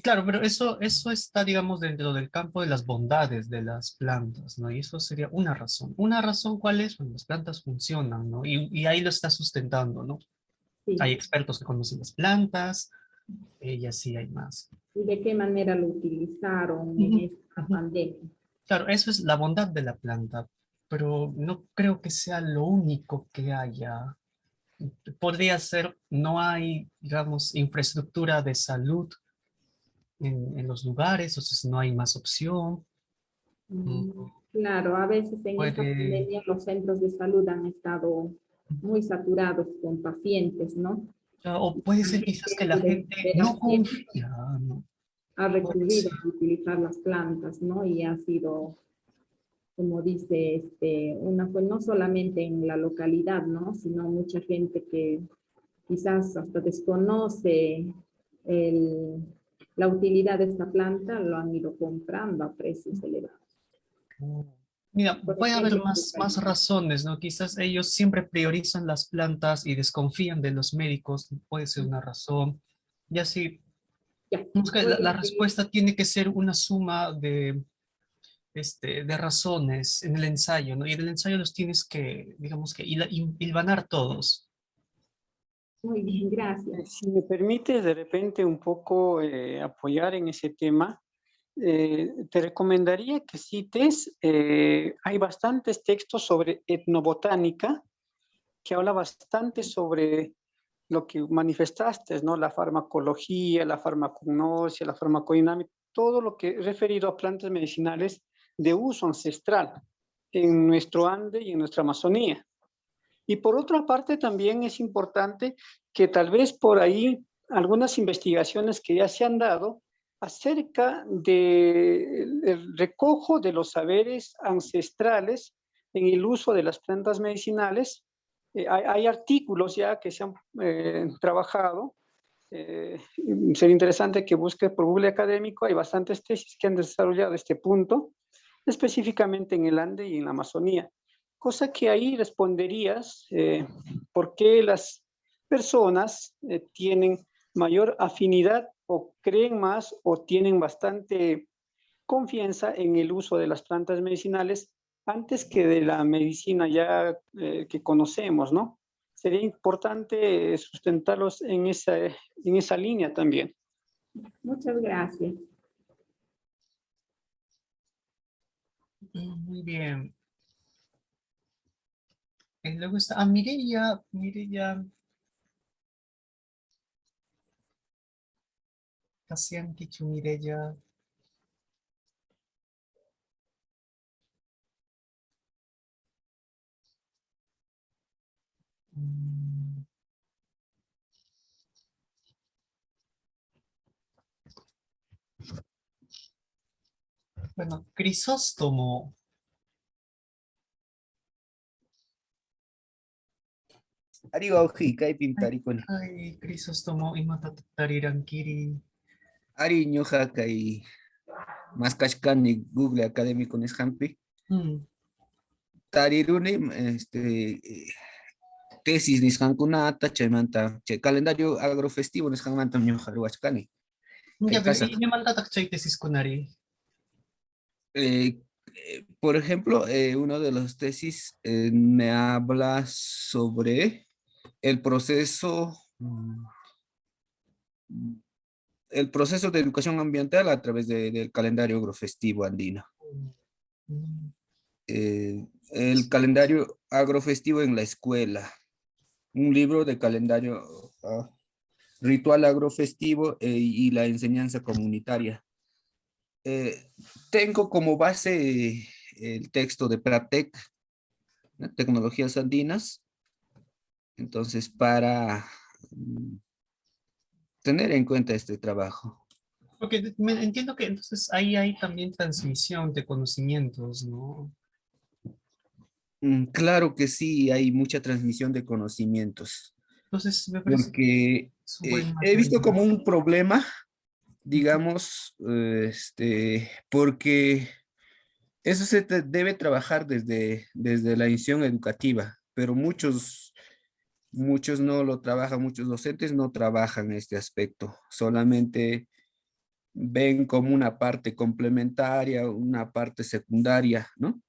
Claro, pero eso está, digamos, dentro del campo de las bondades de las plantas, ¿no? Y eso sería una razón. ¿Una razón cuál es? Bueno, las plantas funcionan, ¿no? Y ahí lo está sustentando, ¿no? Sí. Hay expertos que conocen las plantas, y así hay más. ¿Y de qué manera lo utilizaron en esta pandemia? Claro, eso es la bondad de la planta, pero no creo que sea lo único que haya. Podría ser, no hay, digamos, infraestructura de salud en los lugares, entonces no hay más opción. Claro, a veces en esta Puede, pandemia los centros de salud han estado muy saturados con pacientes, ¿no? o puede ser quizás que la gente no confía, ¿no? Ha recurrido a utilizar las plantas, ¿no? Y ha sido, como dice, pues no solamente en la localidad, ¿no? Sino mucha gente que quizás hasta desconoce la utilidad de esta planta, lo han ido comprando a precios elevados. Mira, puede haber más razones, ¿no? Quizás ellos siempre priorizan las plantas y desconfían de los médicos, puede ser una razón. Y así, la respuesta tiene que ser una suma de razones en el ensayo, ¿no? Y en el ensayo los tienes que, digamos que, hilvanar todos. Muy bien, gracias. Si me permites de repente un poco apoyar en ese tema, te recomendaría que cites, hay bastantes textos sobre etnobotánica que habla bastante sobre lo que manifestaste, ¿no? La farmacología, la farmacognosia, la farmacodinámica, todo lo que es referido a plantas medicinales de uso ancestral en nuestro Ande y en nuestra Amazonía. Y por otra parte también es importante que tal vez por ahí algunas investigaciones que ya se han dado acerca del recojo de los saberes ancestrales en el uso de las plantas medicinales. Hay artículos ya que se han trabajado. Sería interesante que busque por Google Académico. Hay bastantes tesis que han desarrollado este punto, específicamente en el Ande y en la Amazonía. Cosa que ahí responderías por qué las personas tienen mayor afinidad o creen más o tienen bastante confianza en el uso de las plantas medicinales antes que de la medicina ya que conocemos, ¿no? Sería importante sustentarlos en esa línea también. Muchas gracias. Muy bien. Luego está Mireya. Kasihan Kichu Mireya. Bueno, Crisóstomo. Arigo Auji, Kai Pintaricol. Ay, Crisóstomo y Matatariranquiri. Ari ñuja y más kashkani Google Académico Neshampi. Tariruni, tesis nisqankunata, chaymanta, chay calendario agrofestivo nisqanmanta ñuja ruwachkani. Ya, pero Kasaq. ¿y mandatak chay tesis kunari? Por ejemplo, uno de los tesis me habla sobre el proceso de educación ambiental a través del calendario agrofestivo andino. El calendario agrofestivo en la escuela. Un libro de calendario ritual agrofestivo y la enseñanza comunitaria. Tengo como base el texto de Pratec, ¿no? Tecnologías andinas. Entonces, para tener en cuenta este trabajo. Porque entiendo que entonces ahí hay también transmisión de conocimientos, ¿no? Claro que sí, hay mucha transmisión de conocimientos. Entonces, me parece Porque es un buen he visto material. como un problema, digamos, porque eso se debe trabajar desde la institución educativa, pero muchos no lo trabajan, muchos docentes no trabajan este aspecto, solamente ven como una parte complementaria, una parte secundaria, ¿no?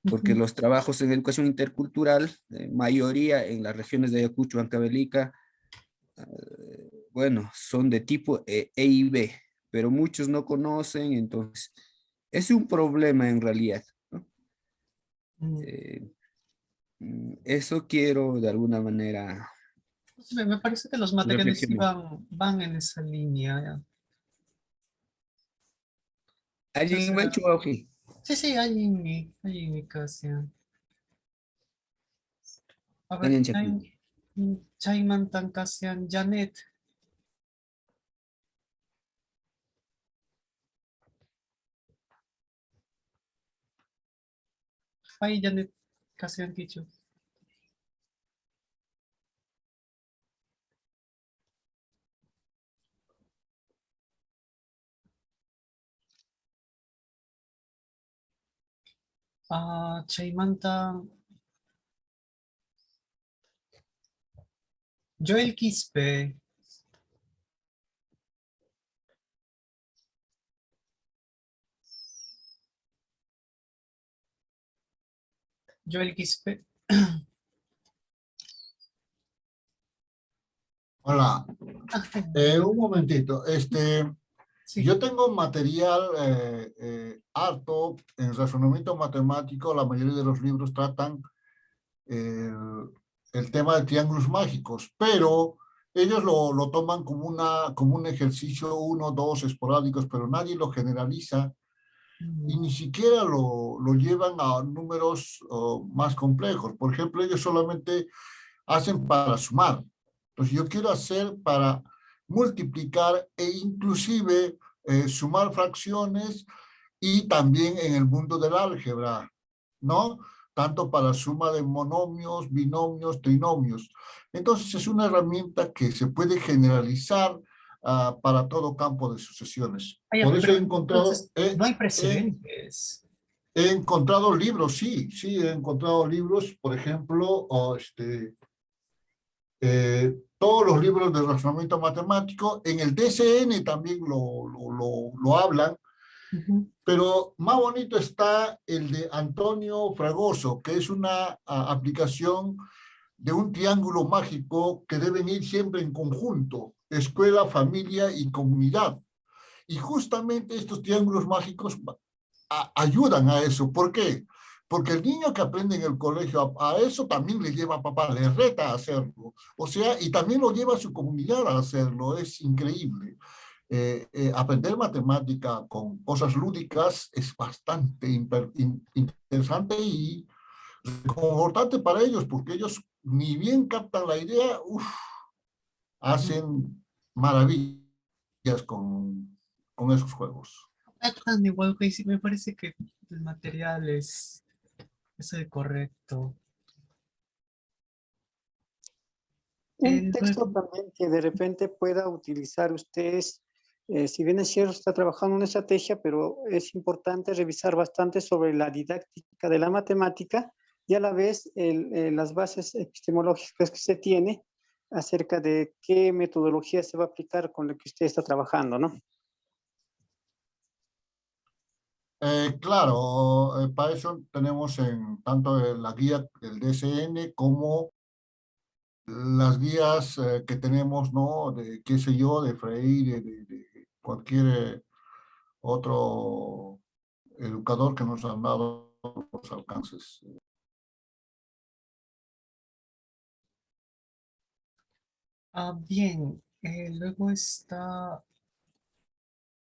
Porque los trabajos en educación intercultural, mayoría en las regiones de Ayacucho, Huancavelica, bueno, son de tipo E y B, pero muchos no conocen, entonces es un problema en realidad, ¿no? Eso quiero de alguna manera Me parece que los materiales sí reflexionar. van en esa línea. ¿Alguien me ha hecho aquí? Sí, sí, hay en mi casa. A ver, Alguien chequea. Chayman Tankasian Janet. Ay, Janet, Kasian Kichu. Chaymanta. Joel Quispe. Joel Quispe. Hola. Un momentito. Yo tengo material harto en razonamiento matemático. La mayoría de los libros tratan el tema de triángulos mágicos, pero ellos lo toman como un ejercicio 1, 2 esporádicos, pero nadie lo generaliza y ni siquiera lo llevan a números más complejos. Por ejemplo, ellos solamente hacen para sumar. Entonces yo quiero hacer para multiplicar e inclusive sumar fracciones y también en el mundo del álgebra, ¿no? Tanto para suma de monomios, binomios, trinomios. Entonces es una herramienta que se puede generalizar para todo campo de sucesiones. Por eso he encontrado... no hay precedentes. He encontrado libros, sí, he encontrado libros, por ejemplo, todos los libros de razonamiento matemático, en el DCN también lo hablan, pero más bonito está el de Antonio Fragoso, que es una aplicación de un triángulo mágico que deben ir siempre en conjunto, escuela, familia y comunidad. Y justamente estos triángulos mágicos ayudan a eso. ¿Por qué? Porque el niño que aprende en el colegio a eso también le lleva a papá, le reta a hacerlo. O sea, y también lo lleva a su comunidad a hacerlo. Es increíble. Aprender matemática con cosas lúdicas es bastante interesante y reconfortante para ellos, porque ellos ni bien captan la idea, hacen maravillas con esos juegos. Igual, sí, me parece que el material es el correcto. Un texto también que de repente pueda utilizar ustedes Si bien es cierto, está trabajando una estrategia, pero es importante revisar bastante sobre la didáctica de la matemática y a la vez las bases epistemológicas que se tiene acerca de qué metodología se va a aplicar con la que usted está trabajando, ¿no? Claro, para eso tenemos tanto la guía del DSN como las guías que tenemos, ¿no? De qué sé yo, de Freire, de cualquier otro educador que nos han dado los alcances. Bien, luego está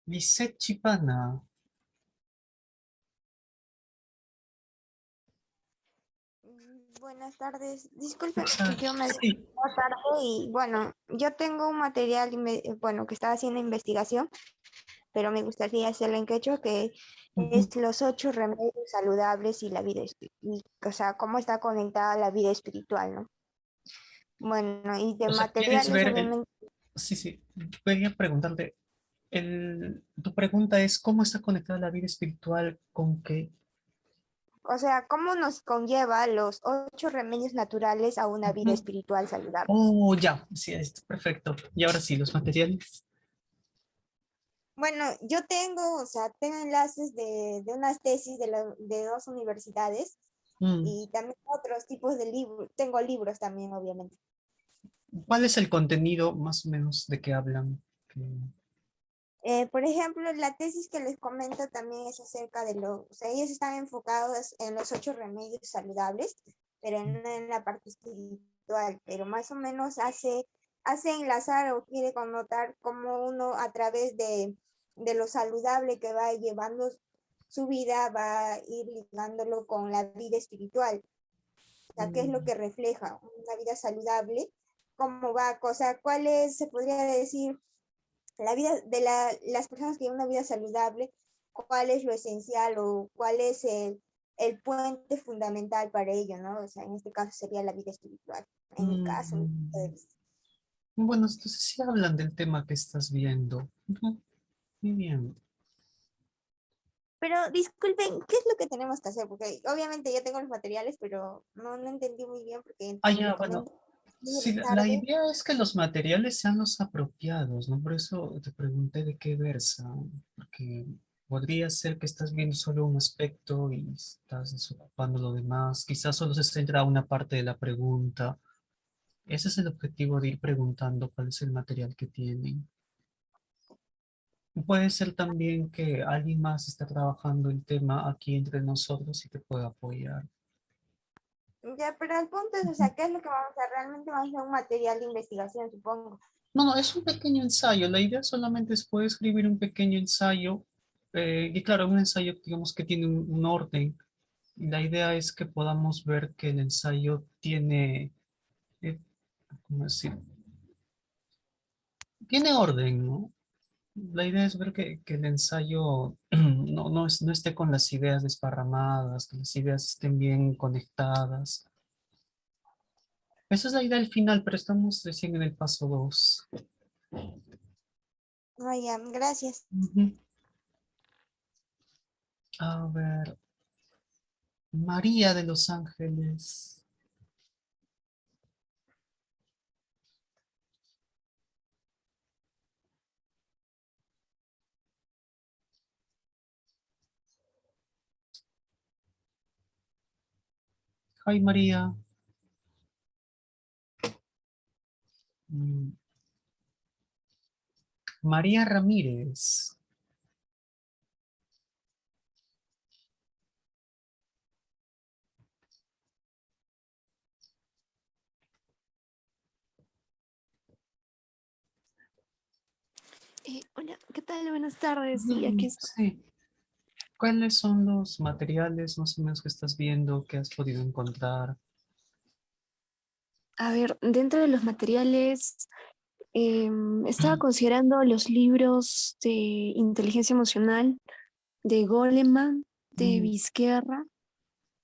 Lisette Chipana. Buenas tardes. Disculpe, yo me Sí. tarde y bueno, yo tengo un material bueno, que estaba haciendo investigación, pero me gustaría hacerlo en quechua, que es los 8 remedios saludables y la vida, o sea, cómo está conectada la vida espiritual, ¿no? Bueno, y de O sea, ¿quieres materiales, ver obviamente. Sí, quería preguntarte, tu pregunta es, ¿cómo está conectada la vida espiritual con qué? O sea, ¿cómo nos conlleva los 8 remedios naturales a una vida espiritual saludable? Oh, ya, sí, está perfecto. Y ahora sí, los materiales. Bueno, yo tengo, o sea, tengo enlaces de unas tesis de 2 universidades y también otros tipos de libros. Tengo libros también, obviamente. ¿Cuál es el contenido más o menos de qué hablan? Por ejemplo, la tesis que les comento también es acerca o sea, ellos están enfocados en los 8 remedios saludables, pero no en la parte espiritual, pero más o menos hace enlazar o quiere connotar cómo uno a través de lo saludable que va llevando su vida va a ir ligándolo con la vida espiritual. O sea, ¿qué es lo que refleja una vida saludable? ¿Cómo va? O sea, ¿cuál es, se podría decir, la vida de las personas que llevan una vida saludable, cuál es lo esencial o cuál es el puente fundamental para ello, ¿no? O sea, en este caso sería la vida espiritual, en mi caso. Bueno, entonces sí hablan del tema que estás viendo. Ujú, muy bien. Pero disculpen, ¿qué es lo que tenemos que hacer? Porque obviamente ya tengo los materiales, pero no entendí muy bien porque, como Ya, le bueno, comento, sí, la tarde. idea es que los materiales sean los apropiados, ¿no? Por eso te pregunté de qué versa, porque podría ser que estás viendo solo un aspecto y estás desocupando lo demás. Quizás solo se centra una parte de la pregunta. Ese es el objetivo de ir preguntando cuál es el material que tienen. Puede ser también que alguien más está trabajando el tema aquí entre nosotros y te pueda apoyar. Ya, pero el punto es, o sea, ¿qué es lo que vamos a hacer? Realmente vamos a hacer un material de investigación, supongo. No, es un pequeño ensayo. La idea solamente es poder escribir un pequeño ensayo. Y claro, un ensayo, digamos que tiene un orden. Y la idea es que podamos ver que el ensayo tiene, ¿cómo decir? Tiene orden, ¿no? La idea es ver que el ensayo no esté con las ideas desparramadas, que las ideas estén bien conectadas. Esa es la idea al final, pero estamos recién en el paso 2. Ya, gracias. A ver, María de Los Ángeles. Hi, María. María Ramírez. Hola, ¿qué tal? Buenas tardes. Sí, aquí estoy. Sí. ¿Cuáles son los materiales más o menos que estás viendo, que has podido encontrar? A ver, dentro de los materiales, estaba considerando los libros de inteligencia emocional de Goleman, de Vizquerra,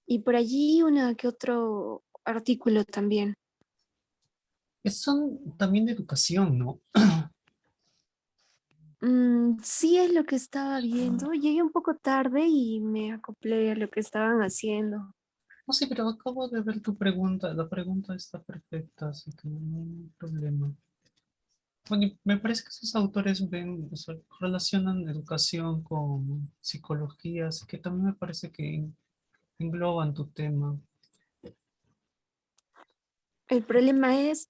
y por allí una que otro artículo también. Son también de educación, ¿no? Sí es lo que estaba viendo. Llegué un poco tarde y me acoplé a lo que estaban haciendo. No, sí, pero acabo de ver tu pregunta. La pregunta está perfecta, así que no hay problema. Bueno, y me parece que esos autores ven, o sea, relacionan educación con psicología, así que también me parece que engloban tu tema. El problema es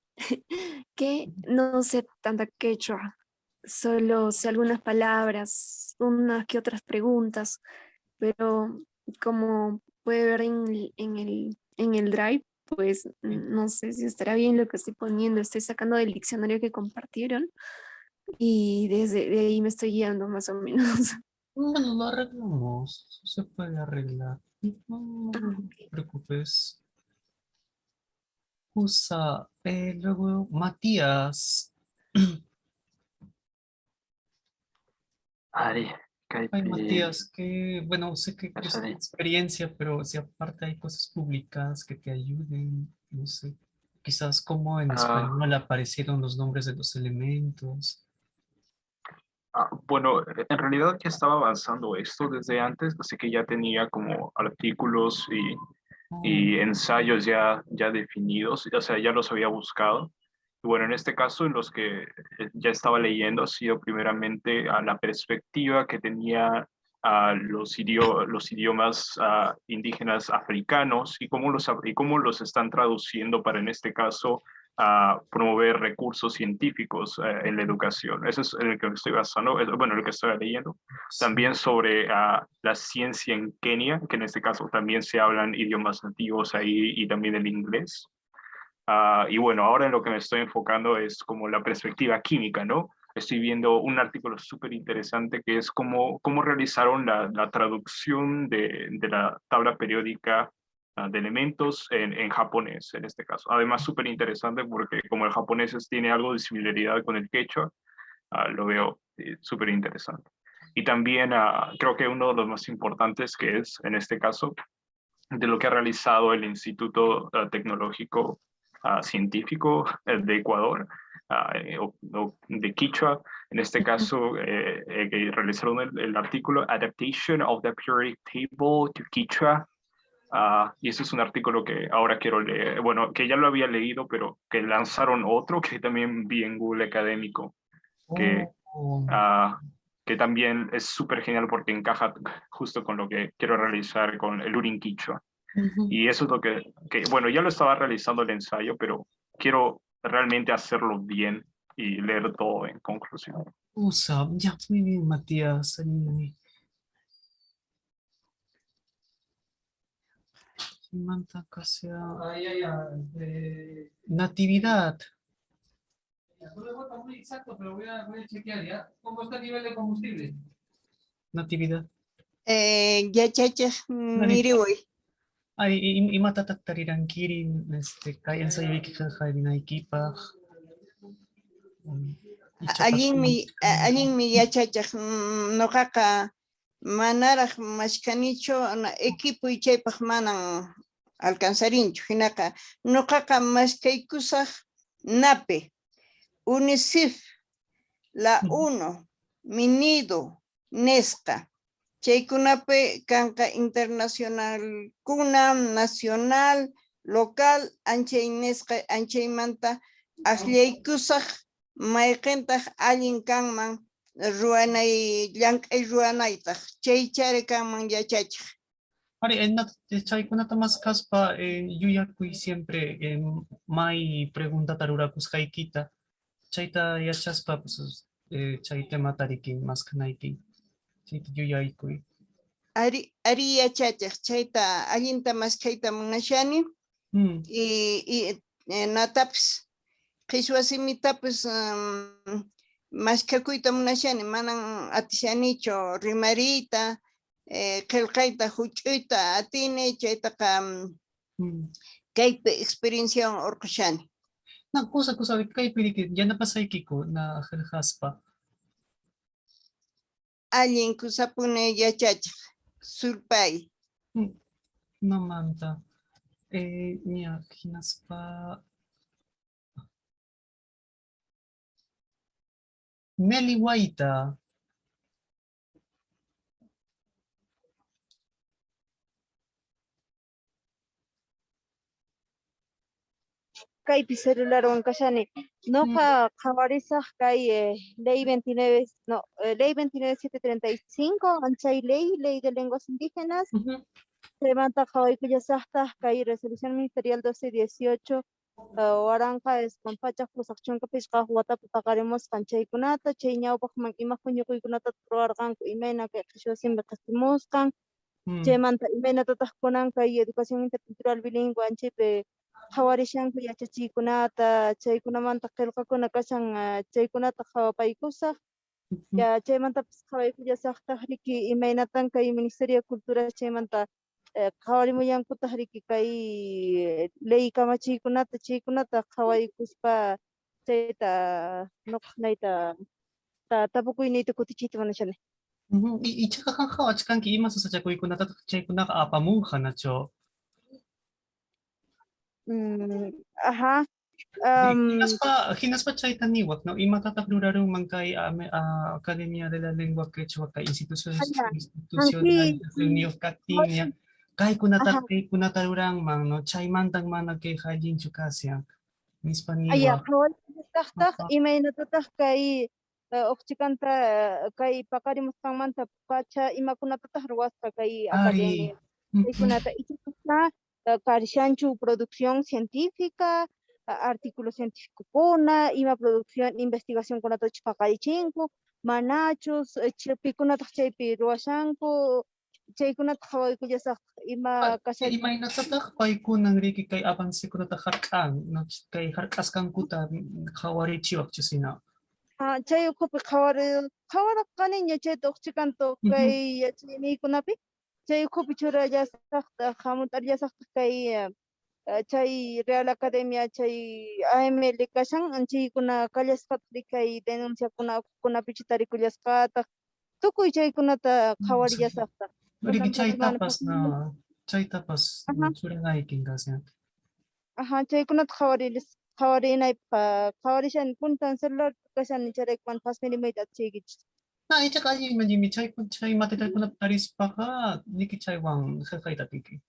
que no sé tanta quechua. Solo sé algunas palabras, unas que otras preguntas, pero como puede ver en el Drive, pues no sé si estará bien lo que estoy poniendo. Estoy sacando del diccionario que compartieron y desde de ahí me estoy guiando más o menos. Bueno, lo arreglamos, eso se puede arreglar. No te preocupes. Usa, luego Matías. Ari, Ay, kaypi, Matías, que bueno, sé que es tu kasari. experiencia, pero si aparte hay cosas publicadas que te ayuden, no sé, quizás como en Ah, español aparecieron los nombres de los elementos. bueno, en realidad ya estaba avanzando esto desde antes, así que ya tenía como artículos y ensayos ya definidos, o sea, ya los había buscado. Y bueno, en este caso, en los que ya estaba leyendo, ha sido primeramente a la perspectiva que tenía a los idiomas indígenas africanos y cómo los están traduciendo para, en este caso, a promover recursos científicos en la educación. Eso es en el que me estoy basando, bueno, el que estoy leyendo. También sobre la ciencia en Kenia, que en este caso también se hablan idiomas nativos ahí y también el inglés. Y bueno, ahora en lo que me estoy enfocando es como la perspectiva química, ¿no? Estoy viendo un artículo súper interesante que es cómo realizaron la traducción de la tabla periódica de elementos en japonés, en este caso. Además, súper interesante porque como el japonés tiene algo de similaridad con el quechua, lo veo súper interesante. Y también creo que uno de los más importantes que es, en este caso, de lo que ha realizado el Instituto Tecnológico Científico de Ecuador, o de Quichua, en este caso, que realizaron el artículo Adaptation of the Periodic Table to Quichua. Y ese es un artículo que ahora quiero leer, bueno, que ya lo había leído, pero que lanzaron otro que también vi en Google Académico, que, Oh, que también es súper genial porque encaja justo con lo que quiero realizar con el Urin Quichua. ujú. Y eso es lo bueno, ya lo estaba realizando el ensayo, pero quiero realmente hacerlo bien y leer todo en conclusión. Usa, ya, muy bien, Matías. Ahí, Manta Casia. Natividad. No me gusta muy exacto, pero voy a chequear ya. ¿Cómo está el nivel de combustible? Natividad. Ya, chacha, mire hoy. Ay, y mata tarirankirin, kayan sa ibiki jajarinaikipa. Allinmi yachachaq noqaqa manaraq mashkanichu equipo chaypaq manan alcanzarinchu hinaqa noqaqa mashkaykusaq NAPE, UNICEF, la UNO, MINIDO, NESCA, chaykunapi kanqa internacional kuna, nacional, local, anchay NESCA anchaymanta ashllaykusaq mayqintaq allin kanman ruanay llank'ay ruanaytaq chaychari kanman yachachiq. Ari, chaykunata mas kaspa yuyakuy siempre may pregunta tarurakusqaykita. Chayta yachaspa pues, chay tema tarikin mas kanaykin. Chayta yuyaykuy. Ari yachachiq chayta allinta maskayta munashani y natapis qhichwa simitapis maskakuyta munashani manan atishanichu rimarita qillqayta huch'uyta atini chaytaqa kaypi experiencia urqushani. Na kusa kaypi yanapasaykiku na qillqaspa. Allin kusapuni yachachiq sulpay. Mamanta. Ña hinaspa. Meli Waita. kaypi celular wankashani. Noqa qhawarisaq kay ley 29, no, ley 29735, anchay ley de lenguas indígenas. Levanta qhawaykullasaqtaq kay resolución ministerial 1218, waranqa es pampachaq pusaqchunqa pishqaq watapi paqarimusqan chaykunata, chay ñawpaqman ima huñukuykunata ruwarqanku imayna kay qhichwasinpi qatimusqan. Chaymanta imaynatataq kunan kay educación intercultural bilingüe anchaypi qhawarishanku yachachiykunata, chaykunamanta qillqakuna kashan chaykunata qhawapaykusaq. Ya chaymantapas qhawaykullasaqtaq riki imaynatan kay Ministerio de Cultura chaymanta qhawarimullankutaq riki kay ley kamachiykunata chaykunata qhawaykuspa chayta nuqaqnayta tapukuyniyta kutichiyta munashani. Y chayqa qanqa achkanki ima susachakuykunatataq chaykunaqa apamunqa nachu? Ajá. Hinaspa chayta niwaq, ¿no? Imatataq rurarunman kay Academia de la Lengua Quechua kay institucional reunión kaktinña kaykunata ruranman, ¿no? Chaymantan mana queja allinchu kasyan. Nispa niwaq. Qhawaykusaqtaq imaynatataq kay uqchikanta kay paqarimusqanmanta pacha imakunatataq ruwasqa kay academia. Chaykunata ichikuna karishanchu producción científica, artículos científicukuna, ima producción, investigacionkunata paqarichinku, manachus, pikunataq chaypi ruwashanku, chaykunata qhawaykullasaqtaq ima kashan. Imaynatataq paykunan riki kay avancekunata hark'an, no? Kay hark'asqankuta qhawarichiwaq chusina. Chay ukhupi qhawaraqaniña chayta uqchikantu kay yachayniykunapi, chay ukhupi churallasaqtaq hamunt'allasaqtaq kay chay Real Academia chay AML kashan chaykuna kallasqataq kay denunciakuna pichitarikullashqataq tukuy chaykunata qhawarillasaqtaq. Riki chaytapas churanaykin kasyan. Ajá, chaykunata qhawarinaypaq qhawarishani puntan celular kashani chayraykman pasmirimayta atiykichis. Ichaqa allinmi chay materialkunata tarispaqa niki chaywan qillqayta tiki.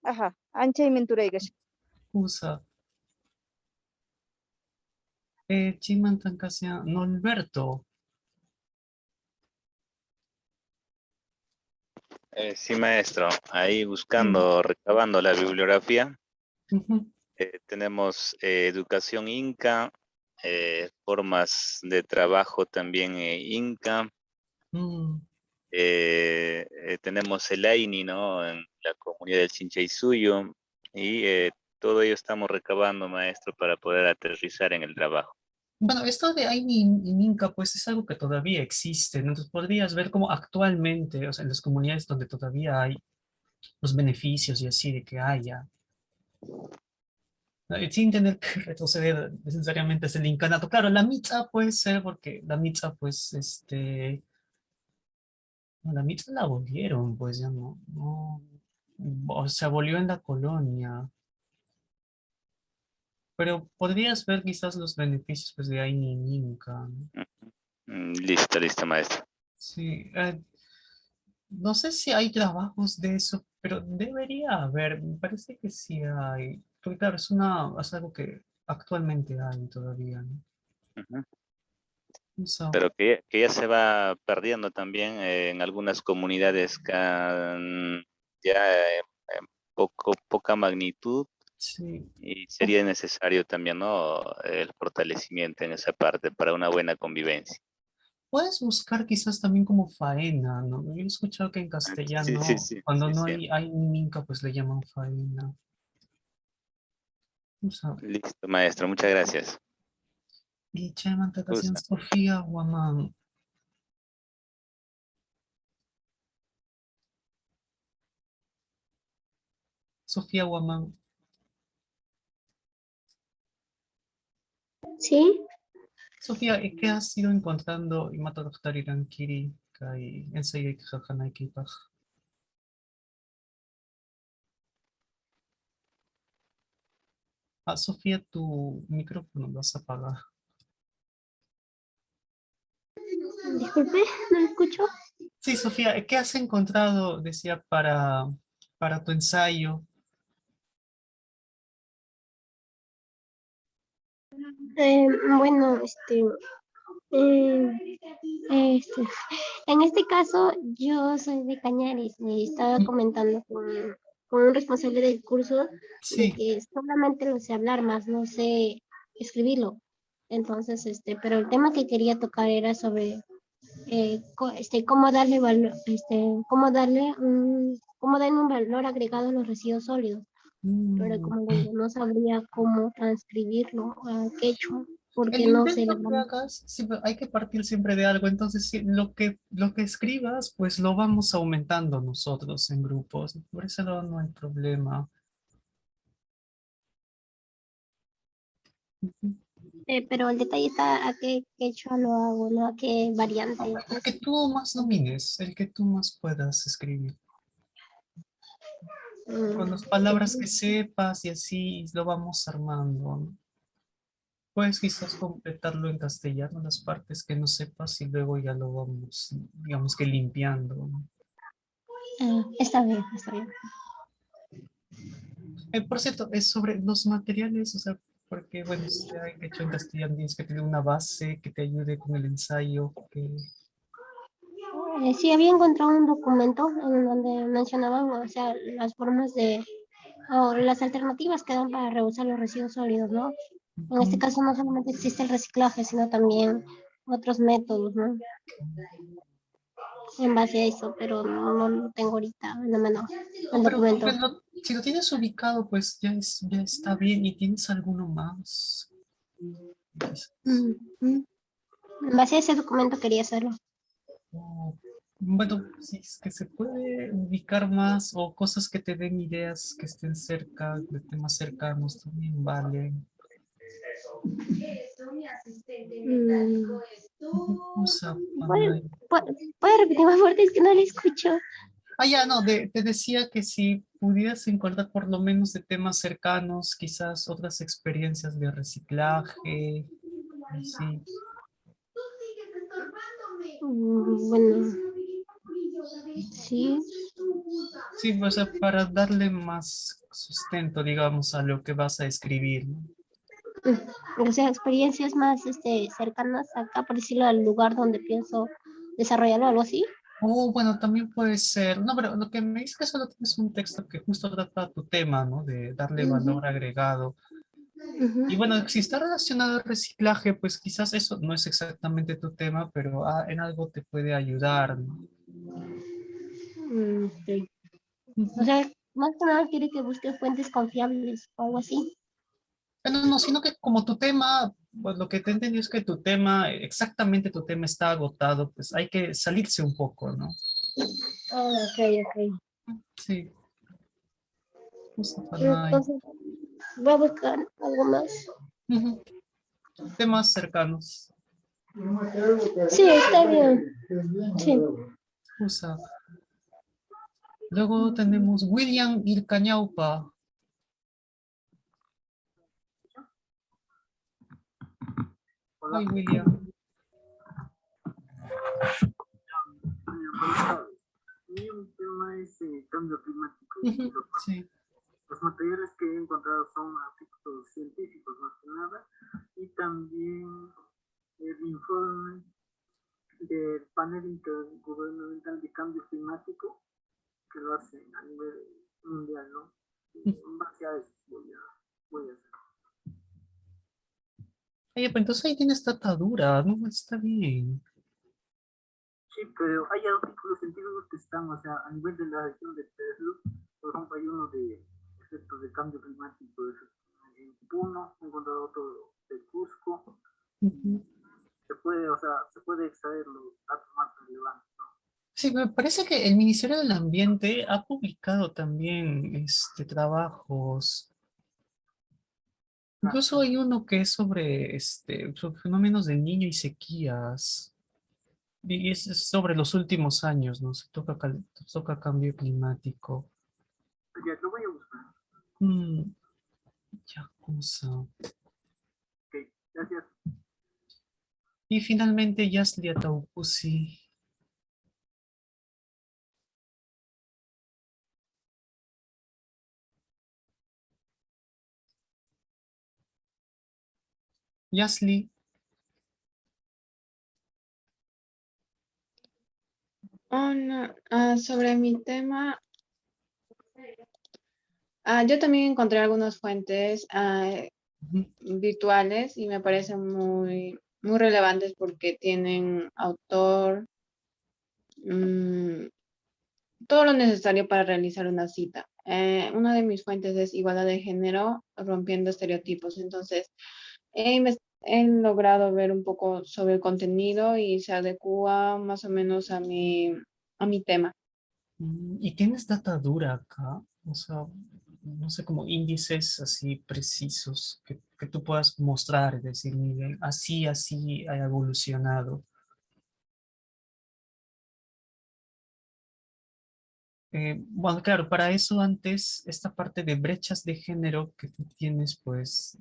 Ajá, anchaymin turaykash. Usa. Chaymantan kasyan Norberto. Sí, maestro. Ahí buscando, recabando la bibliografía, tenemos educación inca, formas de trabajo también inca. Tenemos el AINI, ¿no? En la comunidad del Chinchaysuyo. Y todo ello estamos recabando, maestro, para poder aterrizar en el trabajo. Bueno, esto de AINI en Inca, pues es algo que todavía existe, ¿no? Entonces podrías ver cómo actualmente, o sea, en las comunidades donde todavía hay los beneficios y así de que haya, sin tener que retroceder necesariamente hacia el incanato. Claro, la mitza puede ser porque la mitza, pues, la mitza la abolieron, pues ya no, o se abolió en la colonia. Pero podrías ver quizás los beneficios pues, de AINI en Inca, ¿no? Listo, maestro. Sí, no sé si hay trabajos de eso, pero debería haber, me parece que sí hay. Porque claro, es algo que actualmente hay todavía, ¿no? Pero que ya se va perdiendo también en algunas comunidades que ya poca magnitud. Sí. Y sería necesario también, ¿no? El fortalecimiento en esa parte para una buena convivencia. Puedes buscar quizás también como faena, ¿no? Yo he escuchado que en castellano, cuando no hay Inca, pues le llaman faena. Listo, maestro, muchas gracias. Y Chaymanta canción Sofía Guamán. Sofía Guamán. Sí. Sofía, ¿qué has ido encontrando y matadoctariran kiri kai ensayay kajanaykipaj? Sofía, tu micrófono lo has apagado. Disculpe, no lo escucho. Sí, Sofía, ¿qué has encontrado, decía, para tu ensayo? Bueno, eh, este, en este caso yo soy de Cañaris y estaba comentando con un responsable del curso de Sí. que solamente lo sé hablar, más no sé escribirlo. Entonces, pero el tema que quería tocar era sobre cómo darle valor, cómo darle un valor agregado a los residuos sólidos. Pero como le digo, no sabría cómo transcribirlo a quechua, El porque no sé la intento que hagas, hay que partir siempre de algo, entonces sí, lo que escribas, pues lo vamos aumentando nosotros en grupos, por eso no hay problema. Pero el detalle está a qué quechua lo hago, no a qué variante. El que tú más domines, el que tú más puedas escribir. Con las palabras que sepas y así lo vamos armando, ¿no? Puedes quizás completarlo en castellano, las partes que no sepas y luego ya lo vamos, digamos que limpiando, ¿no? Está bien, está bien. Por cierto, es sobre los materiales, o sea, porque bueno, si hay hecho en castellano tienes que tener una base que te ayude con el ensayo. Sí, había encontrado un documento en donde mencionaban, o sea, las formas o las alternativas que dan para reusar los residuos sólidos, ¿no? En este caso no solamente existe el reciclaje, sino también otros métodos, ¿no? En base a eso, pero no lo tengo ahorita en la mano, el Pero documento. si lo tienes ubicado, pues ya está bien. ¿Y tienes alguno más? En base a ese documento quería hacerlo. Bueno, si es que se puede ubicar más o cosas que te den ideas que estén cerca, de temas cercanos también vale. ¿Puede repetir más fuerte? Es que no le escucho. Ya, no, te decía que si pudieras encontrar por lo menos de temas cercanos, quizás otras experiencias de reciclaje, sí. Bueno, sí. Sí, pues, o sea, para darle más sustento, digamos, a lo que vas a escribir, ¿no? O sea, experiencias más cercanas acá, por decirlo, al lugar donde pienso desarrollarlo, algo así. Bueno, también puede ser. No, pero lo que me dice que solo tienes un texto que justo trata tu tema, ¿no? De darle valor agregado. Y bueno, si está relacionado al reciclaje, pues quizás eso no es exactamente tu tema, pero en algo te puede ayudar, ¿no? Sí. O sea, más que nada quiere que busque fuentes confiables o algo así. No, sino que como tu tema, pues lo que te entendí es que tu tema, exactamente tu tema está agotado, pues hay que salirse un poco, ¿no? Ok. Sí. Entonces, voy a buscar algo más. Temas cercanos. Sí, está bien. Sí. Luego tenemos William Ircañaupa. Hola, William. Mi tema es cambio climático. Sí. Los materiales que he encontrado son artículos científicos más que nada y también el informe del panel intergubernamental de cambio climático que lo hace a nivel mundial, ¿no? En base a eso voy a hacer. Oye, pues entonces ahí tienes atadura, ¿no? Está bien. Sí, pero hay artículos científicos que están, o sea, a nivel de la región de Perú, por ejemplo, hay uno de efectos de cambio climático en Puno, he encontrado otro de Cusco. Se puede extraer los datos más relevantes, ¿no? Sí, me parece que el Ministerio del Ambiente ha publicado también trabajos. Incluso hay uno que es sobre fenómenos del Niño y sequías. Y es sobre los últimos años, ¿no? Se toca cambio climático. Ya lo voy a buscar. Ya, cosa. Ok, gracias. Y finalmente Yaslia Taupusi. Yasli. Sobre mi tema, yo también encontré algunas fuentes virtuales y me parecen muy relevantes porque tienen autor, todo lo necesario para realizar una cita. Una de mis fuentes es Igualdad de Género, Rompiendo Estereotipos. Entonces, he logrado ver un poco sobre el contenido y se adecua más o menos a mi tema. ¿Y tienes data dura acá? O sea, no sé, como índices así precisos que tú puedas mostrar, es decir, miren, así ha evolucionado. Bueno, claro, para eso antes, esta parte de brechas de género que tú tienes, pues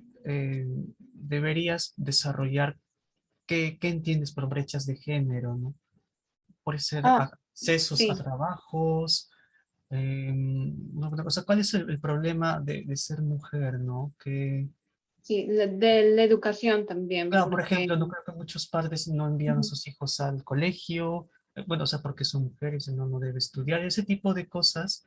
deberías desarrollar qué entiendes por brechas de género, ¿no? Puede ser accesos a Sí. trabajos, o sea, ¿cuál es el problema de ser mujer, no? Que, Sí, de la educación también, claro, por porque ejemplo, no creo que muchos padres no envían a sus hijos al colegio, bueno, o sea, porque son mujeres y no debe estudiar, ese tipo de cosas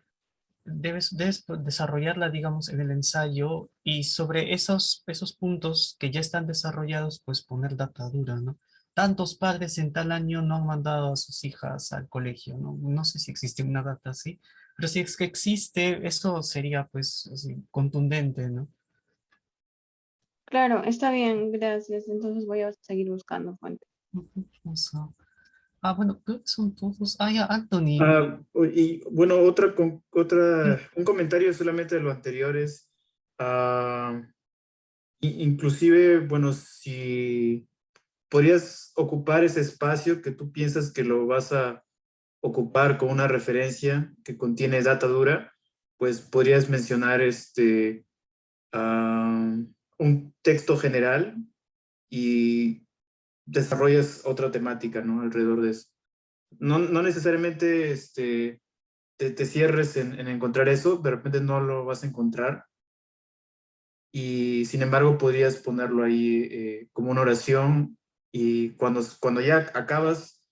debes desarrollarla, digamos, en el ensayo y sobre esos puntos que ya están desarrollados, pues poner data dura, ¿no? Tantos padres en tal año no han mandado a sus hijas al colegio, ¿no? No sé si existe una data así, pero si es que existe, eso sería, pues, así, contundente, ¿no? claro, está bien, gracias. Entonces voy a seguir buscando fuentes. O sea, bueno, creo que son todos. Ya, Anthony. Y bueno, un comentario solamente de lo anterior es, inclusive, bueno, si podrías ocupar ese espacio que tú piensas que lo vas a ocupar con una referencia que contiene data dura, pues podrías mencionar un texto general y desarrollas otra temática, ¿no? Alrededor de eso. No necesariamente te cierres en encontrar eso, de repente no lo vas a encontrar y sin embargo podrías ponerlo ahí como una oración y cuando ya acabas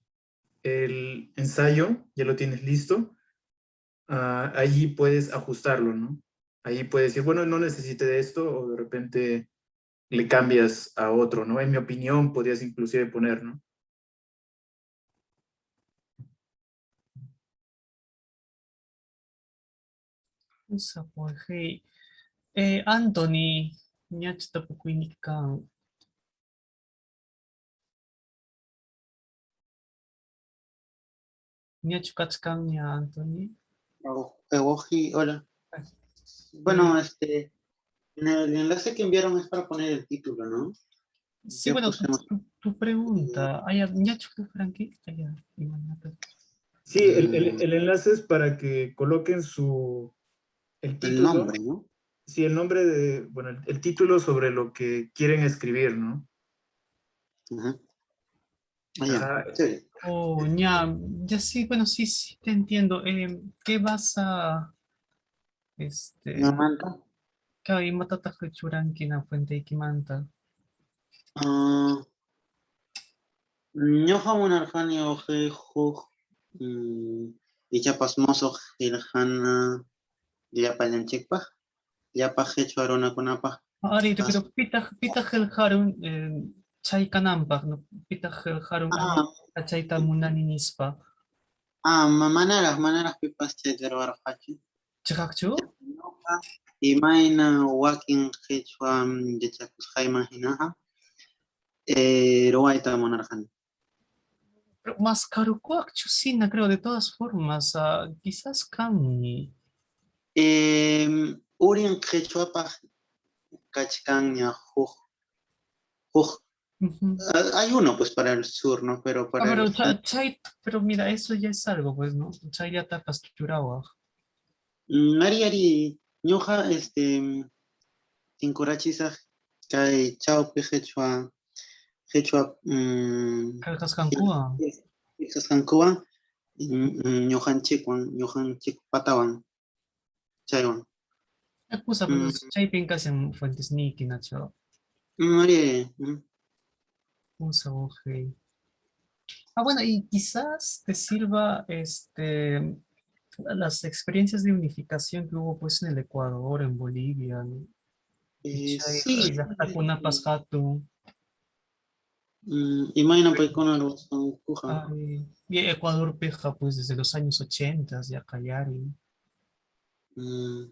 el ensayo, ya lo tienes listo, allí puedes ajustarlo, ¿no? Ahí puedes decir, bueno, no necesite de esto o de repente le cambias a otro, ¿no? En mi opinión podrías inclusive poner, ¿no? Anthony, ñachta pukuinikan. Ñachu kachkanña, Anthony. Oji, hola. Bueno, en el enlace que enviaron es para poner el título, ¿no? Sí, Ya bueno, pusimos. tu pregunta. Ñachu Frankie. Sí, el enlace es para que coloquen el título. El nombre, ¿no? Sí, el nombre bueno, el título sobre lo que quieren escribir, ¿no? Ajá. Ajá. Sí. Oh, ya sí, bueno, sí, te entiendo. ¿Qué vas a, Mamanta. kay matata churanki na fuente ikimanta? Ñoja monarjani oje huk ichapasmoso ilhana llapalanchikpaj llapa hecho arunakunapaj. Arito, pero pitaq qillqarun chaykananpaq, no? Pitaq qillqarun achayta munani nispa. Manaraj pipas chay ¿Chaqaqchu? Imayna wakin qhichwa yachakusqayman hinaqa ruwayta munarqani. Pero más carucuacchu, sina, creo, de todas formas. Quizás kanmi. Urin qhichwapaq kachkanña huk. Hay uno pues para el sur, ¿no? Pero para el Pero mira, eso ya es algo, pues, ¿no? Chay ya tapas churawaj. Ari ñuqa tinkurachisaq kay chawpi qhichwa qhichwasqankuwan ñuqanchik patawan chaywan. Acusa, pues, chay pinkas en fuentes niki, nacho. María. Bueno, y quizás te sirva las experiencias de unificación que hubo pues en el Ecuador, en Bolivia, ¿no? Sí. Hakuna Pasjatu. Imagina pues con algo son kuja. Y Ecuador peja pues desde los años 80 de Acayari. No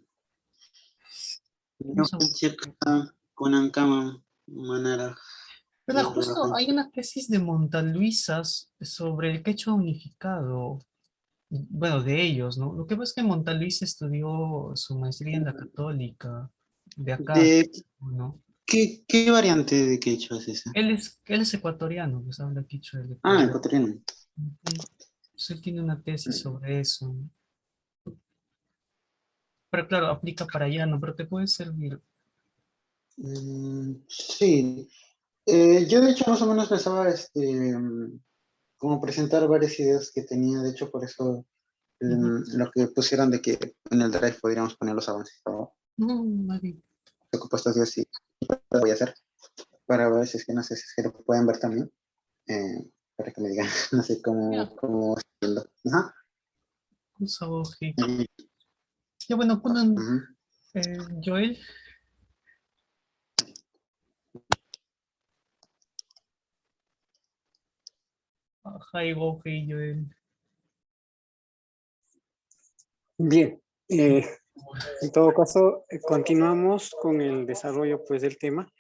checa con ancama manera. Pero justo hay una tesis de Montaluisas sobre el quechua unificado. Bueno, de ellos, ¿no? Lo que pasa es que Montaluisa estudió su maestría en la Católica, de acá, De ¿no? ¿qué variante de quechua es esa? Él es ecuatoriano, pues habla quechua del Ah, Ecuador. ecuatoriano. Pues él tiene una tesis sobre eso, ¿no? Pero claro, aplica para allá, ¿no? Pero te puede servir. Sí. Yo de hecho más o menos pensaba como presentar varias ideas que tenía, de hecho por eso lo que pusieron de que en el Drive podríamos poner los avances. ¿No? No, nadie. He ocupado estos días y lo voy a hacer para ver si es que no sé si es que lo pueden ver también. Para que me digan, no sé cómo está yendo. Ajá. Ya bueno, ponen Joel. Hi, Joel. Bien, en todo caso, continuamos con el desarrollo pues, del tema.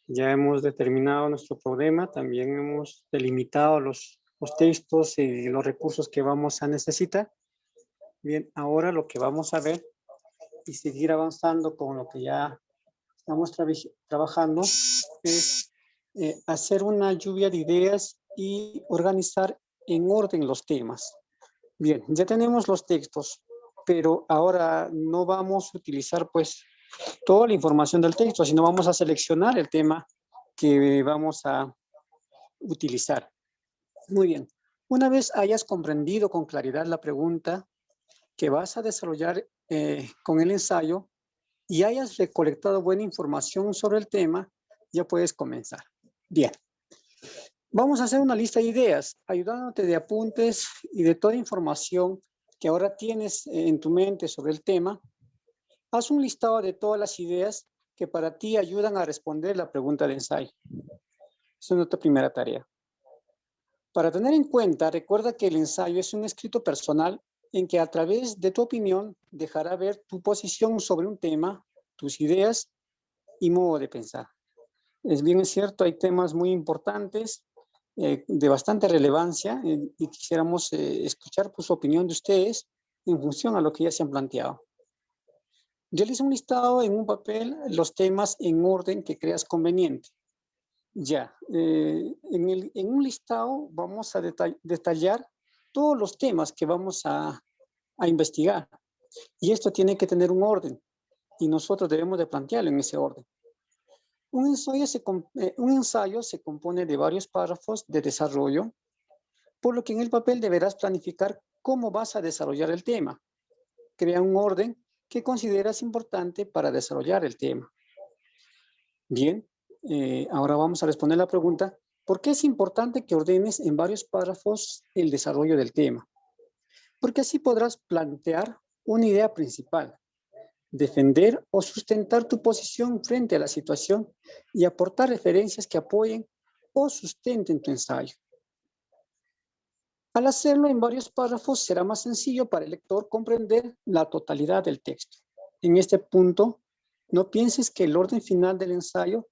Ya hemos determinado nuestro problema, también hemos delimitado los textos y los recursos que vamos a necesitar. Bien, ahora lo que vamos a ver y seguir avanzando con lo que ya estamos trabajando es hacer una lluvia de ideas y organizar en orden los temas. Bien, ya tenemos los textos, pero ahora no vamos a utilizar pues toda la información del texto, sino vamos a seleccionar el tema que vamos a utilizar. Muy bien. Una vez hayas comprendido con claridad la pregunta que vas a desarrollar con el ensayo y hayas recolectado buena información sobre el tema, ya puedes comenzar. Bien. Vamos a hacer una lista de ideas, ayudándote de apuntes y de toda información que ahora tienes en tu mente sobre el tema. Haz un listado de todas las ideas que para ti ayudan a responder la pregunta de ensayo. Esa es nuestra primera tarea. Para tener en cuenta, recuerda que el ensayo es un escrito personal en que a través de tu opinión dejará ver tu posición sobre un tema, tus ideas y modo de pensar. Es bien cierto, hay temas muy importantes, de bastante relevancia y quisiéramos escuchar pues, su opinión de ustedes en función a lo que ya se han planteado. Realiza un listado en un papel los temas en orden que creas conveniente. Ya, en un listado vamos a detallar todos los temas que vamos a investigar. Y esto tiene que tener un orden y nosotros debemos de plantearlo en ese orden. Un ensayo se compone de varios párrafos de desarrollo, por lo que en el papel deberás planificar cómo vas a desarrollar el tema. Crea un orden que consideras importante para desarrollar el tema. Bien, ahora vamos a responder la pregunta, ¿por qué es importante que ordenes en varios párrafos el desarrollo del tema? Porque así podrás plantear una idea principal, defender o sustentar tu posición frente a la situación y aportar referencias que apoyen o sustenten tu ensayo. Al hacerlo en varios párrafos será más sencillo para el lector comprender la totalidad del texto. En este punto, no pienses que el orden final del ensayo,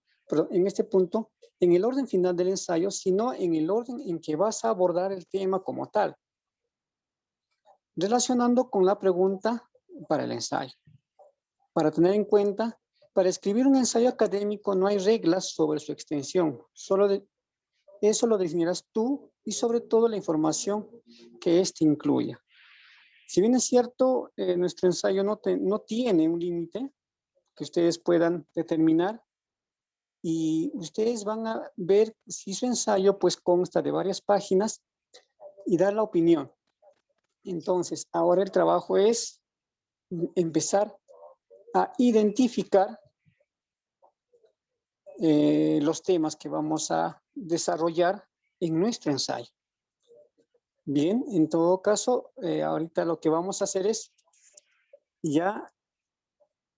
en el orden final del ensayo, sino en el orden en que vas a abordar el tema como tal, relacionando con la pregunta para el ensayo. Para tener en cuenta, para escribir un ensayo académico no hay reglas sobre su extensión, eso lo definirás tú y sobre todo la información que éste incluya. Si bien es cierto, nuestro ensayo no tiene un límite que ustedes puedan determinar y ustedes van a ver si su ensayo pues consta de varias páginas y dar la opinión. Entonces, ahora el trabajo es empezar a identificar los temas que vamos a desarrollar en nuestro ensayo. Bien, en todo caso, ahorita lo que vamos a hacer es ya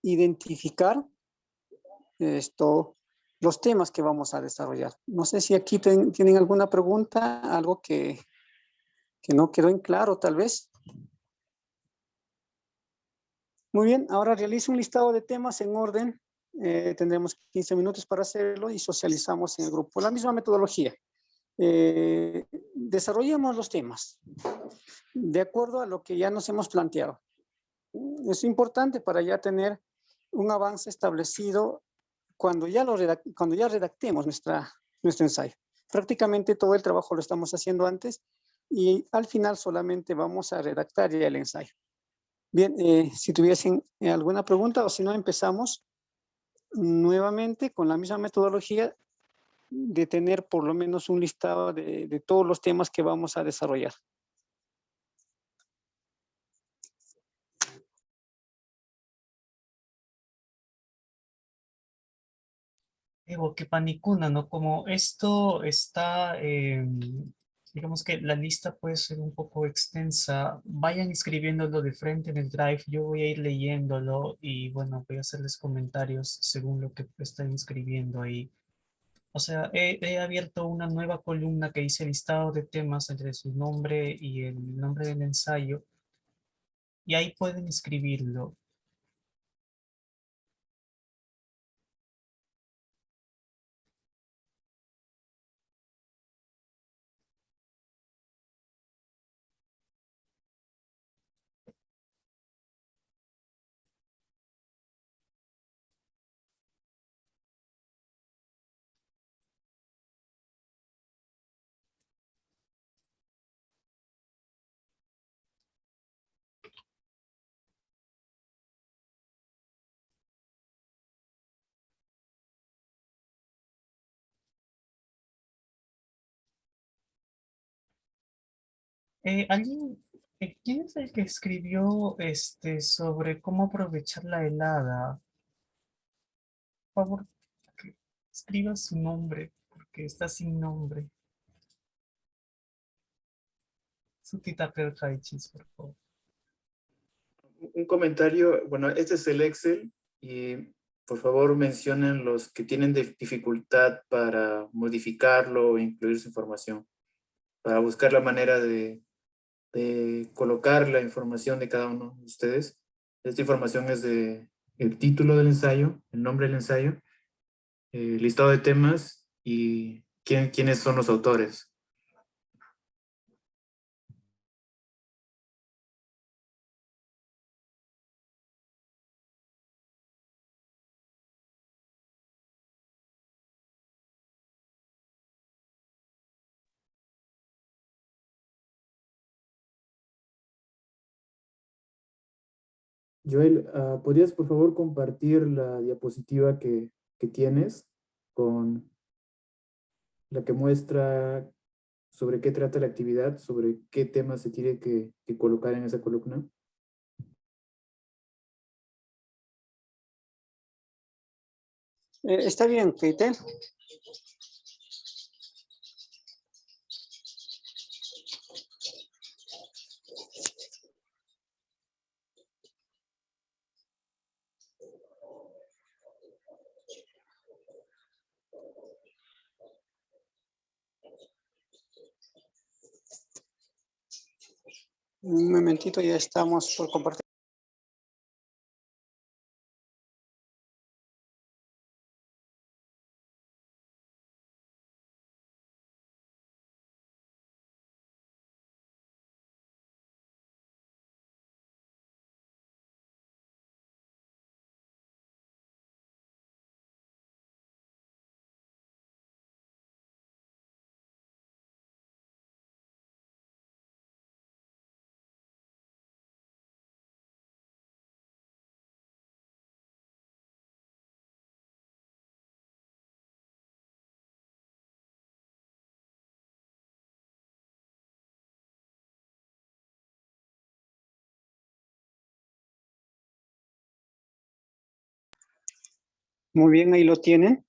identificar los temas que vamos a desarrollar. No sé si aquí tienen alguna pregunta, algo que no quedó en claro tal vez. Muy bien, ahora realizo un listado de temas en orden. Tendremos 15 minutos para hacerlo y socializamos en el grupo. La misma metodología. Desarrollemos los temas de acuerdo a lo que ya nos hemos planteado. Es importante para ya tener un avance establecido cuando ya redactemos nuestro ensayo. Prácticamente todo el trabajo lo estamos haciendo antes y al final solamente vamos a redactar ya el ensayo. Bien, si tuviesen alguna pregunta o si no, empezamos nuevamente con la misma metodología de tener por lo menos un listado de todos los temas que vamos a desarrollar. Evo, que panicuna, ¿no? Como esto está, digamos que la lista puede ser un poco extensa, vayan escribiéndolo de frente en el Drive, yo voy a ir leyéndolo y bueno, voy a hacerles comentarios según lo que están escribiendo ahí. O sea, he abierto una nueva columna que dice listado de temas entre su nombre y el nombre del ensayo y ahí pueden escribirlo. ¿Alguien, quién es el que escribió sobre cómo aprovechar la helada? Por favor, que escriba su nombre, porque está sin nombre. Su tita Perchaichis, por favor. Un comentario, bueno, este es el Excel y por favor mencionen los que tienen dificultad para modificarlo o incluir su información, para buscar la manera de colocar la información de cada uno de ustedes. Esta información es de el título del ensayo, el nombre del ensayo, listado de temas y quiénes son los autores. Joel, ¿podrías por favor compartir la diapositiva que tienes con la que muestra sobre qué trata la actividad, sobre qué temas se tiene que colocar en esa columna? Está bien, Keitel. Un momentito, ya estamos por compartir. Muy bien, ahí lo tienen.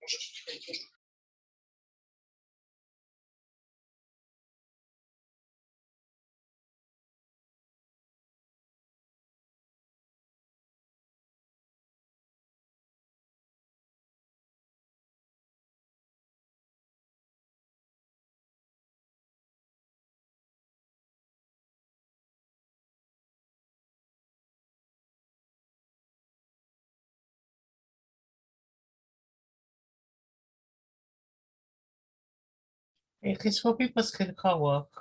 Qhichwapipas qillqawaq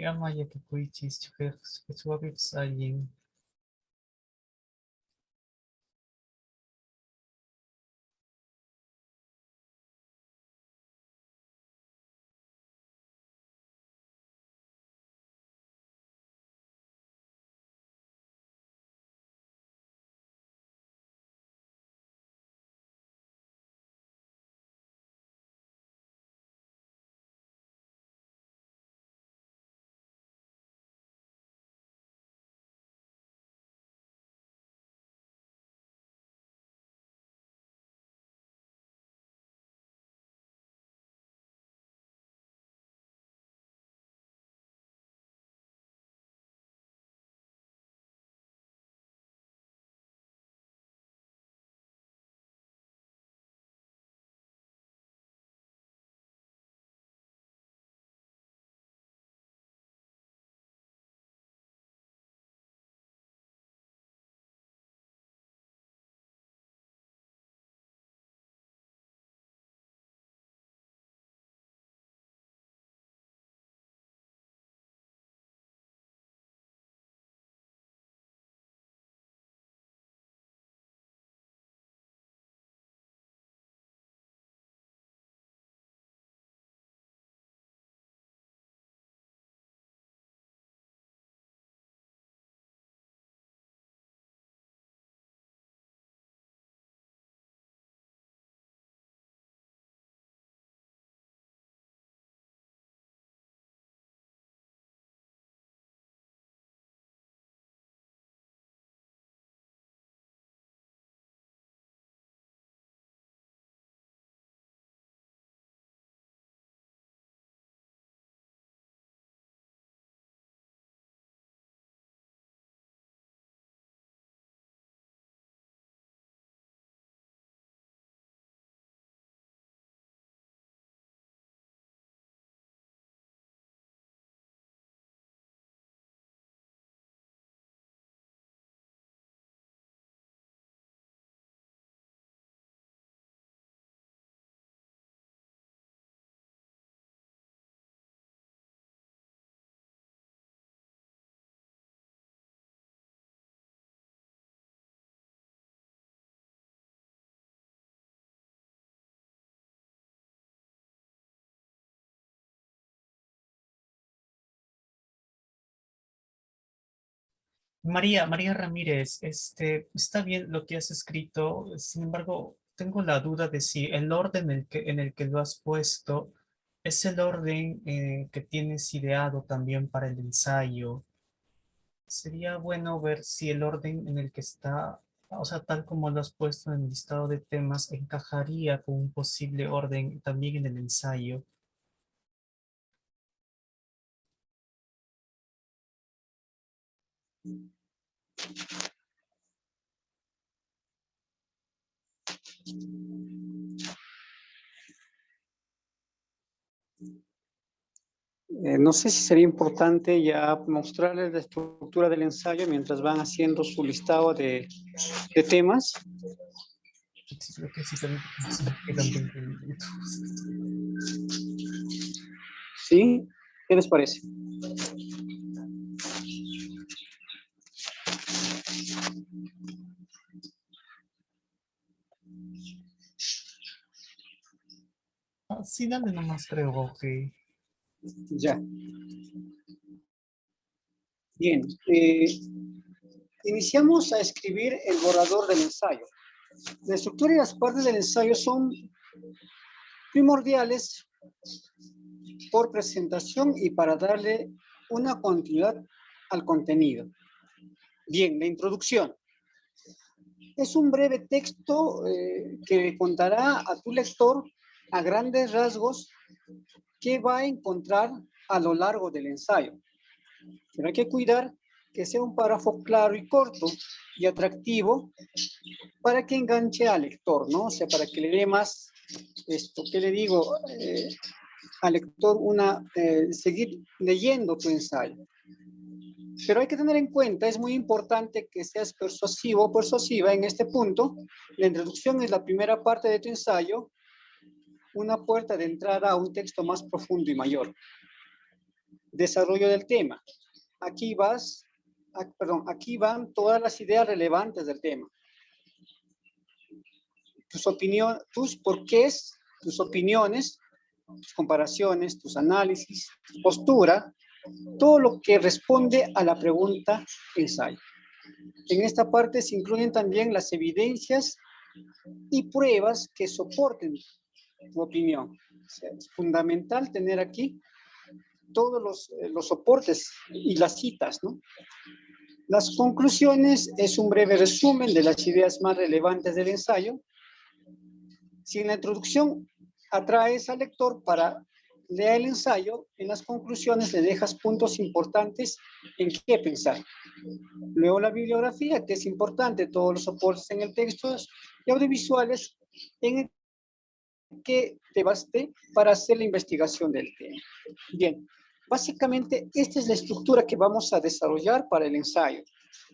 ama llakikuychis qhichwapipas allin. María Ramírez, está bien lo que has escrito, sin embargo, tengo la duda de si el orden en el que lo has puesto es el orden que tienes ideado también para el ensayo. Sería bueno ver si el orden en el que está, o sea, tal como lo has puesto en el listado de temas, encajaría con un posible orden también en el ensayo. No sé si sería importante ya mostrarles la estructura del ensayo mientras van haciendo su listado de temas. Creo que sí, también quedan 20 minutos. ¿Sí? ¿Qué les parece? Sí, dale nomás, creo, ok. Ya. Bien. Iniciamos a escribir el borrador del ensayo. La estructura y las partes del ensayo son primordiales por presentación y para darle una continuidad al contenido. Bien, la introducción. Es un breve texto que contará a tu lector a grandes rasgos qué va a encontrar a lo largo del ensayo. Pero hay que cuidar que sea un párrafo claro y corto y atractivo para que enganche al lector, ¿no? O sea, para que le dé más, ¿qué le digo? Al lector seguir leyendo tu ensayo. Pero hay que tener en cuenta, es muy importante que seas persuasivo o persuasiva en este punto. La introducción es la primera parte de tu ensayo, una puerta de entrada a un texto más profundo y mayor. Desarrollo del tema. Aquí van todas las ideas relevantes del tema. Tus porqués, tus opiniones, tus comparaciones, tus análisis, tu postura, todo lo que responde a la pregunta ensayo. En esta parte se incluyen también las evidencias y pruebas que soporten tu opinión. O sea, es fundamental tener aquí todos los soportes y las citas, ¿no? Las conclusiones es un breve resumen de las ideas más relevantes del ensayo. Si en la introducción atraes al lector para leer el ensayo, en las conclusiones le dejas puntos importantes en qué pensar. Luego la bibliografía, que es importante, todos los soportes en el texto y audiovisuales en el que te baste para hacer la investigación del tema. Bien, básicamente esta es la estructura que vamos a desarrollar para el ensayo.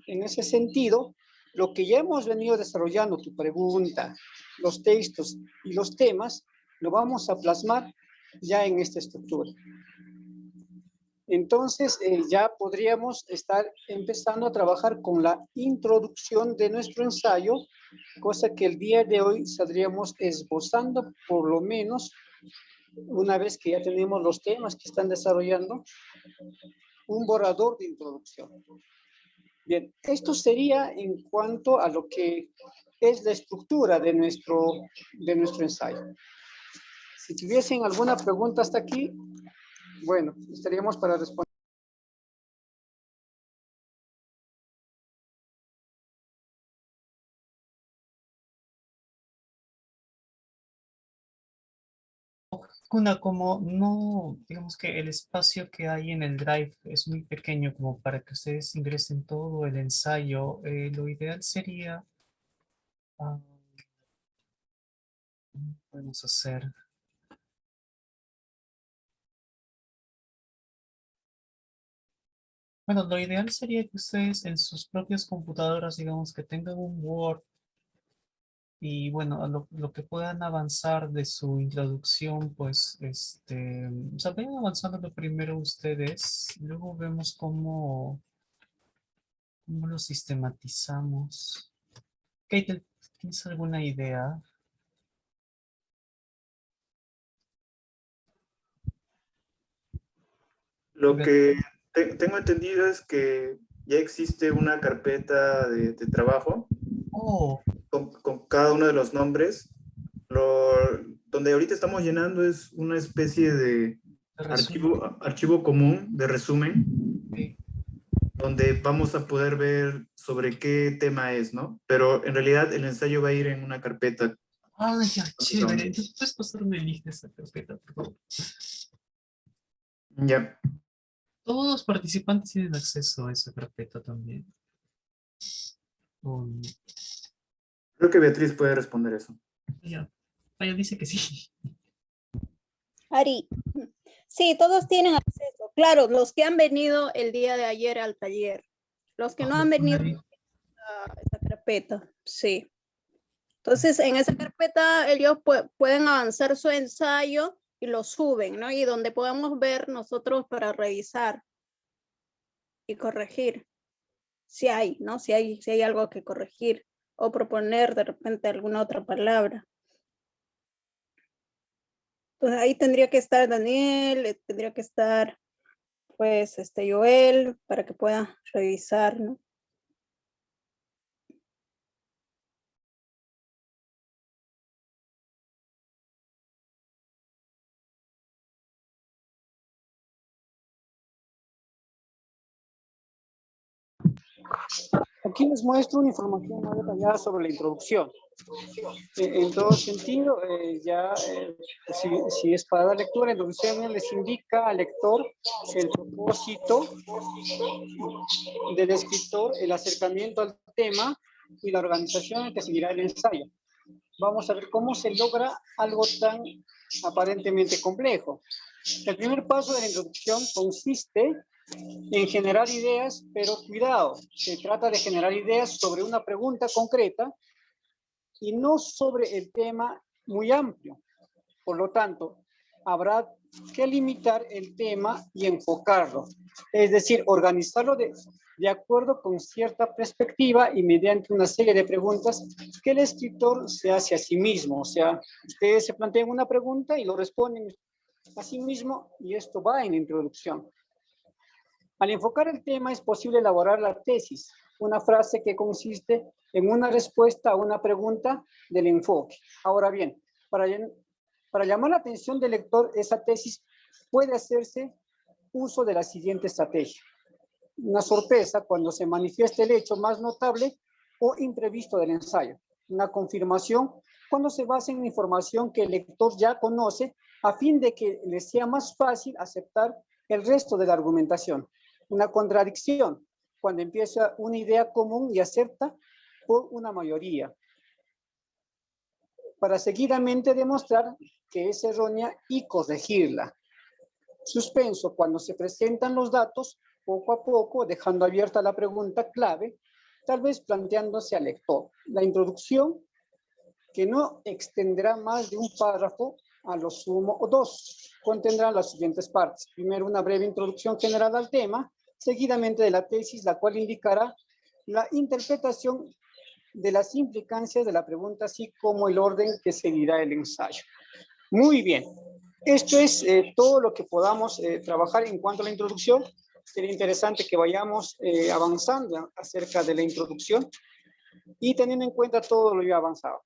En ese sentido, lo que ya hemos venido desarrollando, tu pregunta, los textos y los temas, lo vamos a plasmar ya en esta estructura. Entonces, ya podríamos estar empezando a trabajar con la introducción de nuestro ensayo, cosa que el día de hoy saldríamos esbozando, por lo menos, una vez que ya tenemos los temas que están desarrollando, un borrador de introducción. Bien, esto sería en cuanto a lo que es la estructura de nuestro ensayo. Si tuviesen alguna pregunta hasta aquí, bueno, estaríamos para responder. Como no, digamos que el espacio que hay en el Drive es muy pequeño como para que ustedes ingresen todo el ensayo, lo ideal sería, ¿cómo podemos hacer? Bueno, lo ideal sería que ustedes en sus propias computadoras, digamos que tengan un Word y bueno, lo que puedan avanzar de su introducción, pues, o sea, vayan avanzando lo primero ustedes, luego vemos cómo lo sistematizamos. Kate, ¿tienes alguna idea? Lo que tengo entendido es que ya existe una carpeta de trabajo con cada uno de los nombres. Donde ahorita estamos llenando es una especie de archivo común de resumen, donde vamos a poder ver sobre qué tema es, ¿no? Pero en realidad el ensayo va a ir en una carpeta. Ah, ya, chévere. Entonces, ¿puedes pasarme el link de esa carpeta, por favor? Ya. Todos los participantes tienen acceso a esa carpeta también. Creo que Beatriz puede responder eso. Ya, dice que sí. Ari, sí, todos tienen acceso. Claro, los que han venido el día de ayer al taller. Los que no han venido a esa carpeta, sí. Entonces, en esa carpeta ellos pueden avanzar su ensayo y lo suben, ¿no? Y donde podamos ver nosotros para revisar y corregir. Si hay, ¿no? Si hay algo que corregir o proponer de repente alguna otra palabra. Pues ahí tendría que estar Daniel, tendría que estar pues Joel para que pueda revisar, ¿no? Aquí les muestro una información más detallada sobre la introducción. En todo sentido, si es para dar lectura, la introducción les indica al lector el propósito del escritor, el acercamiento al tema y la organización en que seguirá el ensayo. Vamos a ver cómo se logra algo tan aparentemente complejo. El primer paso de la introducción consiste en generar ideas, pero cuidado, se trata de generar ideas sobre una pregunta concreta y no sobre el tema muy amplio. Por lo tanto, habrá que limitar el tema y enfocarlo. Es decir, organizarlo de acuerdo con cierta perspectiva y mediante una serie de preguntas que el escritor se hace a sí mismo. O sea, ustedes se plantean una pregunta y lo responden a sí mismo y esto va en la introducción. Al enfocar el tema es posible elaborar la tesis, una frase que consiste en una respuesta a una pregunta del enfoque. Ahora bien, para llamar la atención del lector, esa tesis puede hacerse uso de la siguiente estrategia. Una sorpresa cuando se manifiesta el hecho más notable o imprevisto del ensayo. Una confirmación cuando se basa en información que el lector ya conoce a fin de que le sea más fácil aceptar el resto de la argumentación. Una contradicción cuando empieza una idea común y acepta por una mayoría, para seguidamente demostrar que es errónea y corregirla. Suspenso cuando se presentan los datos poco a poco, dejando abierta la pregunta clave, tal vez planteándose al lector. La introducción, que no extenderá más de un párrafo, a lo sumo o dos, contendrá las siguientes partes. Primero, una breve introducción general al tema, seguidamente de la tesis, la cual indicará la interpretación de las implicancias de la pregunta, así como el orden que seguirá el ensayo. Muy bien. Esto es todo lo que podamos trabajar en cuanto a la introducción. Sería interesante que vayamos avanzando acerca de la introducción y teniendo en cuenta todo lo ya avanzado.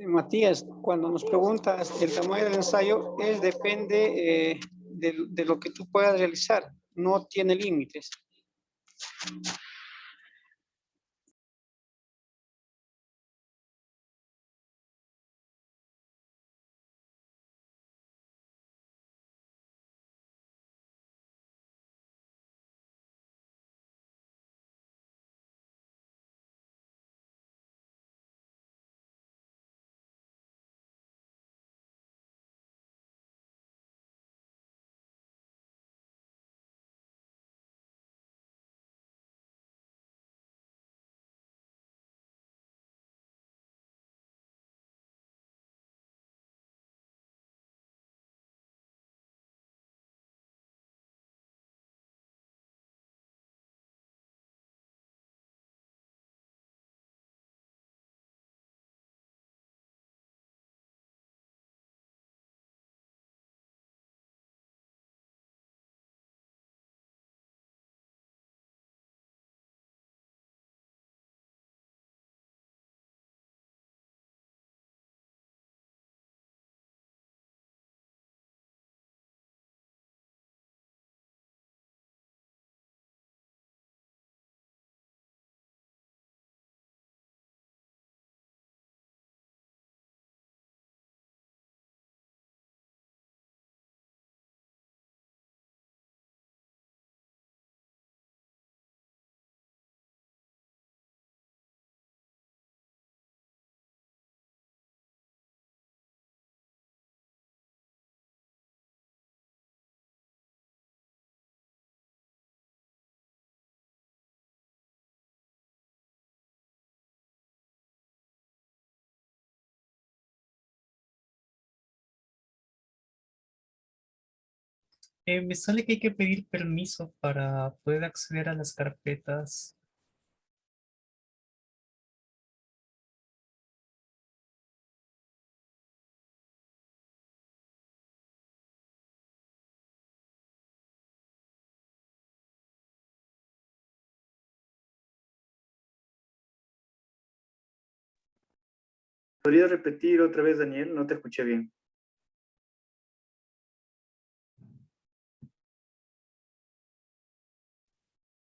Matías, cuando nos preguntas el tamaño del ensayo, depende de lo que tú puedas realizar, no tiene límites. Me sale que hay que pedir permiso para poder acceder a las carpetas. ¿Podrías repetir otra vez, Daniel? No te escuché bien.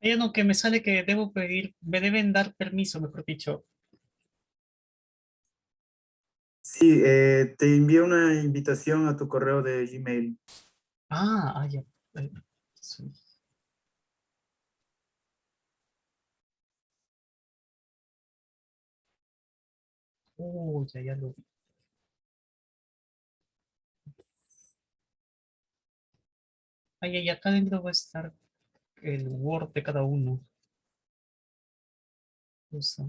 No, que me sale que debo pedir, me deben dar permiso, mejor dicho. Sí, te envié una invitación a tu correo de Gmail. Ya. Sí. Ya lo vi. Acá dentro va a estar el Word de cada uno. Cosa.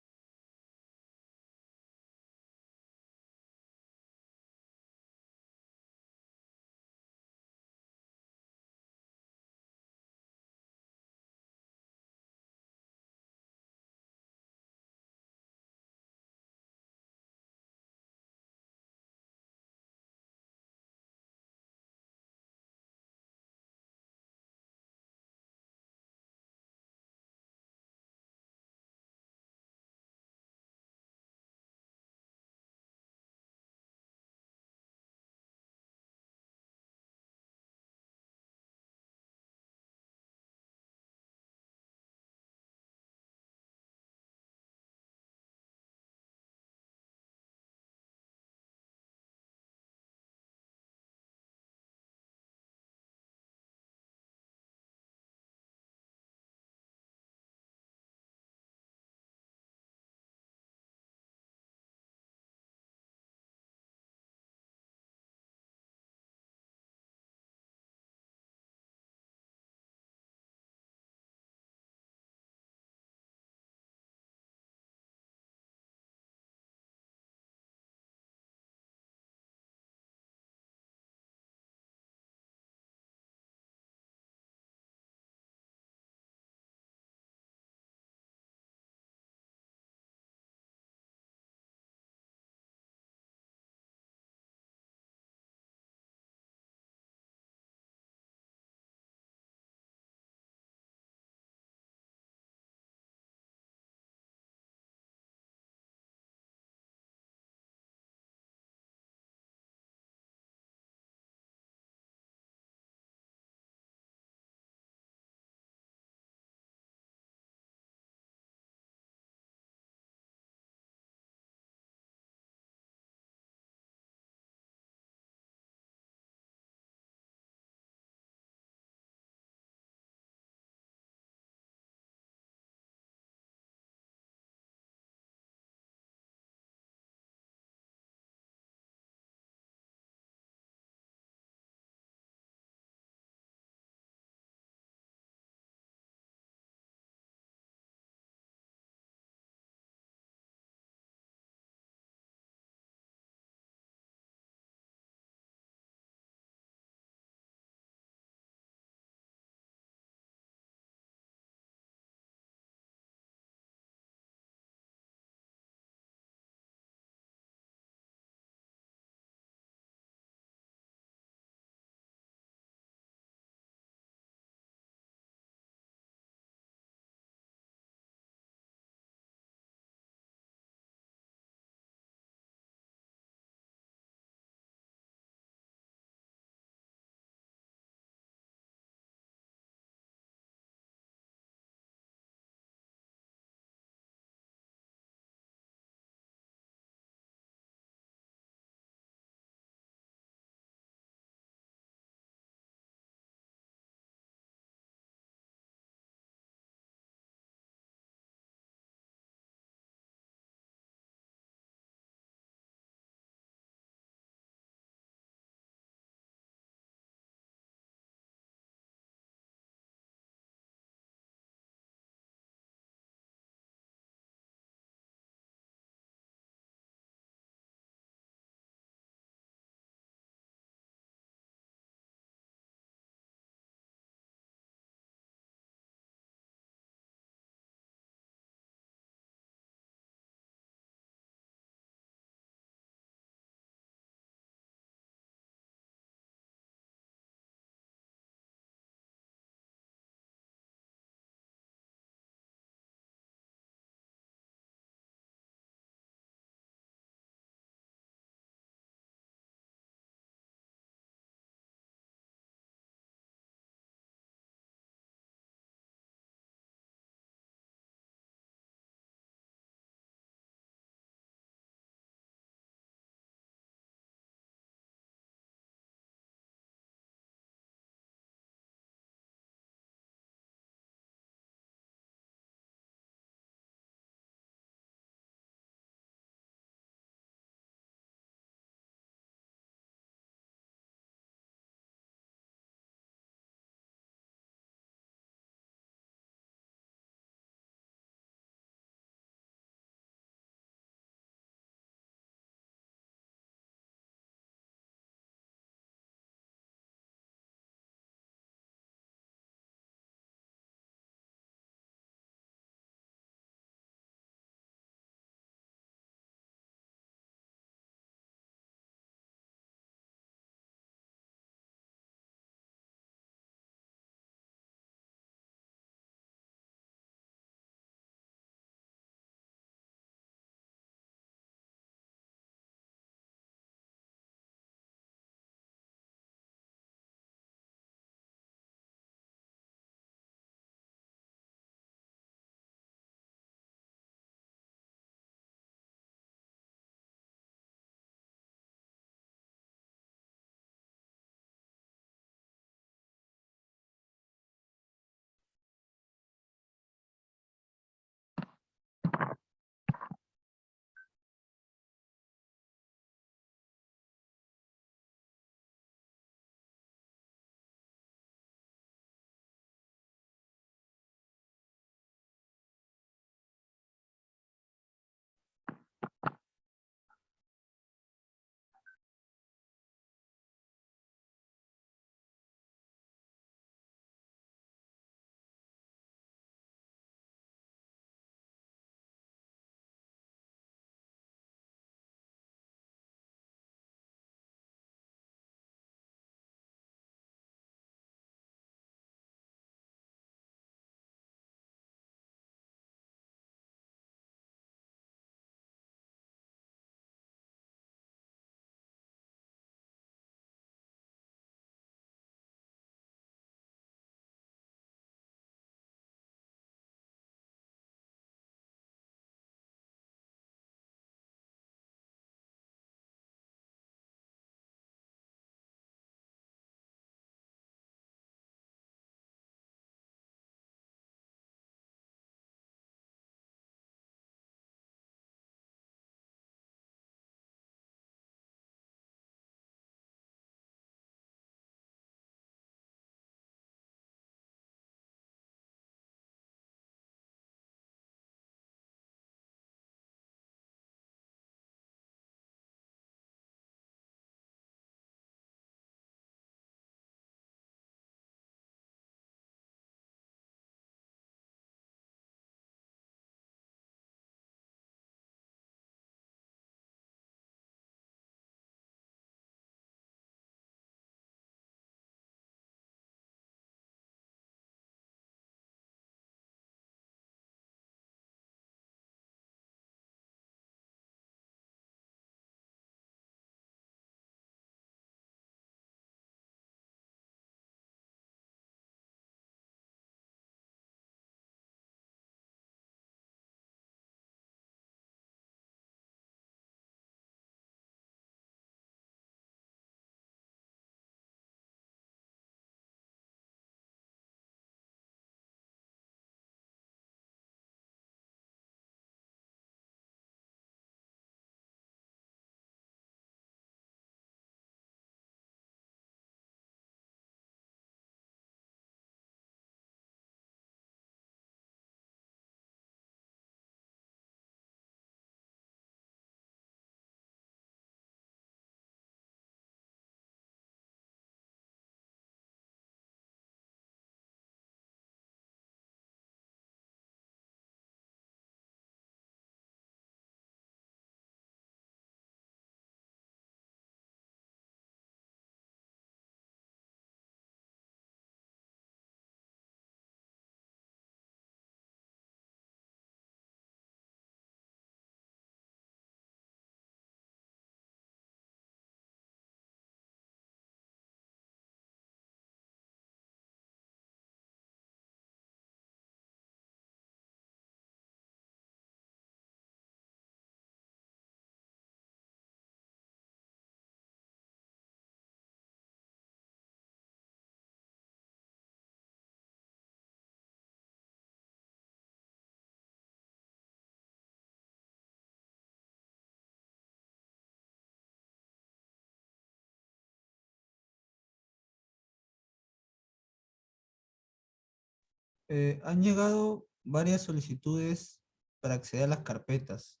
Han llegado varias solicitudes para acceder a las carpetas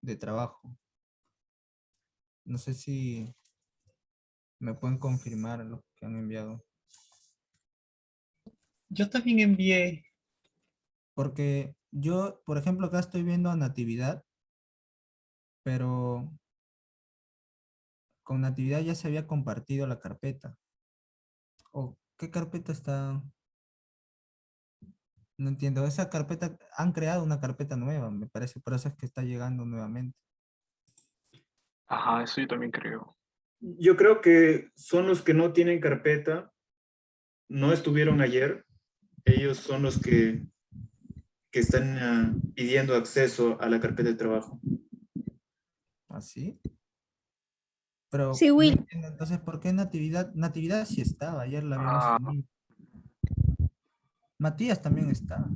de trabajo. No sé si me pueden confirmar lo que han enviado. Yo también envié. Porque yo, por ejemplo, acá estoy viendo a Natividad, pero con Natividad ya se había compartido la carpeta. ¿O qué carpeta está? No entiendo. Esa carpeta, han creado una carpeta nueva, me parece. Por eso es que está llegando nuevamente. Ajá, eso yo también creo. Yo creo que son los que no tienen carpeta, no estuvieron ayer, ellos son los que están pidiendo acceso a la carpeta de trabajo. ¿Así? Pero Sí, no Will. entiendo, entonces, ¿por qué Natividad? Natividad sí estaba, ayer la habíamos Ah, subido. Matías también está.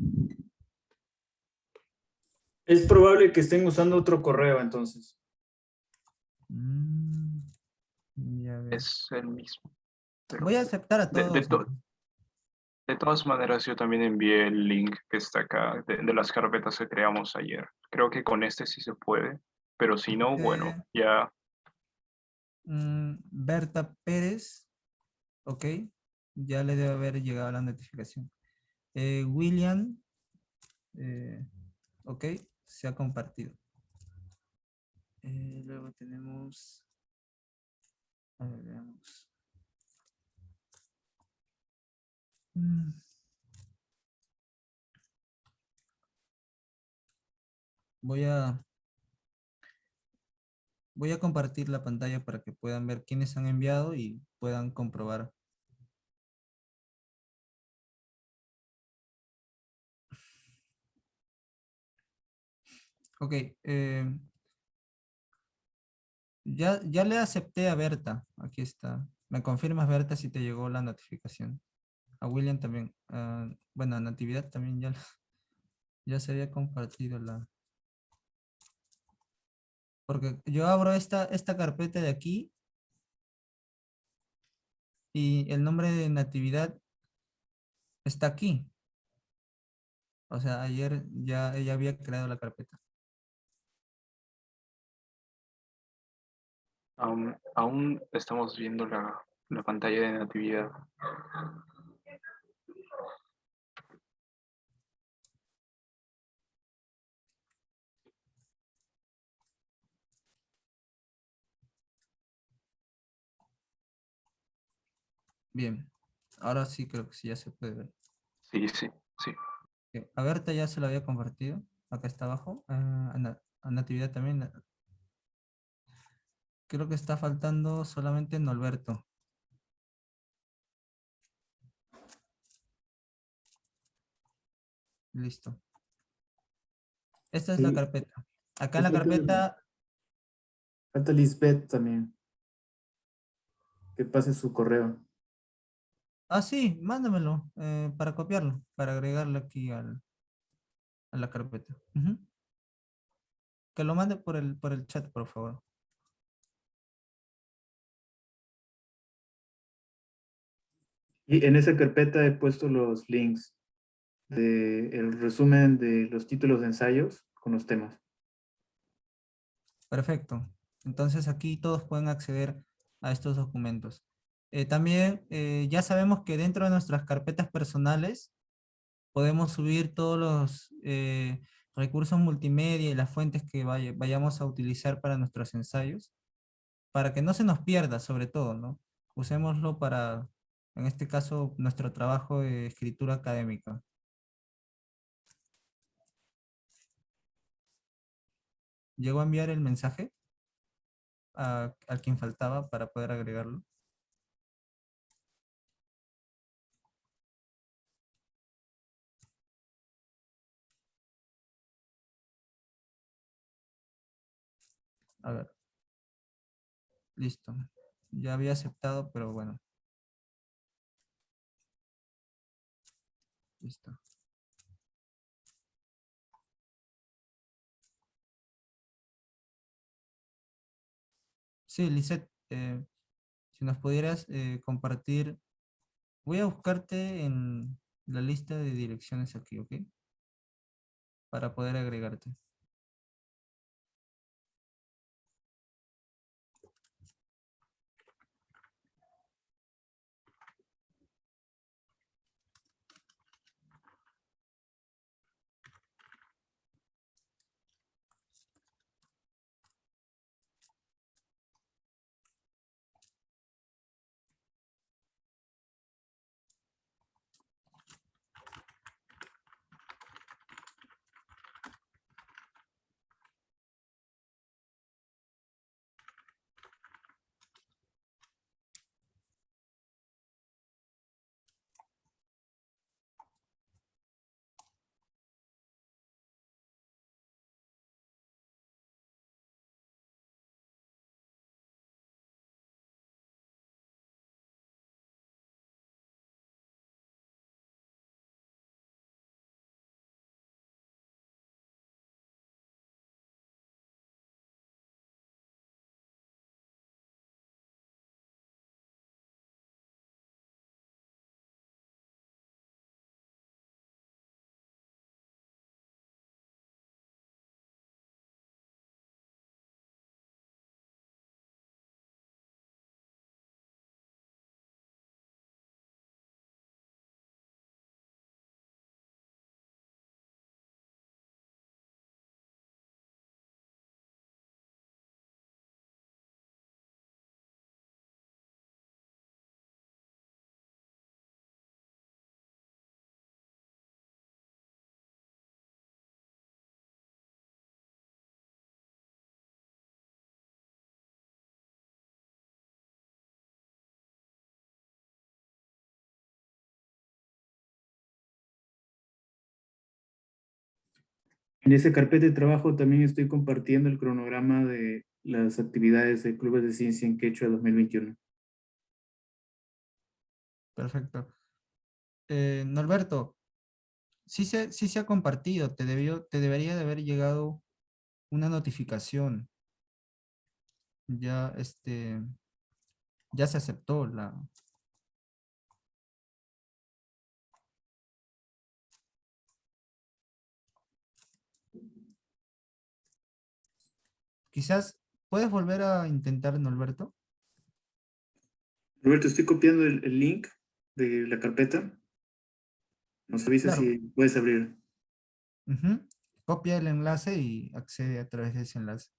Es probable que estén usando otro correo entonces. Ya veo. es el mismo. Pero Voy a aceptar a de, de todos. to- de todas maneras, yo también envié el link que está acá de las carpetas que creamos ayer. Creo que con este sí se puede, pero si no, bueno, ya. Berta Pérez, ok, ya le debe haber llegado la notificación. William, ok, se ha compartido. Luego tenemos, a ver, veamos. Voy a compartir la pantalla para que puedan ver quiénes han enviado y puedan comprobar. Ok, ya le acepté a Berta, aquí está. ¿Me confirmas, Berta, si te llegó la notificación? A William también. Bueno, a Natividad también ya se había compartido la... Porque yo abro esta carpeta de aquí y el nombre de Natividad está aquí. O sea, ayer ya ella había creado la carpeta. Aún estamos viendo la pantalla de Natividad. Bien. Ahora sí creo que sí ya se puede ver. Sí, sí, sí. A Berta ya se lo había compartido. Acá está abajo. A Natividad también. Creo que está faltando solamente Norberto. Listo. Esta es la Sí. carpeta. Acá en la carpeta... Falta Lisbeth también. Que pase su correo. Ah, sí, mándamelo para copiarlo, para agregarlo aquí a la carpeta. Ujú. Que lo mande por el chat, por favor. Y en esa carpeta he puesto los links el resumen de los títulos de ensayos con los temas. Perfecto. Entonces aquí todos pueden acceder a estos documentos. También ya sabemos que dentro de nuestras carpetas personales podemos subir todos los recursos multimedia y las fuentes que vayamos a utilizar para nuestros ensayos, para que no se nos pierda sobre todo, ¿no? Usémoslo para, en este caso, nuestro trabajo de escritura académica. ¿Llegó a enviar el mensaje al quien faltaba para poder agregarlo? A ver. Listo. Ya había aceptado, pero bueno. Listo. Sí, Lisette, si nos pudieras compartir, voy a buscarte la lista de direcciones aquí, ¿ok? Para poder agregarte. En esa carpeta de trabajo también estoy compartiendo el cronograma de las actividades de Clubes de Ciencia en Quechua 2021. Perfecto. Norberto, sí se ha compartido. Te debería de haber llegado una notificación. Ya, ya se aceptó la... Quizás, ¿puedes volver a intentar, Norberto? Roberto, estoy copiando el link de la carpeta. Nos avisa Claro. si puedes abrir. Ujú. Copia el enlace y accede a través de ese enlace.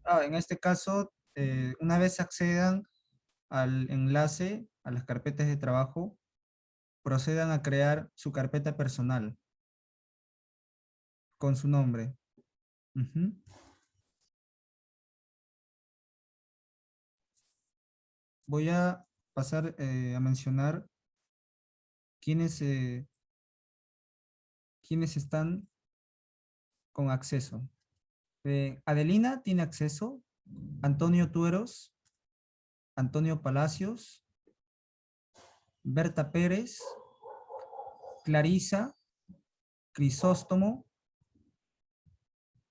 En este caso, una vez accedan al enlace, a las carpetas de trabajo, procedan a crear su carpeta personal con su nombre. Ujú. Voy a pasar a mencionar quiénes están con acceso. Adelina tiene acceso, Antonio Tueros, Antonio Palacios, Berta Pérez, Clarisa, Crisóstomo,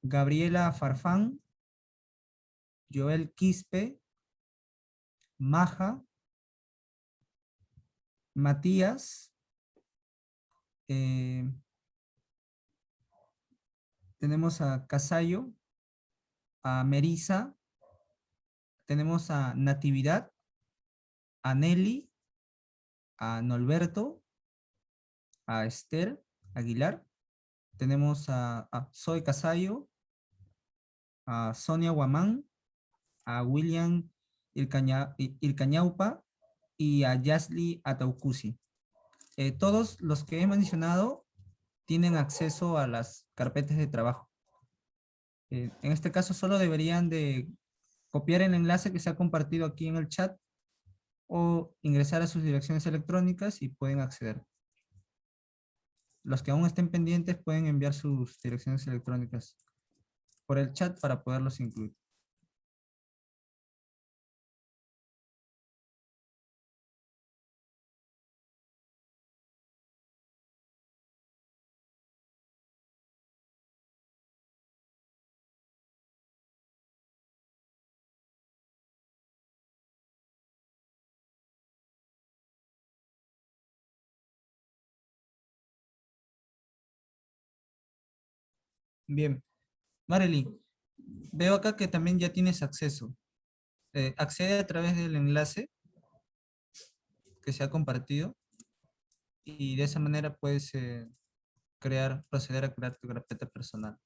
Gabriela Farfán, Joel Quispe, Maja, Matías, tenemos a Casayo, a Merisa, tenemos a Natividad, a Nelly, a Norberto, a Esther Aguilar, tenemos a Zoe Casayo, a Sonia Guamán, a William Ilcañaupa y a Yasli Ataucusi. Todos los que he mencionado tienen acceso a las carpetas de trabajo. En este caso solo deberían de copiar el enlace que se ha compartido aquí en el chat o ingresar a sus direcciones electrónicas y pueden acceder. Los que aún estén pendientes pueden enviar sus direcciones electrónicas por el chat para poderlos incluir. Bien. Marilyn, veo acá que también ya tienes acceso. Accede a través del enlace que se ha compartido y de esa manera puedes proceder a crear tu carpeta personal.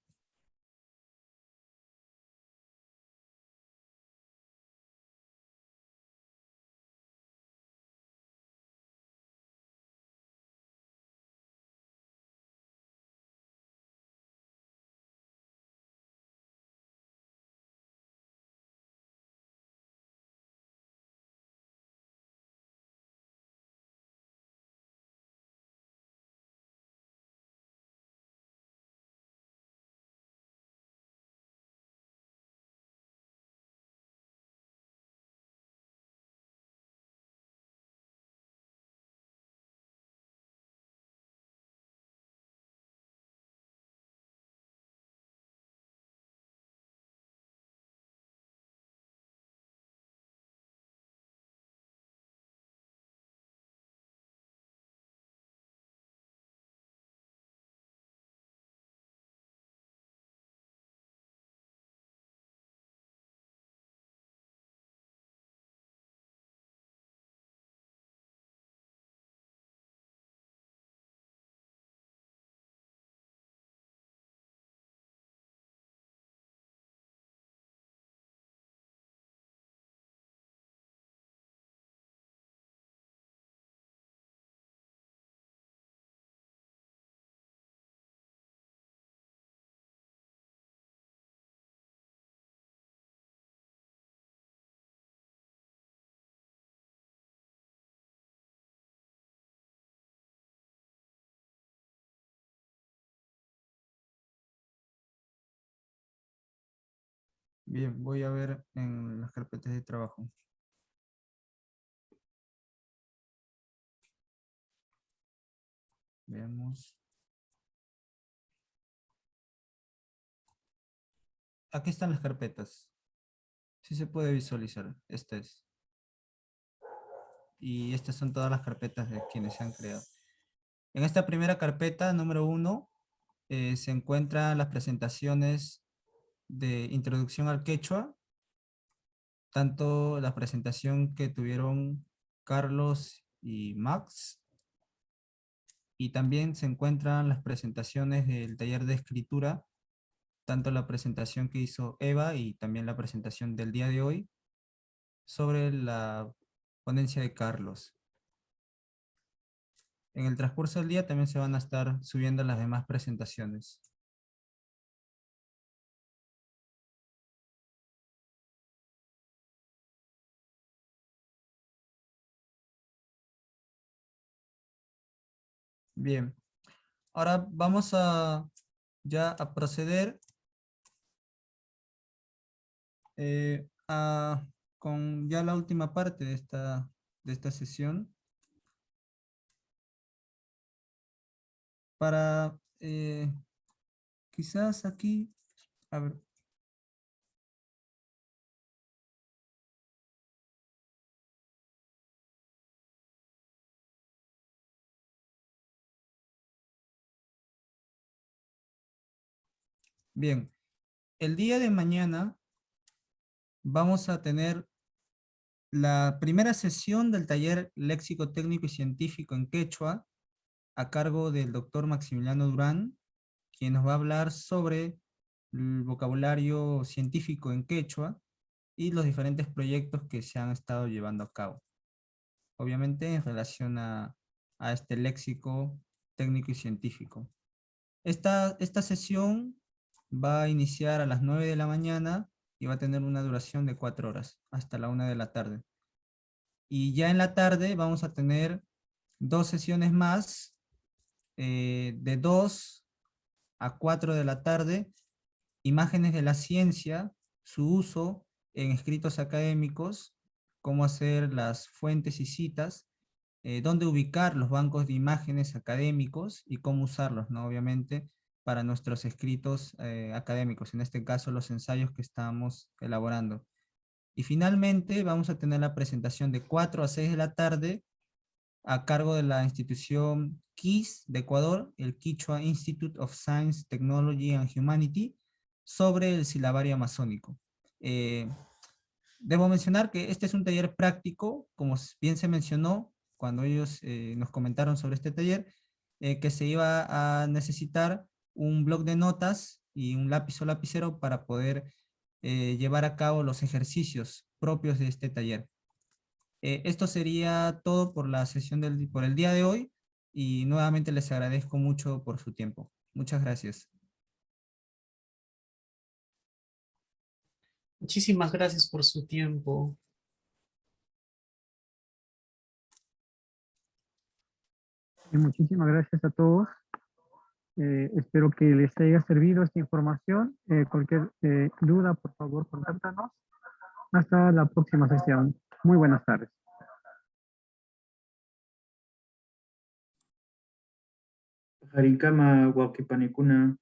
Bien, voy a ver en las carpetas de trabajo. Veamos. Aquí están las carpetas. Sí se puede visualizar. Esta es. Y estas son todas las carpetas de quienes se han creado. En esta primera carpeta, número 1, se encuentran las presentaciones de introducción al quechua, tanto la presentación que tuvieron Carlos y Max, y también se encuentran las presentaciones del taller de escritura, tanto la presentación que hizo Eva y también la presentación del día de hoy sobre la ponencia de Carlos. En el transcurso del día también se van a estar subiendo las demás presentaciones. Bien, ahora vamos ya a proceder con ya la última parte de esta sesión. Para quizás aquí, a ver. Bien, el día de mañana vamos a tener la primera sesión del taller Léxico Técnico y Científico en Quechua, a cargo del doctor Maximiliano Durán, quien nos va a hablar sobre el vocabulario científico en quechua y los diferentes proyectos que se han estado llevando a cabo. Obviamente en relación a este léxico técnico y científico. Esta sesión va a iniciar a las 9 de la mañana y va a tener una duración de 4 horas, hasta la 1 de la tarde. Y ya en la tarde vamos a tener 2 sesiones más, de 2 a 4 de la tarde, imágenes de la ciencia, su uso en escritos académicos, cómo hacer las fuentes y citas, dónde ubicar los bancos de imágenes académicos y cómo usarlos, ¿no? Obviamente, para nuestros escritos académicos, en este caso los ensayos que estamos elaborando. Y finalmente vamos a tener la presentación de 4 a 6 de la tarde a cargo de la institución KIS de Ecuador, el Quechua Institute of Science, Technology and Humanity, sobre el silabario amazónico. Debo mencionar que este es un taller práctico, como bien se mencionó cuando ellos nos comentaron sobre este taller, que se iba a necesitar un bloc de notas y un lápiz o lapicero para poder llevar a cabo los ejercicios propios de este taller. Esto sería todo por la sesión por el día de hoy y nuevamente les agradezco mucho por su tiempo. Muchas gracias. Muchísimas gracias por su tiempo. Y muchísimas gracias a todos. Espero que les haya servido esta información. Cualquier duda, por favor, contáctanos. Hasta la próxima sesión. Muy buenas tardes. Harikama Wakipanikuna.